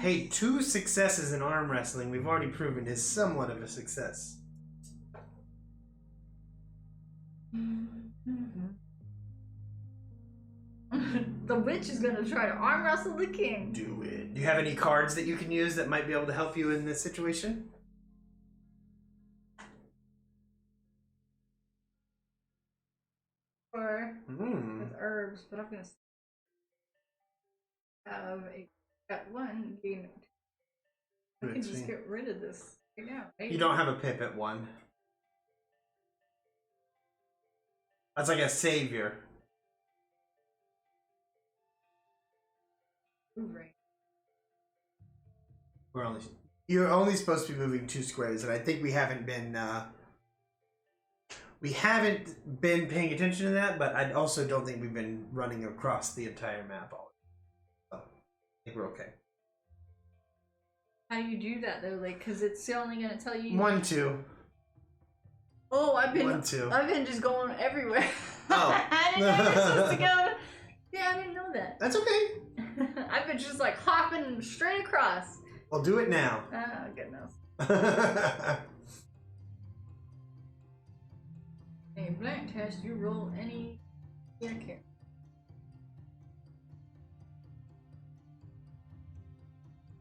Hey, 2 successes in arm wrestling, we've already proven, is somewhat of a success. The witch is gonna try to arm wrestle the king. Do it. Do you have any cards that you can use that might be able to help you in this situation? Or with herbs, but I'm gonna have got one gain. I can just get rid of this right now. Right? You don't have a pip at 1. That's like a savior. Right. You're only supposed to be moving 2 squares, and I think we haven't been paying attention to that, but I also don't think we've been running across the entire map all. So I think we're okay. How do you do that though? Like, cause it's only gonna tell you 1, 2. Oh, I've been 1, 2. I've been just going everywhere. Oh. I didn't know you're supposed to go. Yeah, I didn't know that. That's okay. I've been just like hopping straight across. I'll do it now. Oh goodness. A blank test. You roll any. Yeah, care.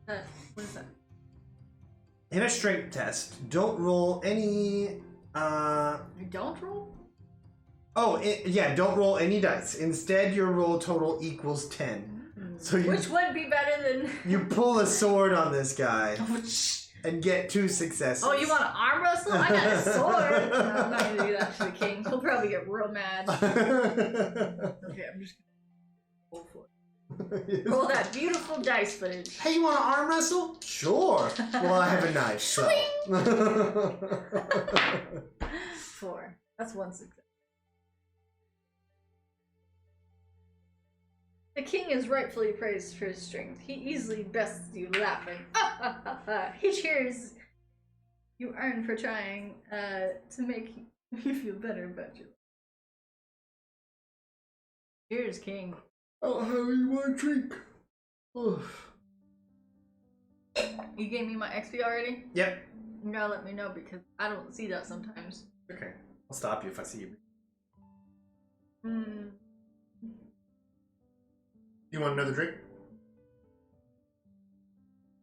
What is that? In a strength test, don't roll any. Don't roll? Oh, yeah, don't roll any dice. Instead, your roll total equals 10. So which would be better than... You pull a sword on this guy. and get 2 successes. Oh, you want to arm wrestle? I got a sword. No, I'm not gonna do that to the king. He'll probably get real mad. Okay, I'm just gonna go for it. Roll that beautiful dice footage. Hey, you want to arm wrestle? Sure. Well, I have a knife, so. 4. That's 1 success. The king is rightfully praised for his strength. He easily bests you laughing. He cheers you earn for trying to make you feel better about you. Cheers, king. I'll have you one drink. Oh. You gave me my XP already? Yep. You gotta let me know because I don't see that sometimes. Okay. I'll stop you if I see you. You want another drink?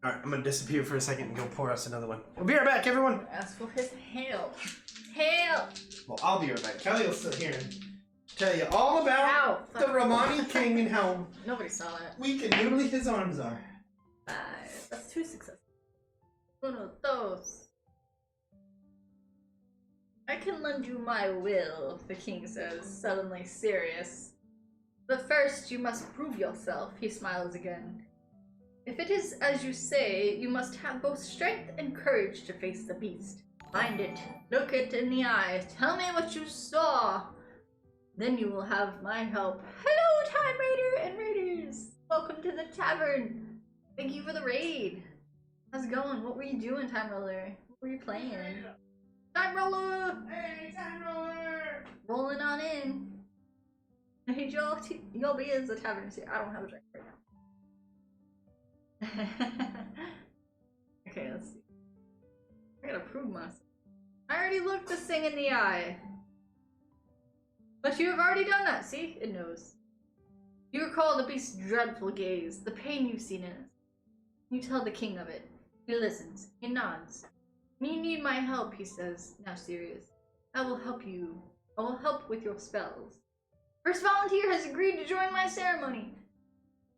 Alright, I'm gonna disappear for a second and go pour us another one. We'll be right back, everyone! Ask for his help. Help! Well, I'll be right back. Kelly will still here and tell you all about the Romani King and how Nobody saw that. weak and noodly his arms are. 5. That's 2 successes. One of those. I can lend you my will, the king says, suddenly serious. But first you must prove yourself, he smiles again. If it is as you say, you must have both strength and courage to face the beast. Find it, look it in the eye, tell me what you saw. Then you will have my help. Hello, Time Raider and Raiders! Welcome to the tavern. Thank you for the raid. How's it going? What were you doing, Time Roller? What were you playing? Time Roller! Hey, Time Roller! Rolling on in. Hey, Joel, you'll be in the tavern. See, I don't have a drink right now. Okay, let's see. I gotta prove myself. I already looked this thing in the eye. But you have already done that, see? It knows. You recall the beast's dreadful gaze, the pain you've seen in it. You tell the king of it. He listens. He nods. You need my help, he says, now serious. I will help you. I will help with your spells. First volunteer has agreed to join my ceremony.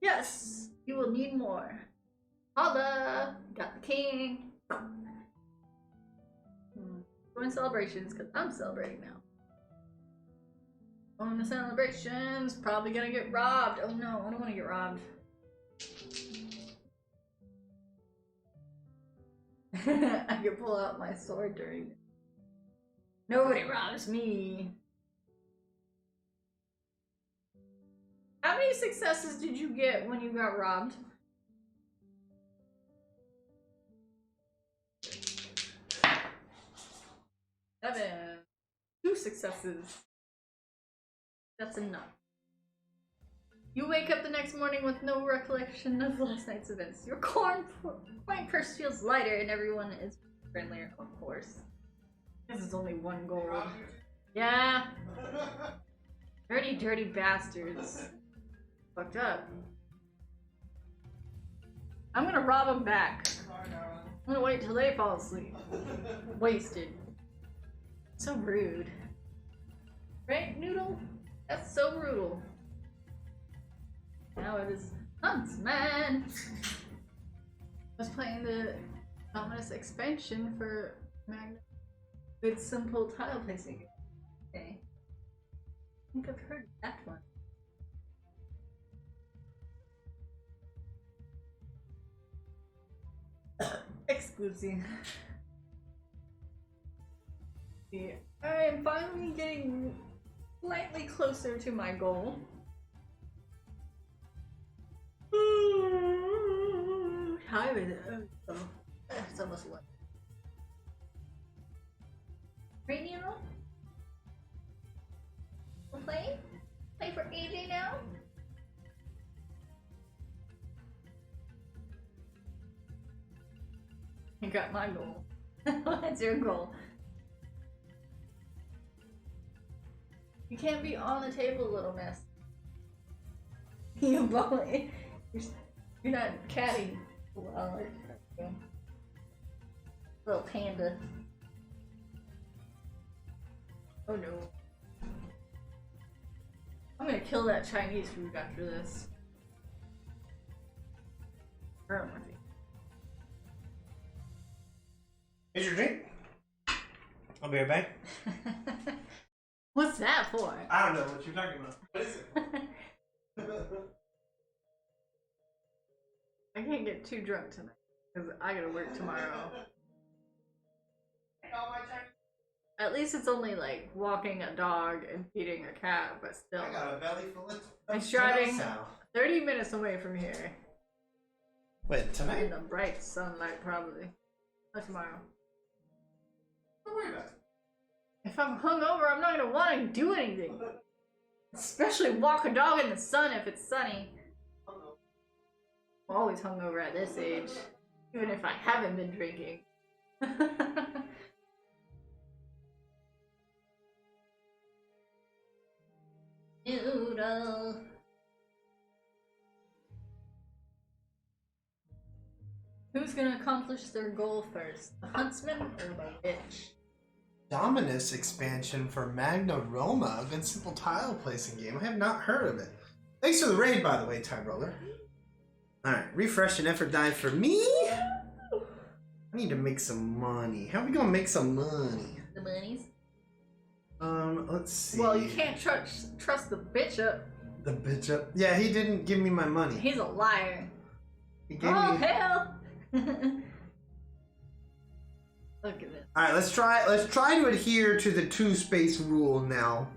Yes, you will need more. Holla! Got the king. Join celebrations, because I'm celebrating now. Going to celebrations, probably gonna get robbed. Oh no, I don't want to get robbed. I can pull out my sword during this. Nobody robs me. How many successes did you get when you got robbed? 7. 2 successes. That's enough. You wake up the next morning with no recollection of last night's events. Your coin purse feels lighter and everyone is friendlier, of course. This is only 1 gold. Yeah. Dirty, dirty bastards. Fucked up. I'm gonna rob them back. I'm gonna wait till they fall asleep. Wasted. So rude. Right, Noodle? That's so brutal. Now it is Huntsman. I was playing the ominous expansion for Magna. Good simple tile placing. Okay. I think I've heard that one. Exclusive. Yeah. I am finally getting slightly closer to my goal. Time is it? Oh, it's almost late. Right, Nero? We're playing? Play for AJ now? You got my goal. What's your goal? You can't be on the table, little miss. You bully. You're not catty. Well, little panda. Oh no. I'm gonna kill that Chinese food after this. Burn with it. Here's your drink. I'll be right back. What's that for? I don't know what you're talking about. What is it? I can't get too drunk tonight because I gotta work tomorrow. At least it's only like walking a dog and feeding a cat, but still. I got a belly full of I'm driving 30 minutes away from here. Wait, tonight? In the bright sunlight, probably. Not tomorrow. Don't worry about it. If I'm hungover, I'm not gonna want to do anything. Especially walk a dog in the sun if it's sunny. I'm always hungover at this age, even if I haven't been drinking. Noodle. Who's gonna accomplish their goal first? The huntsman or the witch? Dominus expansion for Magna Roma, a good simple tile placing game. I have not heard of it. Thanks for the raid, by the way, Time Roller. Alright, refresh and effort die for me. I need to make some money. How are we gonna make some money? The bunnies? Let's see. Well, you can't trust the bishop. The bishop? Yeah, he didn't give me my money. He's a liar. He gave Oh, me... hell! Look at this. Alright, let's try to adhere to the 2-space rule now.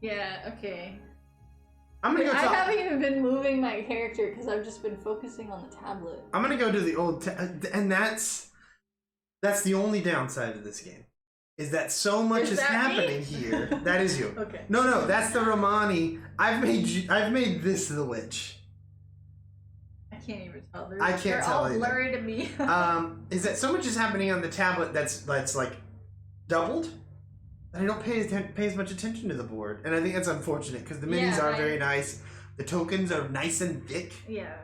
Yeah, okay. I'm gonna go I haven't even been moving my character because I've just been focusing on the tablet. I'm gonna go to the old and that's the only downside of this game. Is that so much is happening here. That is you. Okay. No, that's the Romani. I've made this the witch. I can't even tell. I can't tell They're all either. blurry to me. Is that so much is happening on the tablet that's like doubled? And I don't pay as much attention to the board, and I think that's unfortunate because the minis are very nice. The tokens are nice and thick. Yeah.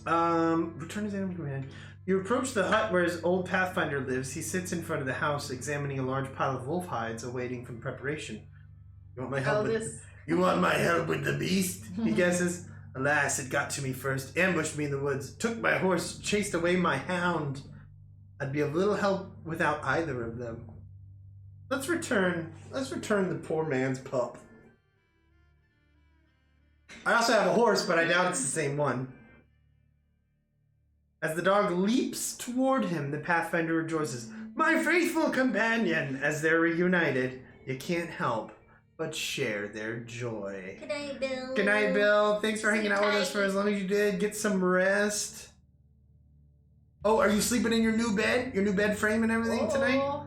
Return his animal command. You approach the hut where his old Pathfinder lives. He sits in front of the house, examining a large pile of wolf hides, awaiting from preparation. You want my help? You want my help with the beast? He guesses. Alas, it got to me first, ambushed me in the woods, took my horse, chased away my hound. I'd be of little help without either of them. Let's return the poor man's pup. I also have a horse, but I doubt it's the same one. As the dog leaps toward him, the Pathfinder rejoices. My faithful companion! As they're reunited, you can't help but share their joy. Good night, Bill. Good night, Bill. Thanks for hanging out with us for as long as you did. Get some rest. Oh, are you sleeping in your new bed? Your new bed frame and everything tonight?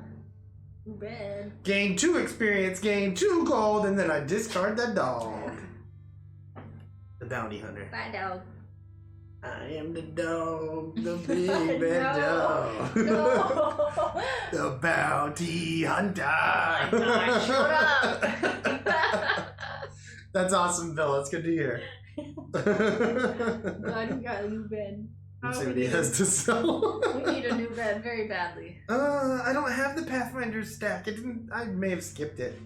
New bed. Gain 2 experience, gain 2 gold, and then I discard the dog. The bounty hunter. Bye, dog. I am the dog, the big bad dog. No. The bounty hunter. Shut up. That's awesome, Bill. That's good to hear. Glad you got a new bed. Let's see what he has to sell. We need a new bed very badly. I don't have the Pathfinder stack. It didn't. I may have skipped it.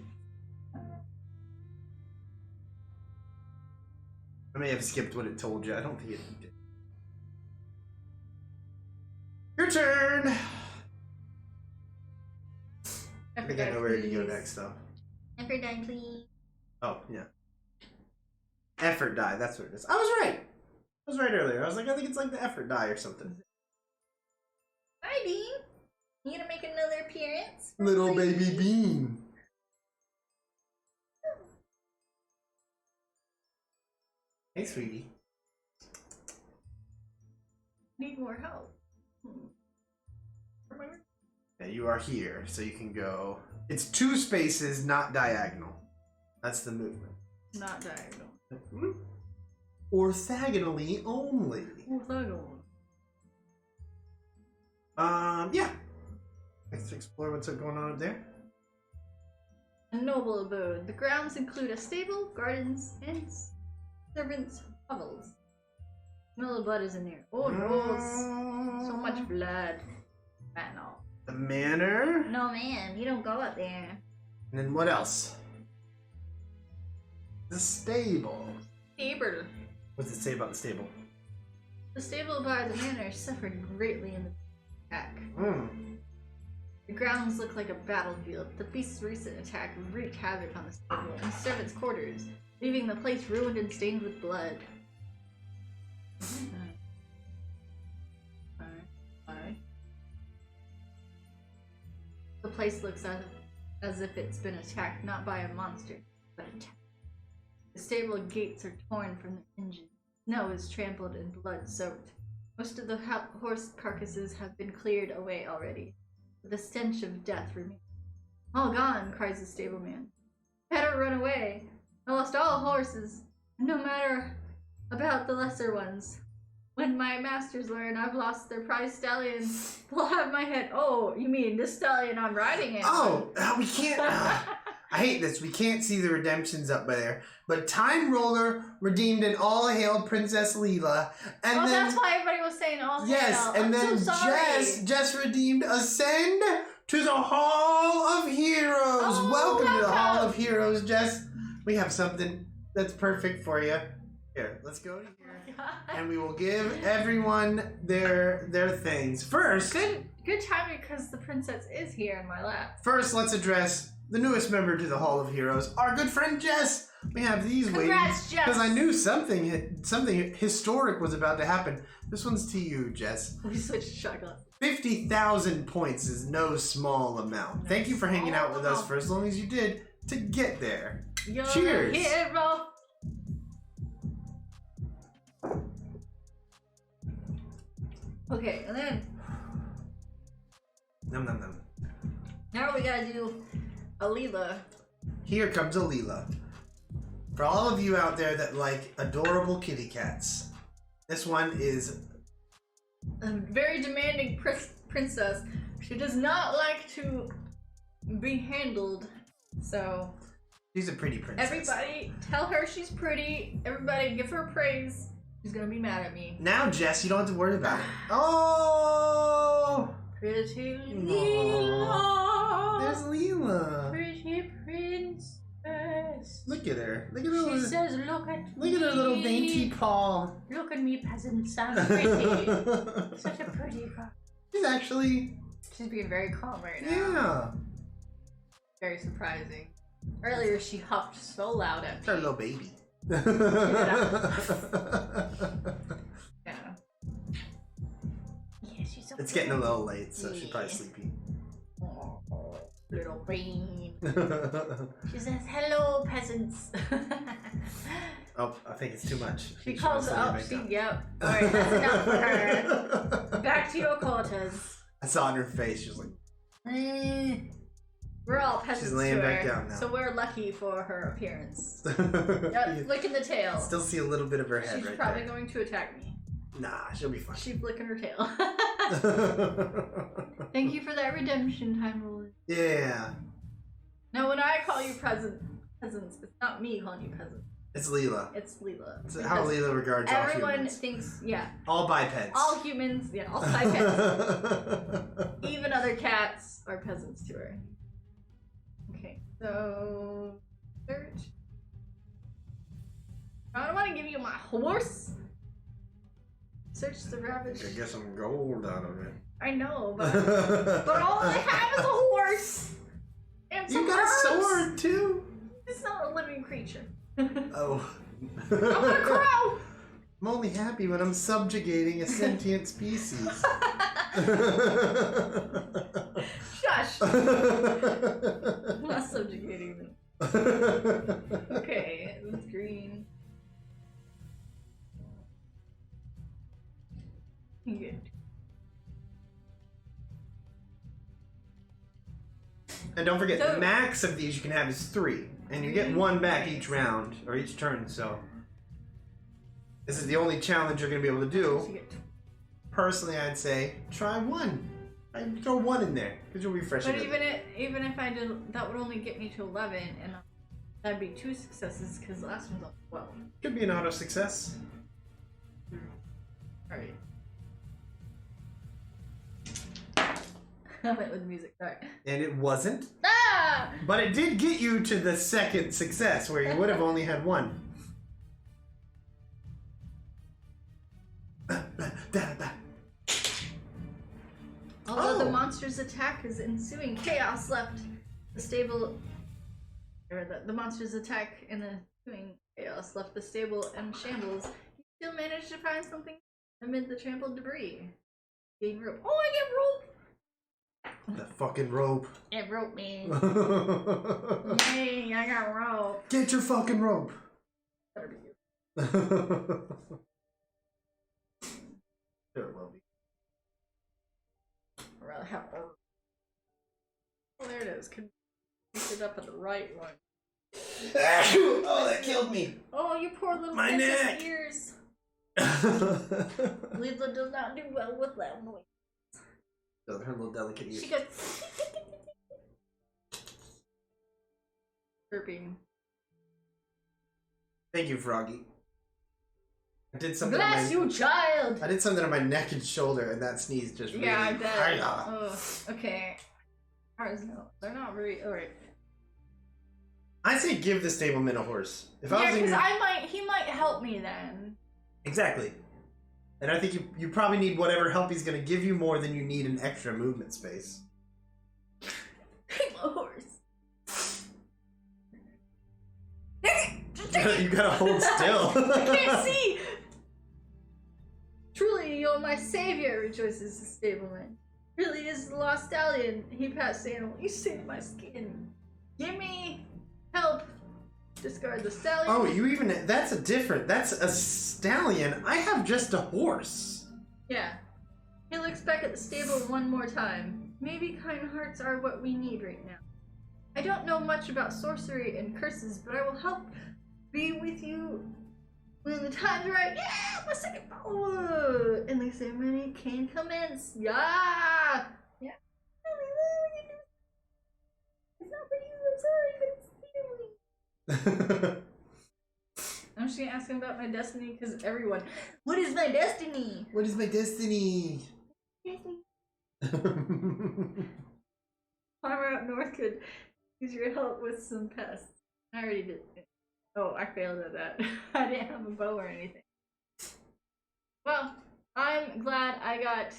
I may have skipped what it told you. I don't think it did. Your turn. I think I know where to go next, though. Effort die, please. Oh, yeah. Effort die, that's what it is. I was right. I was right earlier. I was like, I think it's like the effort die or something. Hi, Bean. You gonna make another appearance? Little baby Bean. Hey, sweetie. Need more help. Yeah, you are here, so you can go. It's 2 spaces, not diagonal. That's the movement. Not diagonal. Orthogonally only. Orthogonal. Yeah. Let's explore what's going on up there. A noble abode. The grounds include a stable, gardens, and servants' hovels. Smell of blood is in here. Oh, no. So much blood. Fentanyl. The manor. No, man. You don't go up there. And then what else? The stable. Stable. What's it say about the stable? The stable by the manor suffered greatly in the attack. The grounds look like a battlefield. The beast's recent attack wreaked havoc on the stable and servants' quarters, leaving the place ruined and stained with blood. The place looks as if it's been attacked not by a monster, but attacked. The stable gates are torn from the engine. Snow is trampled and blood-soaked. Most of the horse carcasses have been cleared away already. The stench of death remains. All gone, cries the stableman. Better run away. I lost all horses, no matter about the lesser ones. When my masters learn I've lost their prized stallion, they'll have my head. Oh, you mean this stallion I'm riding in? Oh, we can't. I hate this. We can't see the redemptions up by there. But Time Roller redeemed an all-hail Princess Leela. And then, that's why everybody was saying all hail. Yes, and then so sorry. Jess redeemed Ascend to the Hall of Heroes. Oh, Welcome to the Hall of Heroes, Jess. We have something that's perfect for you. Here, let's go to here. And we will give everyone their things. First, good timing because the princess is here in my lap. First, let's address the newest member to the Hall of Heroes, our good friend Jess. We have these Congrats, Jess. because I knew something historic was about to happen. This one's to you, Jess. We switched shotgun. 50,000 points is no small amount. Thank you for hanging out with us for as long as you did to get there. You're Cheers. A hero. Okay, and then Num num num. now we gotta do Alila. Here comes Alila. For all of you out there that like adorable kitty cats, this one is A very demanding princess. She does not like to be handled, so she's a pretty princess. everybody tell her she's pretty. Everybody give her praise. She's gonna be mad at me. Now, Jess, you don't have to worry about it. Oh! Pretty Leela. There's Leela. Pretty princess. Look at her. Look at her. She says, look at me. Look at her little dainty paw. Look at me, peasants. I'm pretty. Such a pretty girl. She's actually... She's being very calm right now. Yeah. Very surprising. Earlier, she huffed so loud at me. It's our little baby. Yeah. Yeah, she's so It's getting a little late, so she's probably sleepy. Oh, little bean. She says, hello, peasants. Oh, I think it's too much. She calls up. Yep. Alright, that's enough for her. Back to your quarters. I saw on her face, she was like... We're all peasants. She's laying to back her, down now. so we're lucky for her appearance. Yep, licking the tail. Still see a little bit of her head. She's right probably there. going to attack me. Nah, she'll be fine. She's licking her tail. Thank you for that redemption, Time Roller. Yeah. Now, when I call you peasants, it's not me calling you peasants. It's Leela. It's Leela. It's how Leela regards all everyone humans. thinks, yeah. All bipeds. All humans, yeah, all bipeds. Even other cats are peasants to her. Okay, so search. I don't want to give you my horse. Search the ravaged. I get some gold out of it. I know, but all I have is a horse and some You got herbs. a sword too. It's not a living creature. Oh. I'm a crow. I'm only happy when I'm subjugating a sentient species. Shush. I'm not subjugating them. Okay, it's green. Good. And don't forget, So- the max of these you can have is 3. And you get 1 back each round, or each turn, so... This is the only challenge you're going to be able to do. Personally, I'd say, try 1. I'd throw 1 in there, because you'll refresh it. But even if I did, that would only get me to 11, and that'd be 2 successes, because the last one's on 12. Could be an auto success. Alright. I went with music, sorry. And it wasn't. Ah! But it did get you to the second success, where you would have only had 1. Although the monster's attack is ensuing chaos left the stable, or the monster's attack and the ensuing chaos left the stable in shambles, he still managed to find something amid the trampled debris. Gain rope. Oh, I get rope! The fucking rope. It roped me. Yay, I got rope. Get your fucking rope. Better be you. Sure it will be. I'd rather have rope. Oh, there it is. Could pick it up at the right one. Oh, that killed me. Oh, you poor little My neck. ears. Lisa does not do well with loud noise. Her little delicate ears. She goes burping. Thank you, Froggy. I did something. Bless you, child. I did something on my neck and shoulder, and that sneeze just really. Yeah, I bet. Oh, okay. Ours, no, they're not very. All right. I say give the stableman a horse. If Yeah, I was in because your... he might help me then. Exactly. And I think you probably need whatever help he's going to give you more than you need an extra movement space. I'm a horse. You gotta hold still. I can't see. Truly, you're my savior, rejoices the stableman. Really is the lost stallion. He passed the animal. You saved my skin. Give me help. Discard the stallion. Oh, you even... That's a stallion. I have just a horse. Yeah. He looks back at the stable one more time. Maybe kind hearts are what we need right now. I don't know much about sorcery and curses, but I will help be with you when the time's right. Yeah, my second follower! And the ceremony can commence. Yeah! Yeah. It's not for you, I'm sorry, but it's I'm just gonna ask him about my destiny because everyone. What is my destiny? What is my destiny? Farmer up north could use your help with some pests. I already did. Oh, I failed at that. I didn't have a bow or anything. Well, I'm glad I got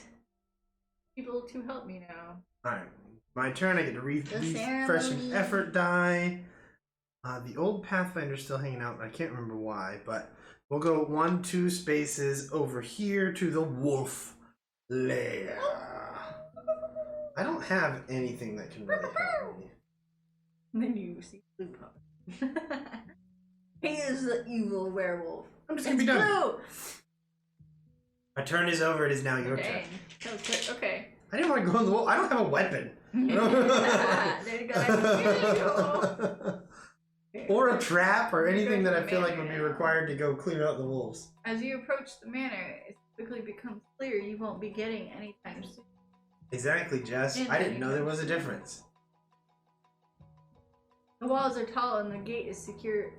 people to help me now. Alright, my turn. I get to refresh an effort die. The old Pathfinder's still hanging out, but I can't remember why. But we'll go 1, 2 spaces over here to the wolf lair. I don't have anything that can really help me. Then you see Blue Pop. He is the evil werewolf. I'm just gonna be done. Blue! My turn is over. It is now your Okay. turn. Okay. I didn't want to go in the wolf. I don't have a weapon. There you go. Or a trap or anything that I feel like would be required to go clear out the wolves. As you approach the manor, it quickly becomes clear you won't be getting any time soon. Exactly, Jess. I didn't know there was a difference. The walls are tall and the gate is securely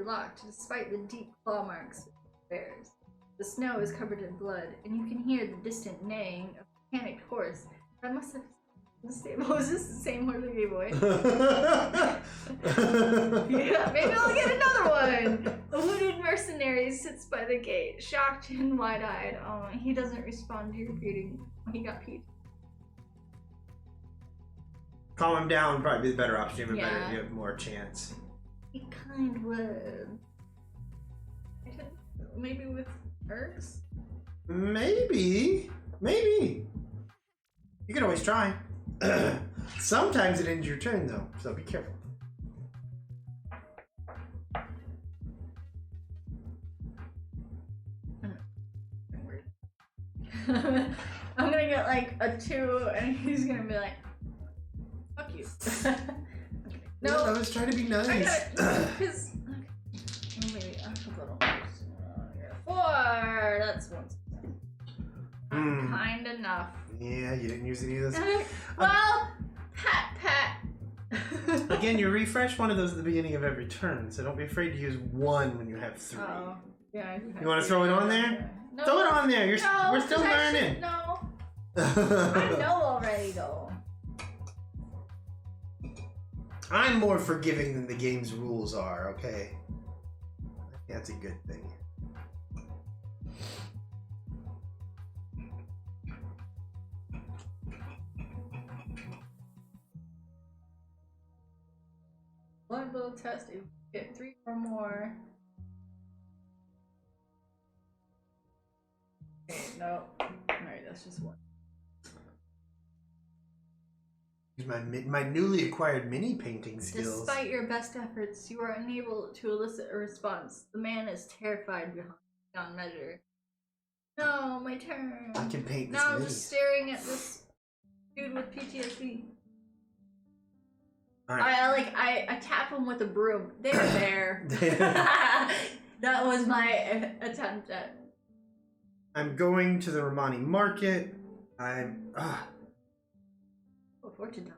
locked, despite the deep claw marks of the bears. The snow is covered in blood, and you can hear the distant neighing of a panicked horse. That must have been the stable. Is this the same horse I gave away? Yeah, maybe I'll get another one! A wounded mercenary sits by the gate, shocked and wide-eyed. Oh, he doesn't respond to your greeting. He got peed. Calm him down would probably be the better option. Yeah. You have more chance. Be kind words. Maybe with herbs? Maybe. You can always try. Sometimes it ends your turn, though, so be careful. I'm gonna get like a 2, and he's gonna be like, fuck you. Okay. No, I was trying to be nice. I got it. Because, okay. Maybe a little. 4! That's one. Kind enough. Yeah, you didn't use any of those. Well, pat. Again, you refresh one of those at the beginning of every turn, so don't be afraid to use 1 when you have 3. Oh, yeah. You want to throw it on there? No. Throw it on there. We're still learning. No. I know already, though. I'm more forgiving than the game's rules are, okay? That's a good thing. test if you get 3 or more. Okay, no. Alright, that's just 1. Use my newly acquired mini painting skills. Despite your best efforts, you are unable to elicit a response. The man is terrified beyond measure. No, my turn. I can paint this Now I'm mini. just staring at this dude with PTSD. All right. I tap him with a broom. They're there. That was my attempt at. I'm going to the Romani market. Fortune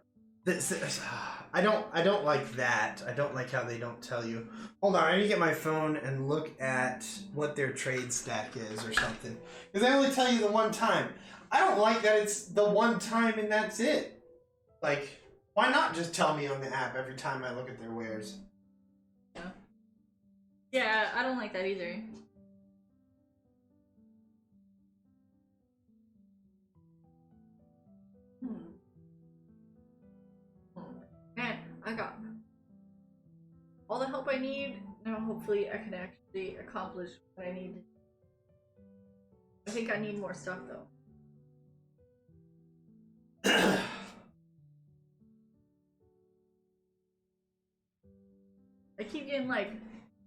I don't like that. I don't like how they don't tell you. Hold on, I need to get my phone and look at what their trade stack is or something. Because they only tell you the one time. I don't like that it's the one time and that's it. Like, why not just tell me on the app every time I look at their wares? Yeah, I don't like that either. Man, I got all the help I need. Now hopefully I can actually accomplish what I need. I think I need more stuff though. I keep getting like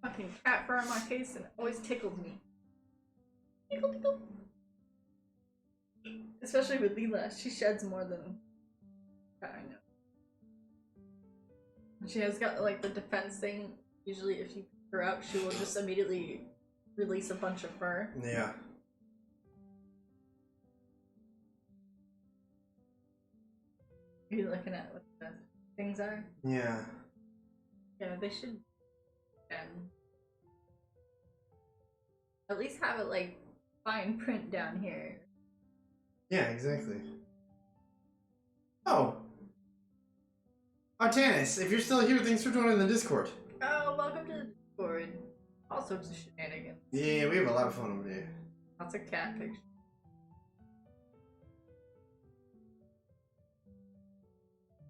fucking cat fur on my face and it always tickles me. Tickle, tickle. Especially with Leela, she sheds more than I know. She has got like the defense thing. Usually if you pick her up, she will just immediately release a bunch of fur. Yeah. Are you looking at what the things are? Yeah. Yeah, they should at least have it like fine print down here. Yeah, exactly. Oh. Artanis, if you're still here, thanks for joining the Discord. Oh, welcome to the Discord. All sorts of shenanigans. Yeah, we have a lot of fun over there. Lots of cat pictures.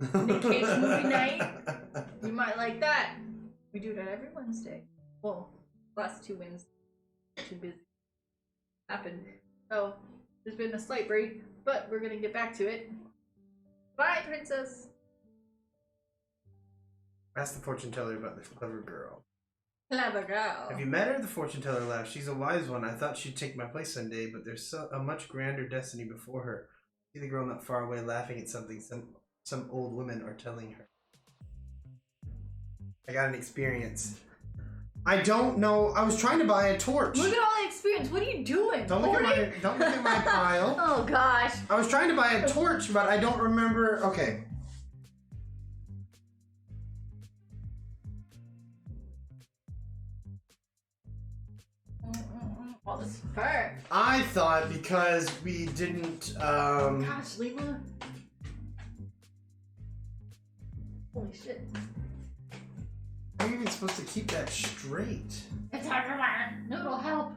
Vacation movie night. You might like that. We do that every Wednesday. Well, last 2 Wednesdays. Too busy. Happened. So, there's been a slight break, but we're gonna get back to it. Bye, princess. Ask the fortune teller about the clever girl. Clever girl. Have you met her? The fortune teller laughed. She's a wise one. I thought she'd take my place someday, but there's a much grander destiny before her. See the girl not far away laughing at something some old women are telling her. I got an experience. I don't know. I was trying to buy a torch. Look at all the experience. What are you doing? Don't look at my pile. Oh gosh. I was trying to buy a torch, but I don't remember. Okay. All this fur. I thought because we didn't Gosh, Leela. Holy shit. how are you even supposed to keep that straight? It's everywhere. No, it'll help.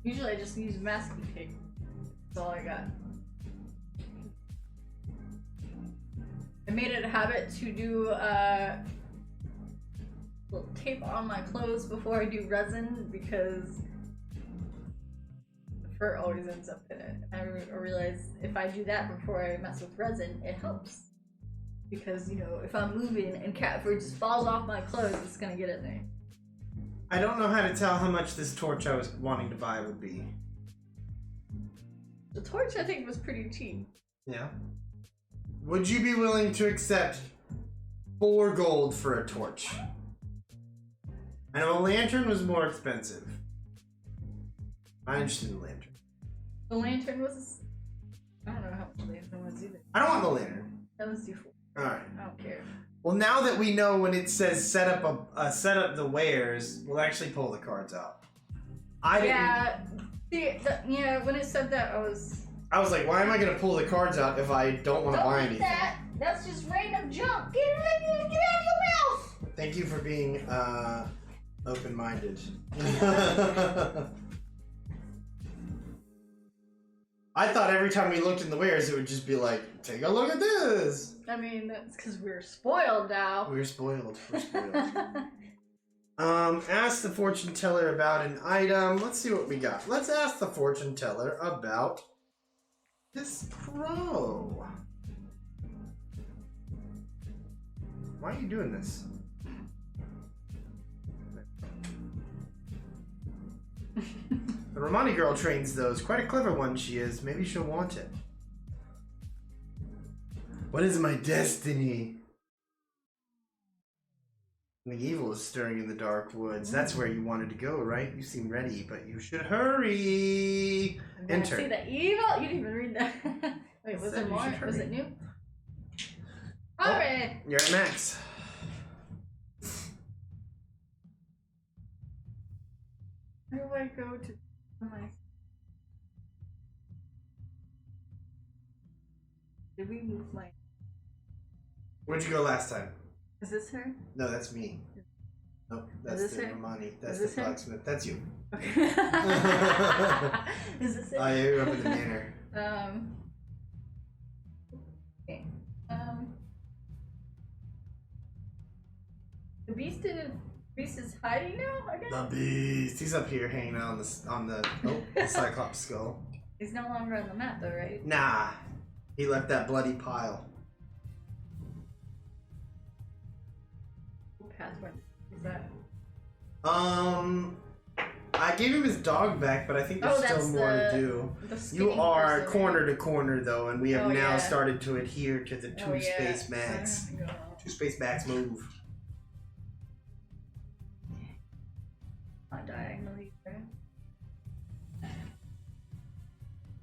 Usually I just use masking tape. That's all I got. I made it a habit to do little tape on my clothes before I do resin because the fur always ends up in it. I realize if I do that before I mess with resin, it helps. Because, you know, if I'm moving and cat fur just falls off my clothes, it's gonna get in there. I don't know how to tell how much this torch I was wanting to buy would be. The torch I think was pretty cheap. Yeah. Would you be willing to accept 4 gold for a torch? I know a lantern was more expensive. I'm interested in a lantern. The lantern was... I don't know how much the lantern was either. I don't want the lantern. That was D4. Alright. I don't care. Well, now that we know when it says set up the wares, we'll actually pull the cards out. Yeah, when it said that, I was like, why am I going to pull the cards out if I don't want to buy anything? That. That's just random junk. Get out of your mouth. Thank you for being open-minded. I thought every time we looked in the wares, it would just be like, take a look at this. I mean, that's because we're spoiled now. We're spoiled. We're spoiled. Ask the fortune teller about an item. Let's see what we got. Let's ask the fortune teller about this crow. Why are you doing this? The Romani girl trains those. Quite a clever one she is. Maybe she'll want it. What is my destiny? The evil is stirring in the dark woods. That's where you wanted to go, right? You seem ready, but you should hurry. Enter. See the evil? You didn't even read that. Wait, was there more? Was it new? Alright. You're at max. Where do I go to my... Did we move my... Where'd you go last time? Is this her? No, that's me. Nope, that's the Romani. That's the blacksmith. That's you. Okay. Is this it? Oh, yeah, you're up in the manor. Okay. The beast is hiding now, I guess? The beast. He's up here hanging out on the Cyclops skull. He's no longer on the map though, right? Nah. He left that bloody pile. What password is that? I gave him his dog back, but I think there's still more to do. You are corner to corner though, and we have now started to adhere to the 2 space max. 2 space max move. Not diagonally there.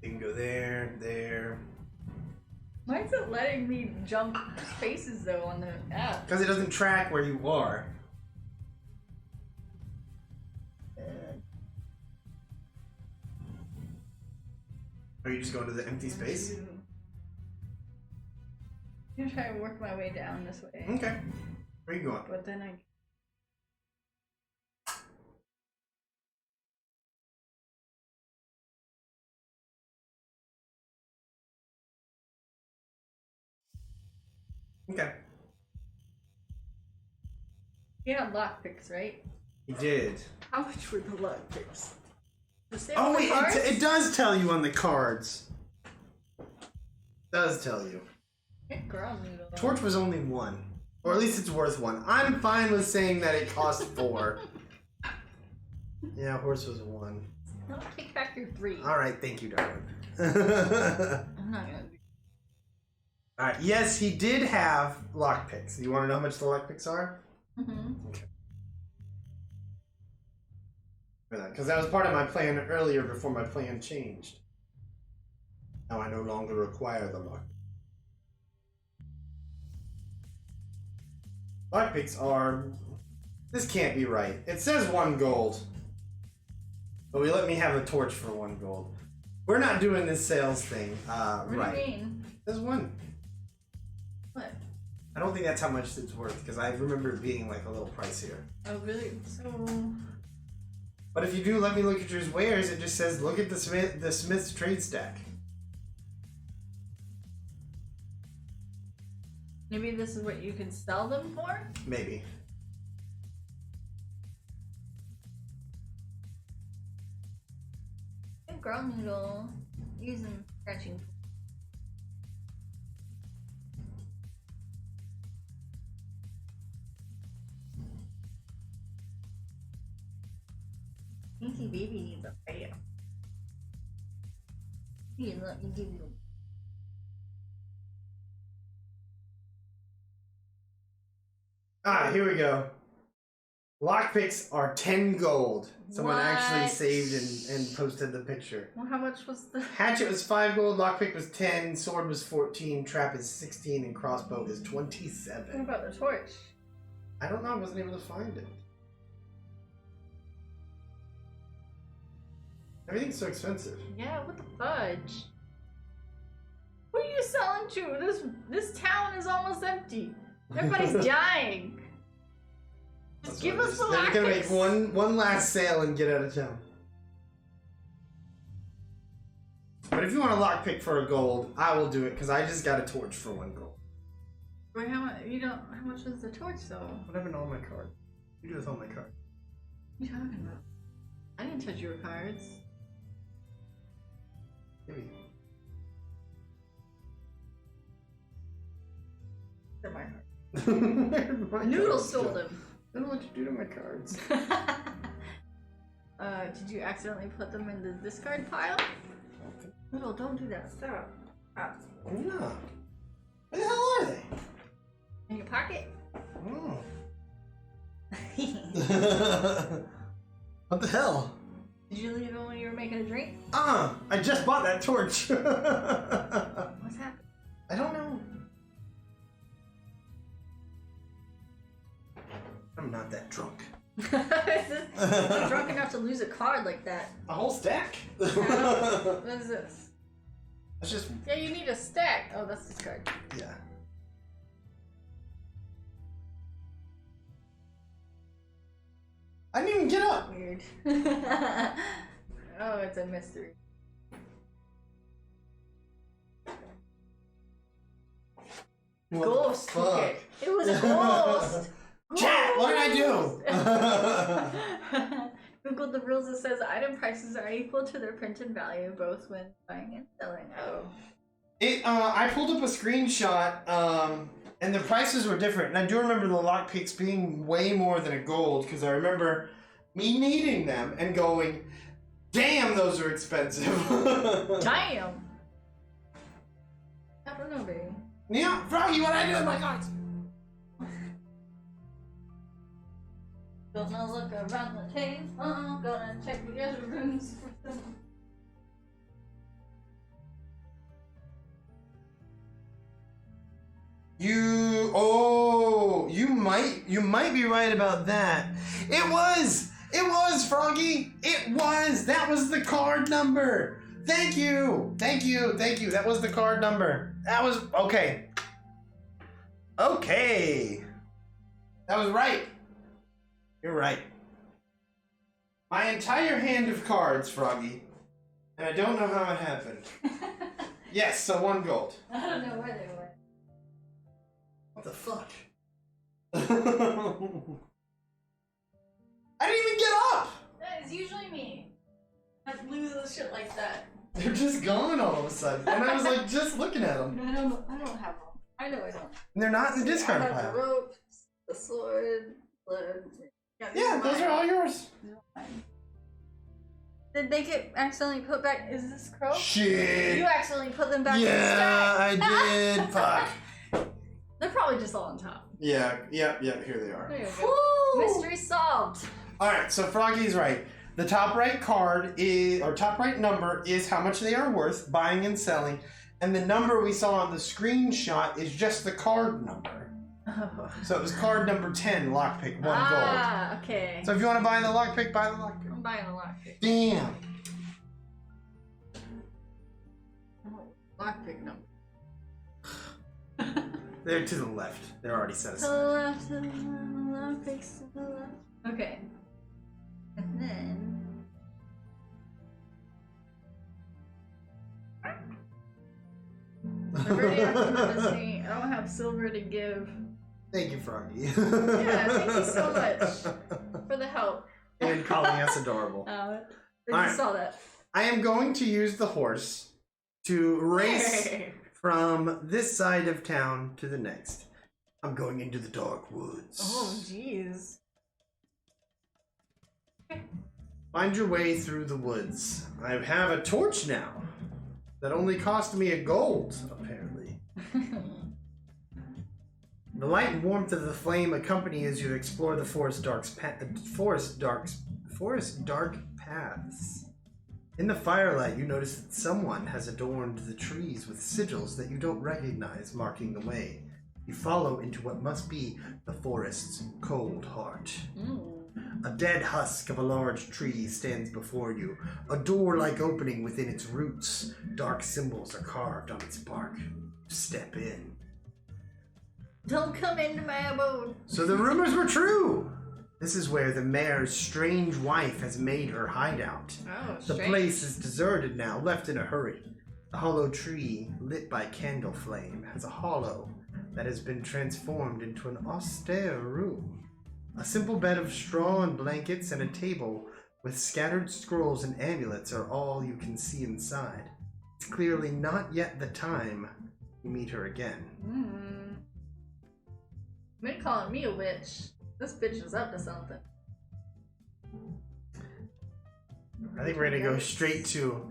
You can go there, there. Why is it letting me jump spaces though on the app? Because it doesn't track where you are. Are you just going to the empty space? I'm gonna try and work my way down this way. Okay. Where are you going? But then I... Okay. You had lockpicks, right? He did. How much were the lockpicks? Oh wait, it does tell you on the cards. It does tell you. Torch was only 1. Or at least it's worth 1. I'm fine with saying that it cost 4. Yeah, horse was 1. No, take back your 3. Alright, thank you, darling. I'm not gonna do... Alright, yes, he did have lockpicks. You want to know how much the lockpicks are? Mm-hmm. Okay. Because that was part of my plan earlier before my plan changed. Now I no longer require the lock. Lockpicks are... This can't be right. It says 1 gold. But we let me have a torch for 1 gold. We're not doing this sales thing what right. do you mean? It says 1. What? I don't think that's how much it's worth, because I remember it being like a little pricier. Oh, really? So... But if you do let me look at your wares, it just says, look at the Smith's trade stack. Maybe this is what you can sell them for? Maybe. Ground noodle. Using scratching. Pinky baby needs a radio. Here, let me give you. Ah, here we go. Lockpicks are 10 gold. Someone actually saved and posted the picture. Well, how much was the... Hatchet was 5 gold, lockpick was 10, sword was 14, trap is 16, and crossbow is 27. What about the torch? I don't know, I wasn't able to find it. Everything's so expensive. Yeah, what the fudge? Who are you selling to? This town is almost empty. Everybody's dying. Just give us the They're gonna make one last sale and get out of town. But if you want a lockpick for a gold, I will do it because I just got a torch for 1 gold. Wait, how much? You don't. How much was the torch though? What happened to all my cards? You do with all my cards? What are you talking about? I didn't touch your cards. Give me. They're my cards. My Noodle cards stole go. them. I don't know what you do to my cards. Did you accidentally put them in the discard pile? Noodle, don't do that. Stop. No. Where the hell are they? In your pocket? Oh. What the hell? Did you leave them when you were making a drink? I just bought that torch. What's happening? I don't know. I'm not that drunk. I'm drunk enough to lose a card like that. A whole stack. What is this? That's just. Yeah, you need a stack. Oh, that's this card. Yeah. I didn't even get up. Weird. Oh, it's a mystery. What Ghost the took fuck? it. It was a ghost. Chat, what did I do? Google the rules. It says item prices are equal to their printed value both when buying and selling. Oh. I pulled up a screenshot, and the prices were different. And I do remember the lockpicks being way more than a gold, because I remember me needing them and going, damn, those are expensive. Damn. I don't know, baby. Yeah, Froggy, what I do with my cards? Gonna look around the table. Gonna check the other rooms for them. You might be right about that. It was Froggy. That was the card number. Thank you. That was the card number. That was okay. That was right. You're right. My entire hand of cards, Froggy, and I don't know how it happened. Yes, so 1 gold. I don't know where they were. What the fuck? I didn't even get up! That is usually me. I lose a shit like that. They're just gone all of a sudden. And I was like, just looking at them. I don't have them. I know I don't. And they're not in the discard I have pile. the rope, the sword, the... Yeah, those are all yours. Did they get accidentally put back? Is this crow? Shit. You accidentally put them back in the Yeah, I stack. did. Fuck. They're probably just all on top. Yeah, here they are. There you go. Mystery solved. Alright, so Froggy's right. The top right card top right number is how much they are worth, buying and selling. And the number we saw on the screenshot is just the card number. Oh. So it was card number 10, lockpick, 1 gold. Ah, okay. So if you want to buy the lockpick, buy the lockpick. I'm buying a lockpick. Damn. Lockpick number. They're to the left. They're already set To the aside. left, to the left, lockpicks to the left. Okay. And then... I already have to noticing I don't have silver to give. Thank you, Froggy. Yeah, thank you so much for the help. And calling us adorable. I Alright. just saw that. I am going to use the horse to race from this side of town to the next. I'm going into the dark woods. Oh, jeez. Find your way through the woods. I have a torch now that only cost me a gold, apparently. The light and warmth of the flame accompany as you explore the forest dark paths. In the firelight, you notice that someone has adorned the trees with sigils that you don't recognize, marking the way. You follow into what must be the forest's cold heart. A dead husk of a large tree stands before you, a door-like opening within its roots. Dark symbols are carved on its bark. Step in. Don't come into my abode. So the rumors were true! This is where the mayor's strange wife has made her hideout. Oh, The place is deserted now, left in a hurry. The hollow tree, lit by candle flame, has a hollow that has been transformed into an austere room. A simple bed of straw and blankets and a table with scattered scrolls and amulets are all you can see inside. It's clearly not yet the time you meet her again. Been calling me a witch. This bitch is up to something. I think we're gonna go straight to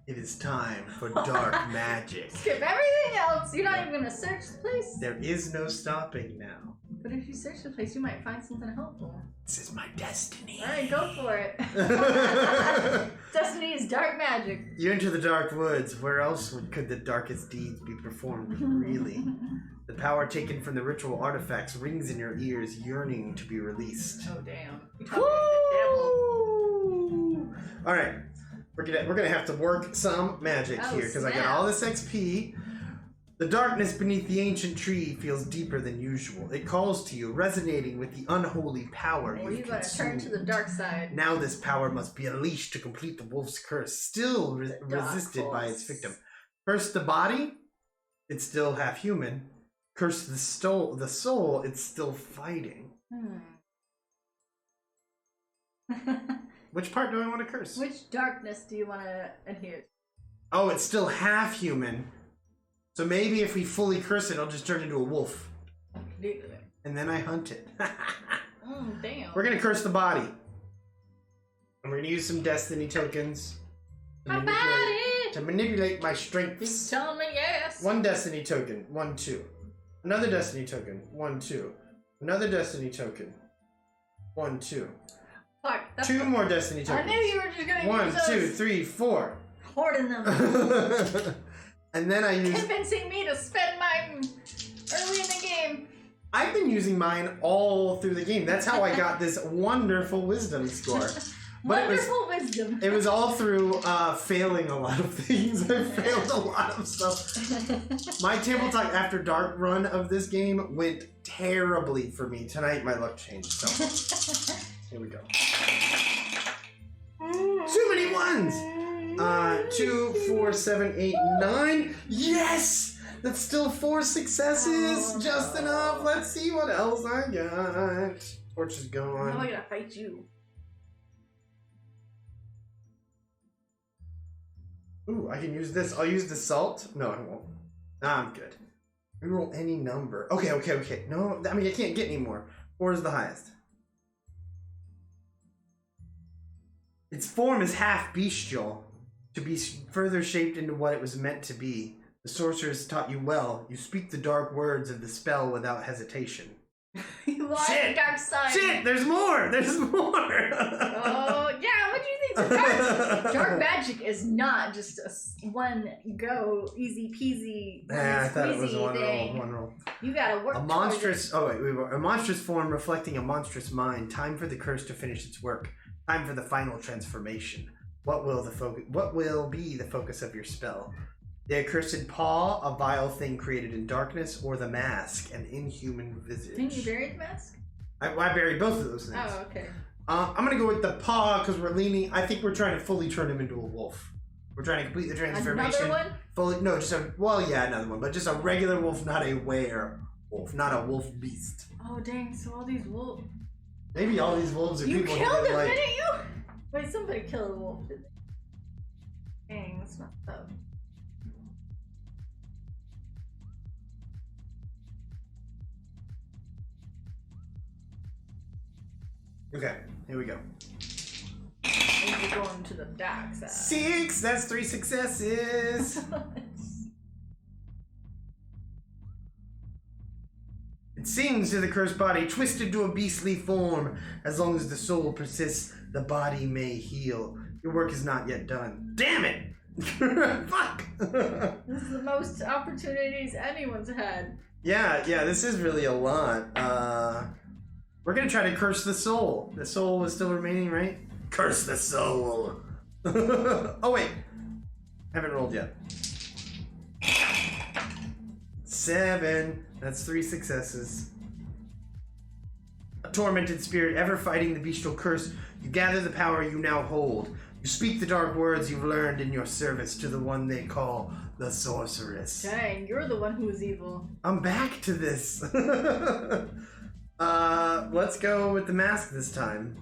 it is time for dark magic. Skip everything else. You're not even gonna search the place. There is no stopping now. But if you search the place, you might find something helpful. This is my destiny. Alright, go for it. Destinies, dark magic. You enter the dark woods. Where else could the darkest deeds be performed, really? The power taken from the ritual artifacts rings in your ears, yearning to be released. Oh, damn. You're talking to the devil. Alright. We're gonna have to work some magic here, because I got all this XP. The darkness beneath the ancient tree feels deeper than usual. It calls to you, resonating with the unholy power you've gotta turn to the dark side. Now this power must be unleashed to complete the wolf's curse, still resisted by its victim. Curse the body, it's still half human. Curse the soul, it's still fighting. Which part do I want to curse? Which darkness do you want to adhere to? Oh, it's still half human. So maybe if we fully curse it, it'll just turn into a wolf. And then I hunt it. Damn. We're going to curse the body. And we're going to use some destiny tokens. My body! To manipulate my strengths. He's telling me yes. 1 destiny token. 1, 2. Another destiny token. 1, 2. Another destiny token. 1, 2. Fuck. 2 more destiny tokens. I knew you were just going to 1, 2, 3, 4. Hoarding them. And then I use... Convincing me to spend mine early in the game. I've been using mine all through the game. That's how I got this wonderful wisdom score. But wisdom. It was all through failing a lot of things. I failed a lot of stuff. My Tabletop After Dark run of this game went terribly for me. Tonight my luck changed. So here we go. Too many ones! 2, 4, 7, 8, 9. Yes! That's still 4 successes. Just enough. Let's see what else I got. Torch is gone. Now I gotta fight you. Ooh, I can use this. I'll use the salt. No, I won't. Nah, I'm good. Reroll any number. Okay. No, I mean, I can't get any more. 4 is the highest. Its form is half bestial, to be further shaped into what it was meant to be. The sorceress taught you well. You speak the dark words of the spell without hesitation. You are the dark side. Shit, there's more! There's more! Oh, yeah, what do you think? Dark magic is not just a one go, easy peasy, I thought it was thing. one roll. You gotta work a monstrous, a monstrous form reflecting a monstrous mind. Time for the curse to finish its work. Time for the final transformation. What will be the focus of your spell? The accursed paw, a vile thing created in darkness, or the mask, an inhuman visage? Didn't you bury the mask? I buried both of those things. Oh, okay. I'm gonna go with the paw because we're leaning. I think we're trying to fully turn him into a wolf. We're trying to complete the transformation. Another one? Fully, no, just another one, but just a regular wolf, not a werewolf, not a wolf beast. Oh dang! So all these wolves. Maybe all these wolves are people. You killed him, like... didn't you? Wait, somebody killed a wolf, didn't they? Dang, that's not up. Okay, here we go. We're going to the dark side. 6! That's 3 successes! It sings to the cursed body, twisted to a beastly form. As long as the soul persists, the body may heal. Your work is not yet done. Damn it! Fuck! This is the most opportunities anyone's had. Yeah, this is really a lot. We're gonna try to curse the soul. The soul is still remaining, right? Curse the soul! Oh wait! Haven't rolled yet. 7. That's 3 successes. A tormented spirit, ever fighting the bestial curse, you gather the power you now hold. You speak the dark words you've learned in your service to the one they call the sorceress. Dang, you're the one who's evil. I'm back to this. Let's go with the mask this time.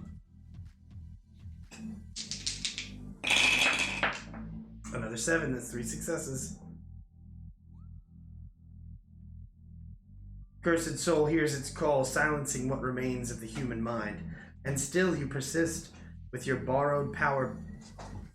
Another 7, that's 3 successes. Cursed soul hears its call, silencing what remains of the human mind. And still you persist with your borrowed power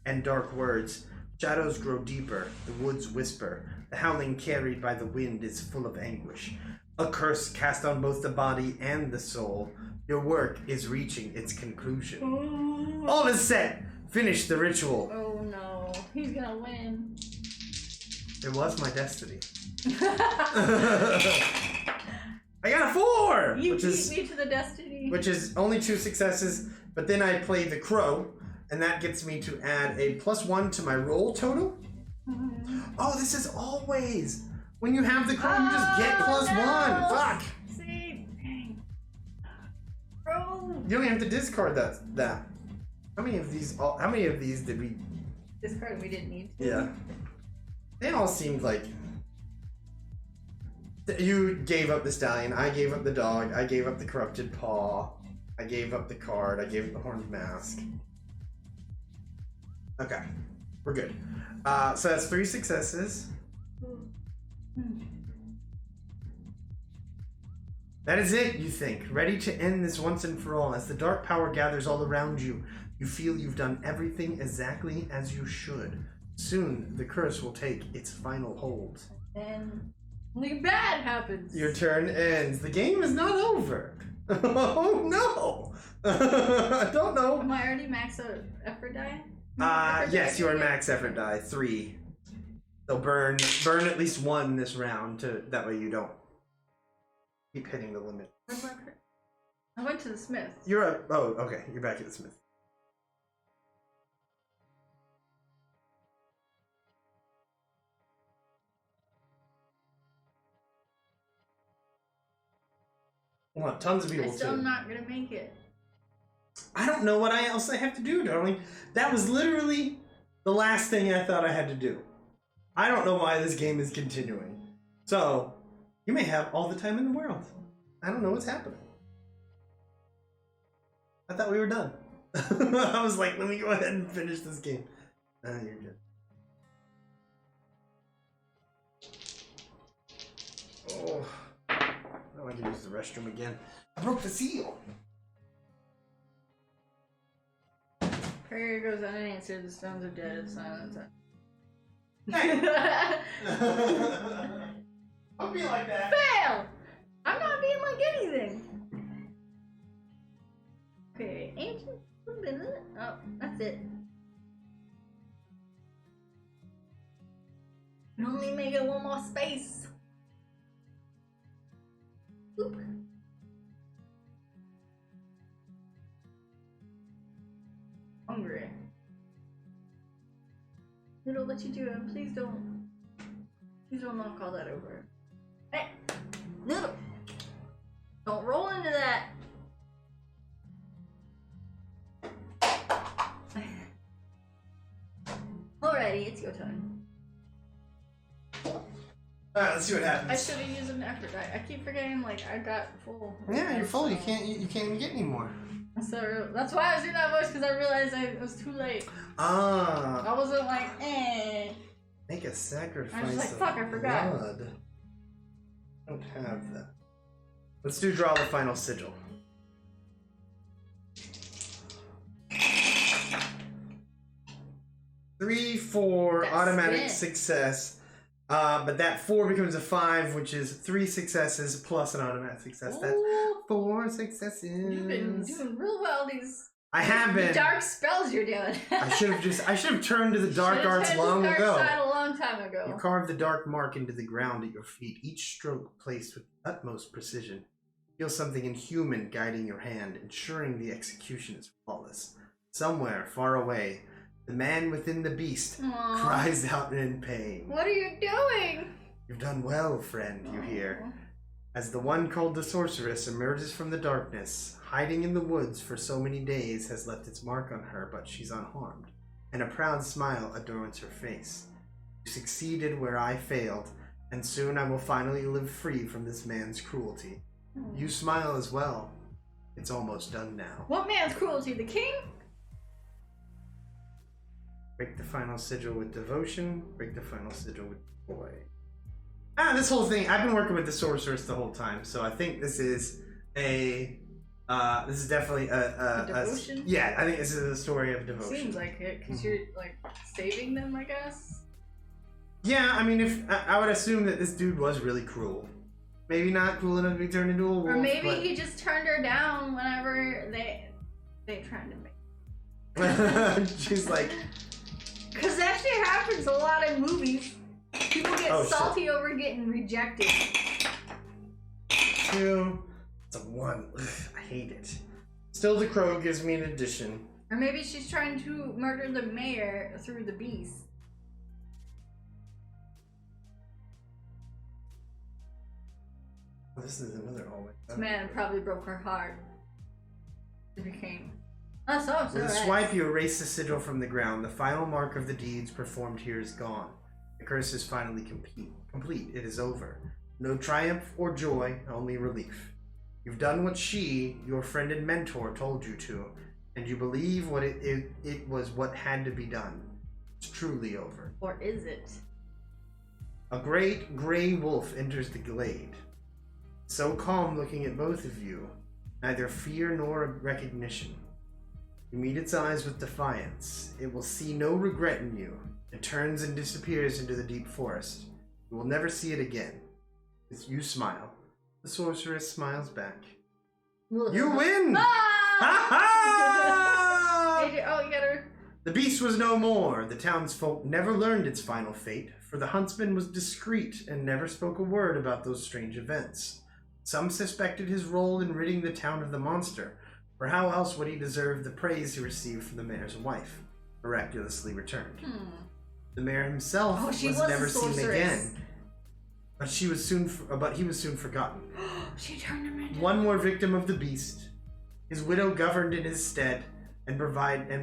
and dark words. Shadows grow deeper, the woods whisper. The howling carried by the wind is full of anguish. A curse cast on both the body and the soul. Your work is reaching its conclusion. Ooh. All is set. Finish the ritual. Oh no, he's gonna win. It was my destiny. I got a 4! You beat me to the destiny. Which is only 2 successes, but then I play the crow, and that gets me to add a +1 to my roll total. Oh, this is always when you have the crow, you just get +1. Fuck. See, dang. Bro. You don't even have to discard that. How many of these did we discard? We didn't need to. Yeah. They all seemed like you gave up the stallion, I gave up the dog, I gave up the corrupted paw, I gave up the card, I gave up the horned mask. Okay, we're good. So that's 3 successes. That is it, you think, ready to end this once and for all. As the dark power gathers all around you, you feel you've done everything exactly as you should. Soon, the curse will take its final hold. And something bad happens. Your turn ends. The game is not over. Oh no! I don't know. Am I already max effort die? Yes, you are max effort die. 3. They'll burn at least 1 this round that way you don't keep hitting the limit. I went to the smith. Oh, okay. You're back at the smith. I want tons of people I'm still not gonna make it. I don't know what else I have to do, darling. That was literally the last thing I thought I had to do. I don't know why this game is continuing. So, you may have all the time in the world. I don't know what's happening. I thought we were done. I was like, let me go ahead and finish this game. You're good. Oh. I can use the restroom again. I broke the seal. Prayer goes unanswered. The stones are dead. It's silence. I'll be like that. Fail! I'm not being like anything. Okay, ancient. Oh, that's it. You only make it 1 more space. Oop. Hungry. Noodle, what you doing? Please don't knock all that over. Hey, Noodle, don't roll into that. Alrighty, it's your turn. Alright, let's see what happens. I should have used an effort die. I keep forgetting, like, I got full. Yeah, you're full. You can't even get any more. So that's why I was doing that voice, because I realized it was too late. Ah. I wasn't like, eh. Make a sacrifice. I was like, fuck, I forgot. Blood. I don't have that. Let's draw the final sigil. 3, 4, That's automatic it. Success. But that 4 becomes a 5, which is 3 successes plus an automatic success. That's Ooh. 4 successes. You've been doing real well these. I have been. Dark spells you're doing. I should have turned to the dark arts long dark ago. Side a long time ago. You carve the dark mark into the ground at your feet, each stroke placed with utmost precision. Feel something inhuman guiding your hand, ensuring the execution is flawless. Somewhere far away, the man within the beast Aww. cries out in pain. What are you doing? You've done well, friend, you hear. As the one called the sorceress emerges from the darkness, hiding in the woods for so many days has left its mark on her, but she's unharmed. and a proud smile adorns her face. You succeeded where I failed, and soon I will finally live free from this man's cruelty. You smile as well. It's almost done now. What man's cruelty? The king? Break the final sigil with devotion. Break the final sigil with joy. This whole thing, I've been working with the sorceress the whole time, so I think this is a... this is definitely a devotion? Yeah, I think this is a story of devotion. Seems like it, because you're, like, saving them, I guess? Yeah, I mean, if I would assume that this dude was really cruel. Maybe not cruel enough to be turned into a wolf. Or maybe he just turned her down whenever they tried to make. She's like, because that shit happens a lot in movies. People get salty over getting rejected. 2. It's a 1. Ugh, I hate it. Still, the crow gives me an addition. Or maybe she's trying to murder the mayor through the beast. This is another hallway. This man probably broke her heart. She became. Oh, so With a swipe, you erase the sigil from the ground. The final mark of the deeds performed here is gone. The curse is finally complete. It is over. No triumph or joy, only relief. You've done what she, your friend and mentor, told you to, and you believe what it was what had to be done. It's truly over. Or is it? A great gray wolf enters the glade. So calm looking at both of you, neither fear nor recognition. You meet its eyes with defiance. It will see no regret in you. It turns and disappears into the deep forest. You will never see it again. As you smile, the sorceress smiles back. You win! Ha ha! Oh, you got her. The beast was no more. The townsfolk never learned its final fate, for the huntsman was discreet and never spoke a word about those strange events. Some suspected his role in ridding the town of the monster, for how else would he deserve the praise he received from the mayor's wife, miraculously returned? The mayor himself was never seen again, but he was soon forgotten. She turned him into one more victim of the beast. His widow governed in his stead and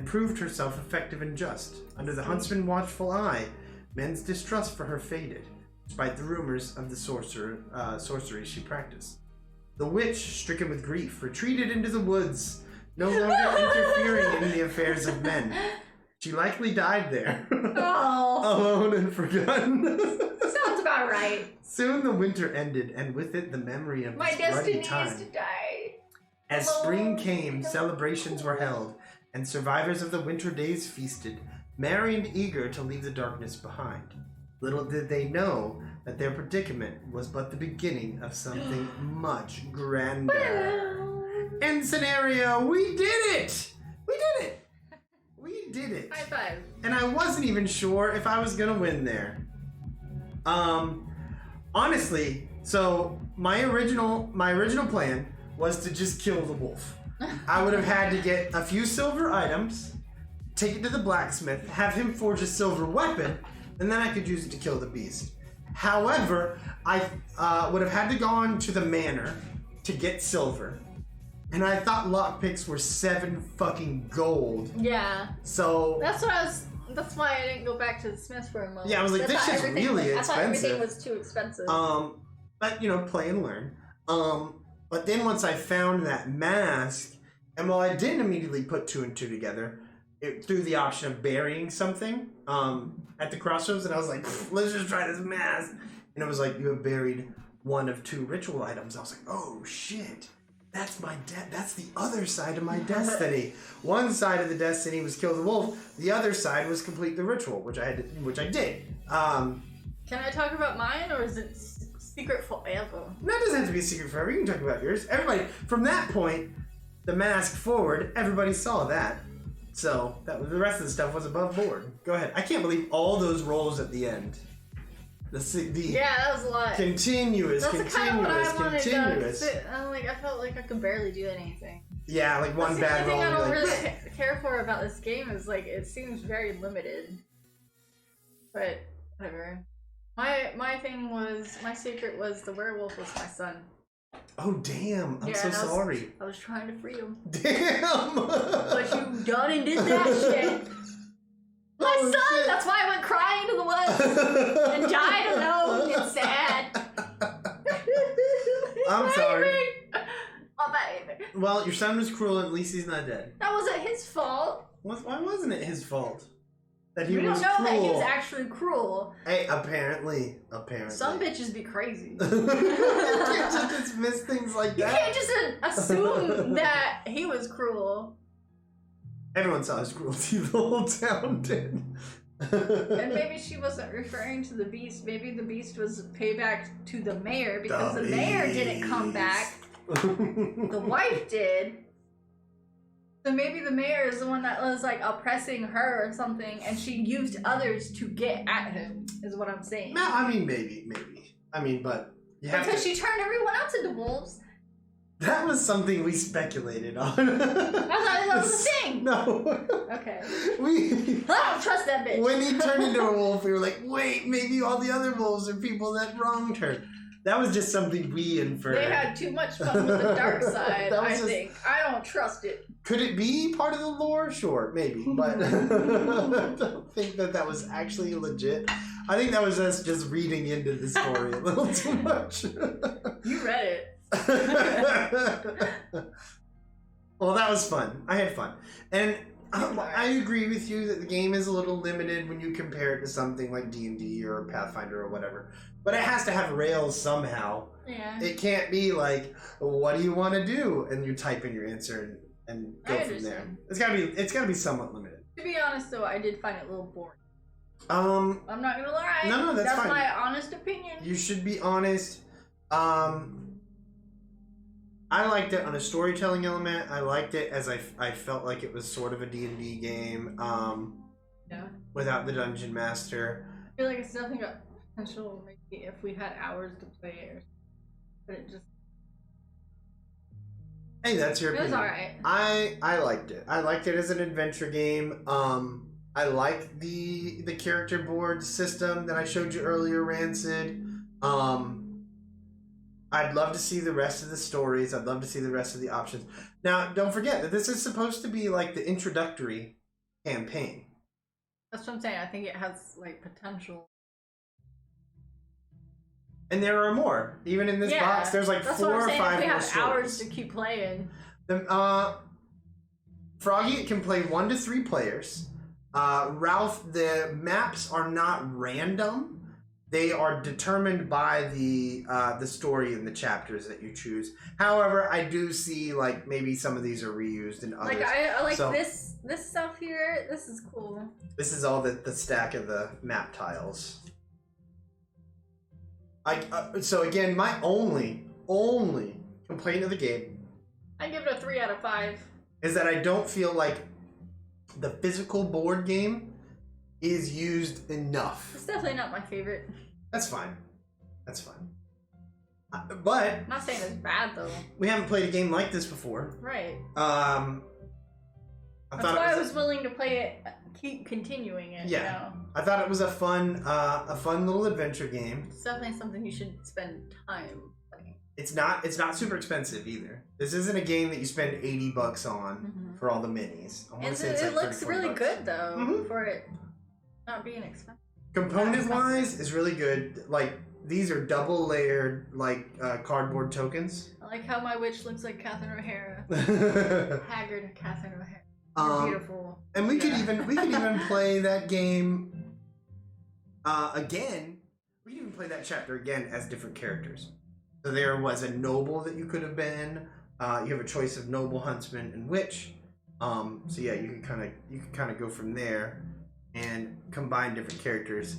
proved herself effective and just. Under the huntsman's watchful eye, men's distrust for her faded, despite the rumors of the sorcery she practiced. The witch, stricken with grief, retreated into the woods, no longer interfering in the affairs of men. She likely died there, alone and forgotten. Sounds about right. Soon the winter ended, and with it the memory of my this bloody destiny time. is to die. As spring came, celebrations were held, and survivors of the winter days feasted, merry and eager to leave the darkness behind. Little did they know that their predicament was but the beginning of something much grander. End scenario, we did it! We did it! We did it. High five. And I wasn't even sure if I was gonna win there. Honestly, so my original plan was to just kill the wolf. I would have had to get a few silver items, take it to the blacksmith, have him forge a silver weapon, and then I could use it to kill the beast. However, I would have had to go on to the manor to get silver. And I thought lockpicks were 7 fucking gold. Yeah. So that's why I didn't go back to the smith for a moment. Yeah, I was like, this shit's really expensive. I thought everything was too expensive. But you know, play and learn. But then once I found that mask, and while I didn't immediately put 2 and 2 together, it threw the option of burying something at the crossroads, and I was like, let's just try this mask. And it was like, you have buried 1 of 2 ritual items. I was like, oh shit. That's that's the other side of my destiny. One side of the destiny was kill the wolf. The other side was complete the ritual, which I did. Can I talk about mine, or is it secret forever? No, it doesn't have to be a secret forever. You can talk about yours. Everybody, from that point, the mask forward, everybody saw that. So the rest of the stuff was above board. Go ahead. I can't believe all those rolls at the end. Yeah, that was a lot. Continuous. I'm like, I felt like I could barely do anything. Yeah, like one bad roll. The thing I don't really care for about this game is like it seems very limited. But whatever. My thing was, my secret was the werewolf was my son. Oh damn! I'm so sorry. I was trying to free him. Damn! But you done and did that shit. son. Shit. That's why I went crying to the woods and died alone. It's sad. I'm sorry. Oh, baby. Well, your son was cruel. At least he's not dead. That wasn't his fault. Why wasn't it his fault? That he We was don't know cruel. that he was actually cruel. Hey, apparently. Some bitches be crazy. You can't just dismiss things like You that. can't just assume that he was cruel. Everyone saw his cruelty. The whole town did. And maybe she wasn't referring to the beast. Maybe the beast was payback to the mayor because the mayor didn't come back. The wife did. So maybe the mayor is the one that was like oppressing her or something, and she used others to get at him, is what I'm saying. No, I mean, maybe. I mean, but you have because she turned everyone else into wolves. That was something we speculated on. I thought that was a thing. No. Okay. I don't trust that bitch. When he turned into a wolf, we were like, wait, maybe all the other wolves are people that wronged her. That was just something we inferred. They had too much fun with the dark side, I just... think. I don't trust it. Could it be part of the lore? Sure, maybe. But I don't think that was actually legit. I think that was us just reading into the story a little too much. You read it. Well, that was fun. I had fun. And I agree with you that the game is a little limited when you compare it to something like D&D or Pathfinder or whatever. But it has to have rails somehow. Yeah. It can't be like, what do you want to do? And you type in your answer and go from there. It's gotta be somewhat limited. To be honest though, I did find it a little boring. I'm not gonna lie. No, that's fine. That's my honest opinion. You should be honest. I liked it on a storytelling element. I liked it as I felt like it was sort of a D&D game. Yeah. Without the dungeon master. I feel like it's definitely got potential maybe if we had hours to play it, but it just. Hey, that's your opinion. It was alright. I liked it. I liked it as an adventure game. I liked the character board system that I showed you earlier, Rancid. I'd love to see the rest of the stories. I'd love to see the rest of the options. Now, don't forget that this is supposed to be like the introductory campaign. That's what I'm saying. I think it has like potential. And there are more. Even in this box, there's like 4 or 5 more if we have stories. hours to keep playing. Froggy can play 1 to 3 players. Ralph, the maps are not random. They are determined by the story and the chapters that you choose. However, I do see like maybe some of these are reused in others. Like I like this stuff here. This is cool. This is all the stack of the map tiles. So again, my only complaint of the game, I give it a 3 out of 5. is that I don't feel like the physical board game is used enough. It's definitely not my favorite. That's fine. But I'm not saying it's bad though. We haven't played a game like this before. Right. That's why I was willing to play it, keep continuing it. Yeah. You know? I thought it was a fun little adventure game. It's definitely something you should spend time playing. It's not super expensive either. This isn't a game that you spend $80 on for all the minis. I want to say it's like it looks really $30. good though for it not being expensive. Component wise is really good. Like these are double layered like cardboard tokens. I like how my witch looks like Catherine O'Hara. Haggard Catherine O'Hara. Beautiful. And we could even play that game again. We could even play that chapter again as different characters. So there was a noble that you could have been. You have a choice of noble, huntsman, and witch. So yeah, you could kind of go from there and combine different characters.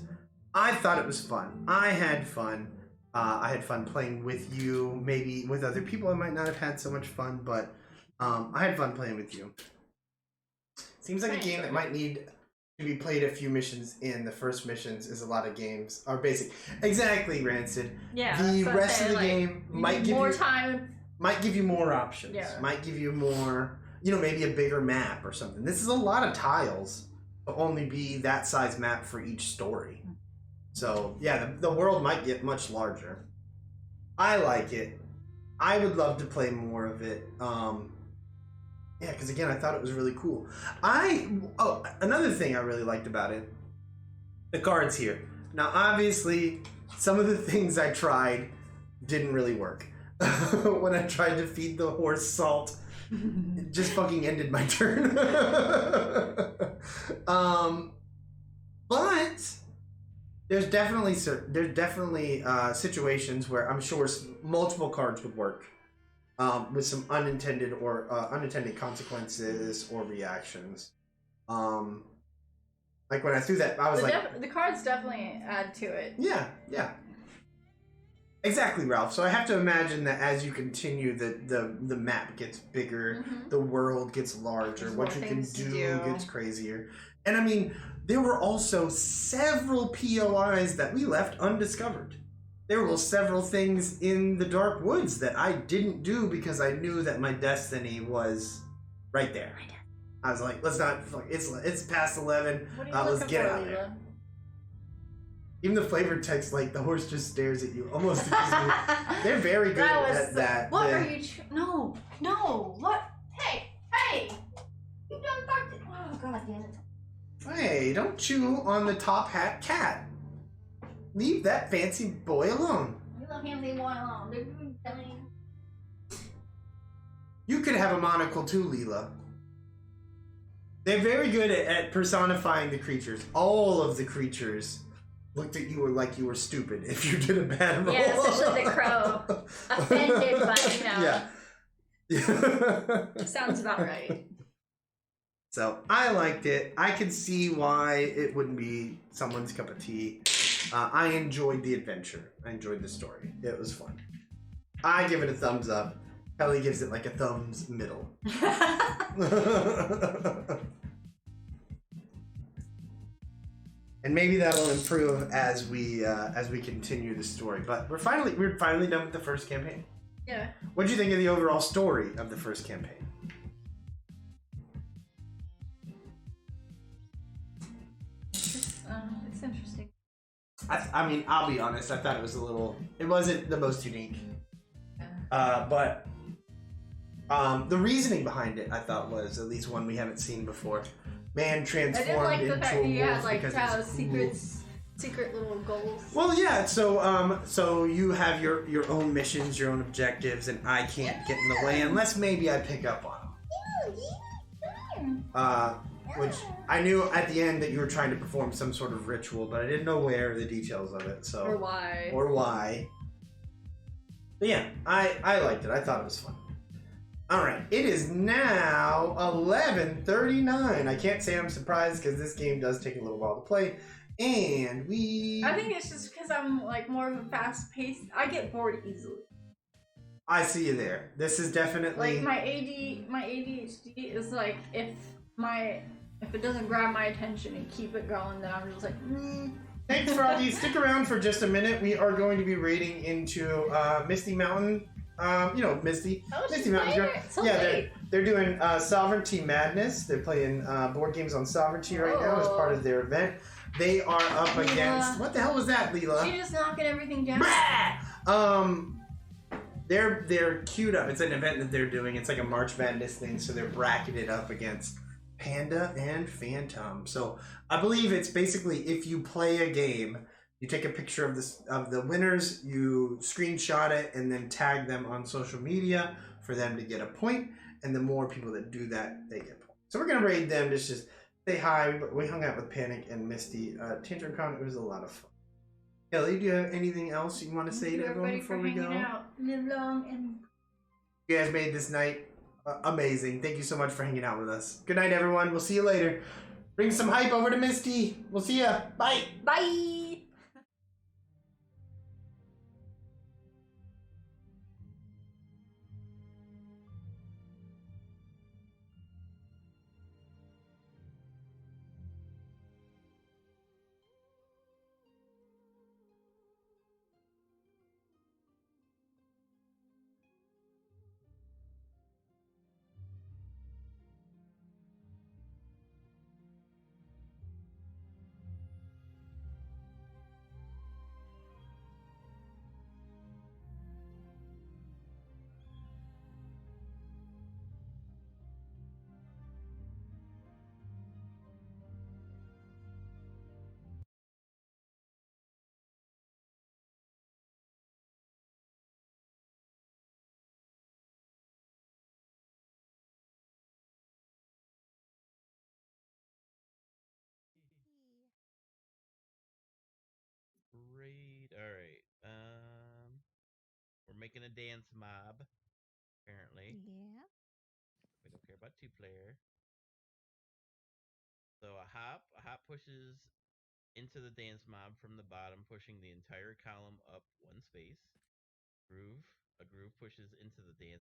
I thought it was fun. I had fun. I had fun playing with you. Maybe with other people I might not have had so much fun, but I had fun playing with you. Seems like a game that might need to be played a few missions in. The first missions is a lot of games are basic. Exactly, Rancid. Yeah. The rest of the game might give more you time. Might give you more options. Yeah. Might give you more, maybe a bigger map or something. This is a lot of tiles to only be that size map for each story. So yeah, the world might get much larger. I like it. I would love to play more of it. Yeah, because again, I thought it was really cool. Another thing I really liked about it, the cards here. Now, obviously, some of the things I tried didn't really work. When I tried to feed the horse salt, it just fucking ended my turn. But there's definitely situations where I'm sure multiple cards would work. With some unintended consequences or reactions. Like when I threw that, I was the cards definitely add to it. Yeah. Exactly, Ralph. So I have to imagine that as you continue, the map gets bigger, the world gets larger, what you can do gets crazier. And I mean, there were also several POIs that we left undiscovered. There were several things in the Dark Woods that I didn't do because I knew that my destiny was right there. I was like, let's not. It's past 11. Let's get out of there. Even the flavored text, like the horse just stares at you, almost. They're very good at that. What are you? No. What? Hey! You done fucked it. Oh God damn it! Hey! Don't chew on the top hat cat. Leave that fancy boy alone. Leave that fancy boy alone. You could have a monocle too, Leela. They're very good at personifying the creatures. All of the creatures looked at you like you were stupid if you did a bad roll. Yeah, especially the crow. Offended, but Yeah. Sounds about right. So I liked it. I could see why it wouldn't be someone's cup of tea. I enjoyed the adventure. I enjoyed the story. It was fun. I give it a thumbs up. Kelly gives it like a thumbs middle. And maybe that'll improve as we continue the story. But we're finally done with the first campaign. Yeah. What do you think of the overall story of the first campaign? It's interesting. I mean, I'll be honest. I thought it wasn't the most unique. But the reasoning behind it, I thought, was at least one we haven't seen before. Man transformed into a wolf. I did like the fact that you had like secret little goals. Well, yeah. So you have your own missions, your own objectives, and I can't get in the way unless maybe I pick up on them. Which I knew at the end that you were trying to perform some sort of ritual, but I didn't know where, the details of it. So or why. But yeah, I liked it. I thought it was fun. All right, it is now 11:39. I can't say I'm surprised because this game does take a little while to play, and I think it's just because I'm like more of a fast paced. I get bored easily. I see you there. This is definitely like my ADHD is like if it doesn't grab my attention and keep it going, then I'm just like. Thanks, Froggy. Stick around for just a minute. We are going to be raiding into Misty Mountain. Misty. Oh, Misty Mountain. Yeah, they're doing Sovereignty Madness. They're playing board games on Sovereignty right now as part of their event. They are up against what the hell was that, Leela? She just knocking everything down. They're queued up. It's an event that they're doing. It's like a March Madness thing, so they're bracketed up against Panda and Phantom. So I believe it's basically if you play a game, you take a picture of the winners, you screenshot it, and then tag them on social media for them to get a point. And the more people that do that, they get points. So we're gonna raid them. Just say hi. We hung out with Panic and Misty. Tantrum Con. It was a lot of fun. Kelly, do you have anything else you want to say to everyone before we go? Live long and. You guys made this night amazing. Thank you so much for hanging out with us. Good night, everyone. We'll see you later. Bring some hype over to Misty. We'll see ya. Bye. Bye. Alright. We're making a dance mob, apparently. Yeah. We don't care about 2-player. So a hop pushes into the dance mob from the bottom, pushing the entire column up 1 space. A groove pushes into the dance